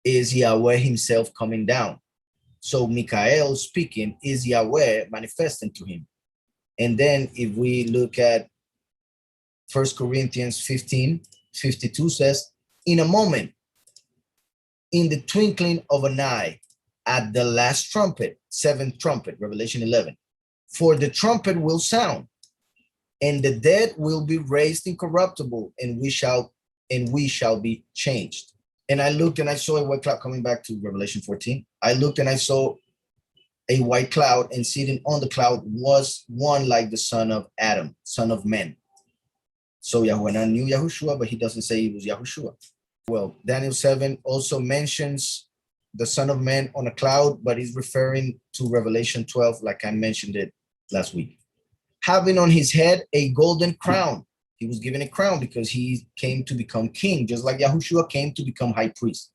is Yahweh himself coming down. So Michael speaking is Yahweh manifesting to him. And then if we look at 1 Corinthians 15:52 says, in a moment, in the twinkling of an eye, at the last trumpet, seventh trumpet, Revelation 11, for the trumpet will sound, and the dead will be raised incorruptible, and we shall be changed. And I looked and I saw a white cloud, coming back to Revelation 14. I looked and I saw a white cloud, and sitting on the cloud was one like the son of Adam, son of man. So Yahweh knew Yahushua, but he doesn't say he was Yahushua. Well, Daniel 7 also mentions the Son of Man on a cloud, but he's referring to Revelation 12, like I mentioned it last week. Having on his head a golden crown. He was given a crown because he came to become king, just like Yahushua came to become high priest.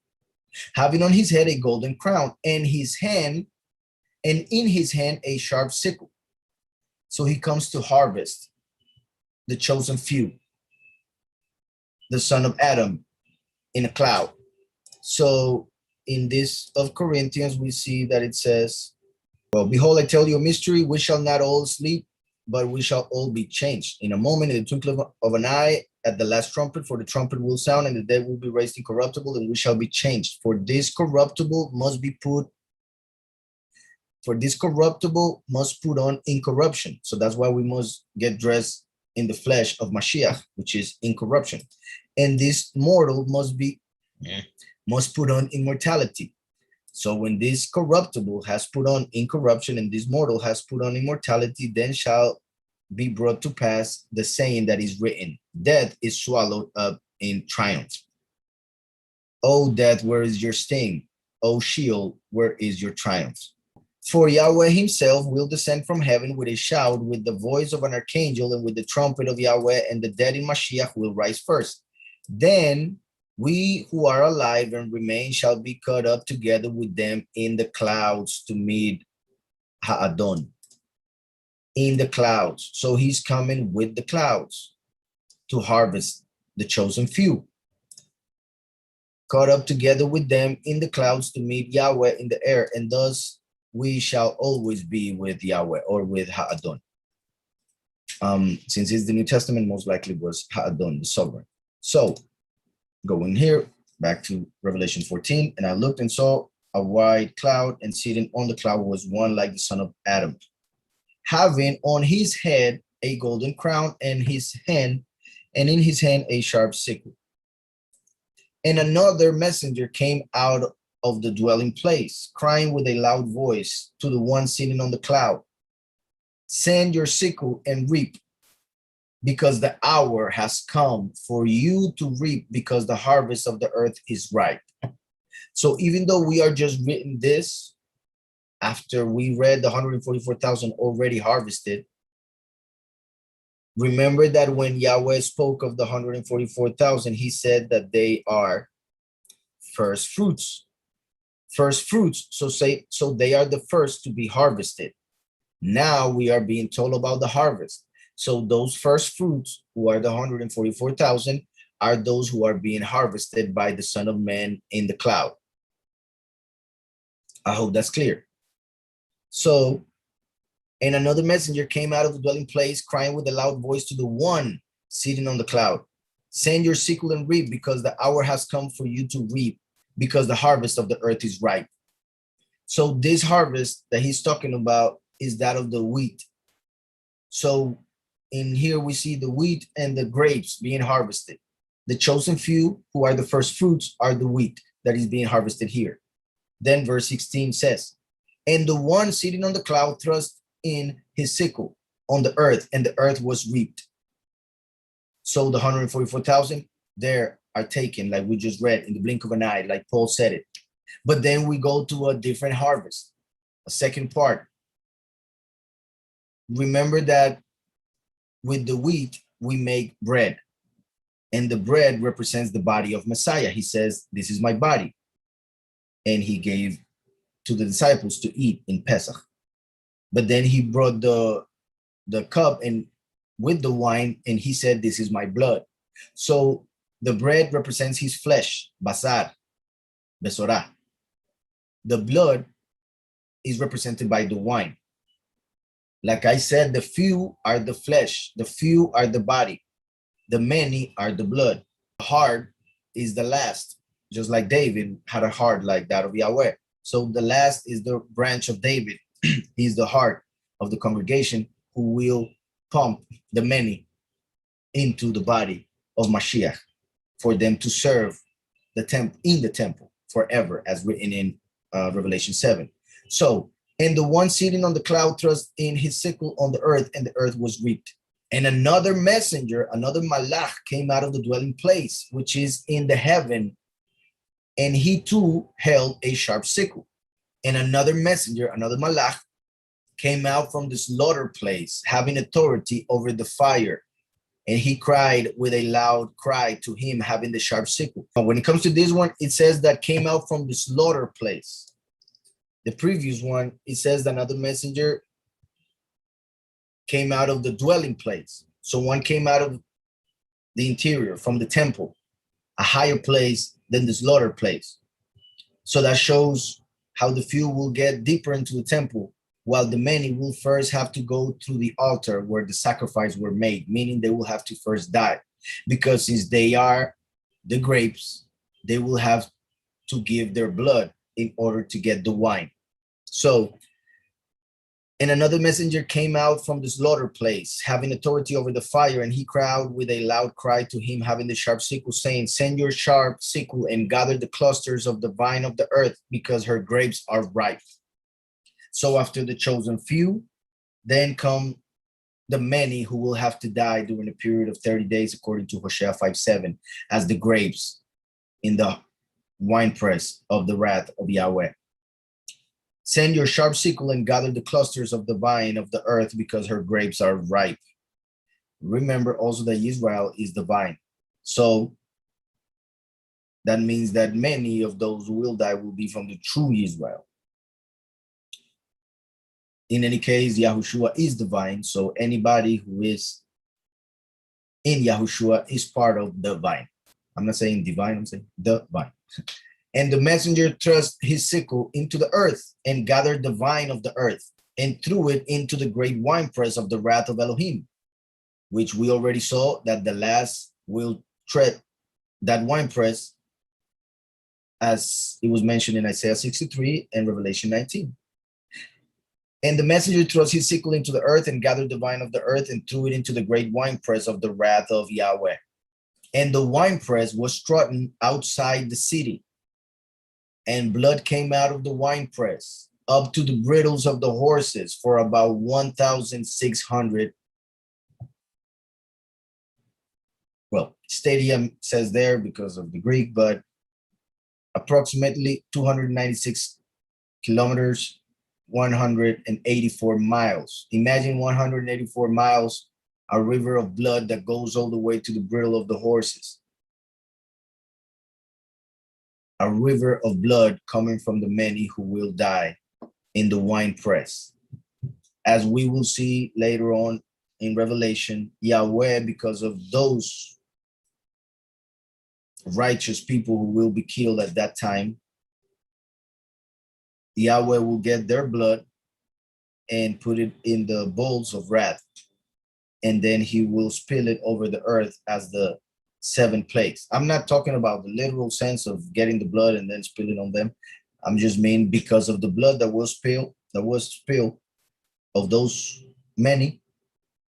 Having on his head a golden crown, and in his hand a sharp sickle. So he comes to harvest the chosen few, the son of Adam, in a cloud. So in this of Corinthians, we see that it says, well, behold, I tell you a mystery, we shall not all sleep, but we shall all be changed. In a moment, in the twinkling of an eye, at the last trumpet, for the trumpet will sound, and the dead will be raised incorruptible, and we shall be changed. For this corruptible must put on incorruption. So that's why we must get dressed in the flesh of Mashiach, which is incorruption. And this mortal must put on immortality. So when this corruptible has put on incorruption and this mortal has put on immortality, then shall be brought to pass the saying that is written, death is swallowed up in triumph. O death, where is your sting? O Sheol, where is your triumph? For Yahweh himself will descend from heaven with a shout, with the voice of an archangel, and with the trumpet of Yahweh, and the dead in Mashiach will rise first. Then we who are alive and remain shall be caught up together with them in the clouds to meet Ha'adon. In the clouds. So he's coming with the clouds to harvest the chosen few. Caught up together with them in the clouds to meet Yahweh in the air, and thus we shall always be with Yahweh, or with Ha'adon. Since it's the New Testament, most likely was Ha'adon, the sovereign. So going here, back to Revelation 14, and I looked and saw a white cloud, and sitting on the cloud was one like the son of Adam, having on his head a golden crown, and in his hand a sharp sickle. And another messenger came out of the dwelling place, crying with a loud voice to the one sitting on the cloud, send your sickle and reap, because the hour has come for you to reap, because the harvest of the earth is ripe. So even though we are just reading this after we read the 144,000 already harvested, remember that when Yahweh spoke of the 144,000, he said that they are first fruits. First fruits, so they are the first to be harvested. Now we are being told about the harvest. So those first fruits, who are the 144,000, are those who are being harvested by the Son of Man in the cloud. I hope that's clear. So, and another messenger came out of the dwelling place, crying with a loud voice to the one sitting on the cloud, send your sickle and reap, because the hour has come for you to reap, because the harvest of the earth is ripe. So this harvest that he's talking about is that of the wheat. So in here we see the wheat and the grapes being harvested. The chosen few, who are the first fruits, are the wheat that is being harvested here. Then verse 16 says, and the one sitting on the cloud thrust in his sickle on the earth, and the earth was reaped. So the 144,000 there are taken, like we just read, in the blink of an eye, like Paul said it. But then we go to a different harvest, a second part. remember that with the wheat, we make bread. And the bread represents the body of Messiah. He says, this is my body. And he gave to the disciples to eat in Pesach. But then he brought the cup and with the wine, and he said, this is my blood. So the bread represents his flesh, basar, besorah. The blood is represented by the wine. Like I said, the few are the flesh, the few are the body, the many are the blood. The heart is the last, just like David had a heart like that of Yahweh. So the last is the branch of David. He's the heart of the congregation who will pump the many into the body of Mashiach for them to serve the temple in the temple forever, as written in Revelation 7. So, and the one sitting on the cloud thrust in his sickle on the earth, and the earth was reaped. And another messenger, another malach, came out of the dwelling place, which is in the heaven, and he too held a sharp sickle. And another messenger, another malach, came out from the slaughter place, having authority over the fire. And he cried with a loud cry to him, having the sharp sickle. But when it comes to this one, it says that came out from the slaughter place. The previous one, it says that another messenger came out of the dwelling place. So one came out of the interior, from the temple, a higher place than the slaughter place. So that shows how the few will get deeper into the temple, while the many will first have to go through the altar where the sacrifice were made, meaning they will have to first die. Because since they are the grapes, they will have to give their blood in order to get the wine. So, and another messenger came out from the slaughter place, having authority over the fire, and he cried with a loud cry to him, having the sharp sickle, saying, send your sharp sickle and gather the clusters of the vine of the earth, because her grapes are ripe. So after the chosen few, then come the many who will have to die during a period of 30 days, according to Hosea 5:7, as the grapes in the winepress of the wrath of Yahweh. Send your sharp sickle and gather the clusters of the vine of the earth, because her grapes are ripe. Remember also that Israel is the vine. So that means that many of those who will die will be from the true Israel. In any case, Yahushua is the vine, so anybody who is in Yahushua is part of the vine. I'm not saying divine, I'm saying the vine. And the messenger thrust his sickle into the earth and gathered the vine of the earth and threw it into the great winepress of the wrath of Elohim, which we already saw that the last will tread that winepress, as it was mentioned in Isaiah 63 and Revelation 19. And the messenger thrust his sickle into the earth and gathered the vine of the earth and threw it into the great winepress of the wrath of Yahweh. And the winepress was trodden outside the city, and blood came out of the winepress up to the bridles of the horses for about 1,600. Well, stadium says there because of the Greek, but approximately 296 kilometers, 184 miles. Imagine 184 miles, a river of blood that goes all the way to the bridle of the horses. A river of blood coming from the many who will die in the winepress. As we will see later on in Revelation, Yahweh, because of those righteous people who will be killed at that time, Yahweh will get their blood and put it in the bowls of wrath, and then he will spill it over the earth as the 7 plagues. I'm not talking about the literal sense of getting the blood and then spilling on them. I'm just mean because of the blood that was spilled of those many,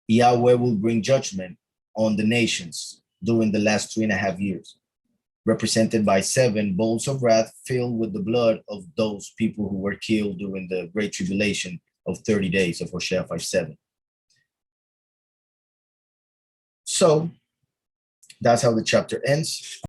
Yahweh will bring judgment on the nations during the last 3.5 years, represented by 7 bowls of wrath filled with the blood of those people who were killed during the Great Tribulation of 30 days of Hosea 5:7. So that's how the chapter ends.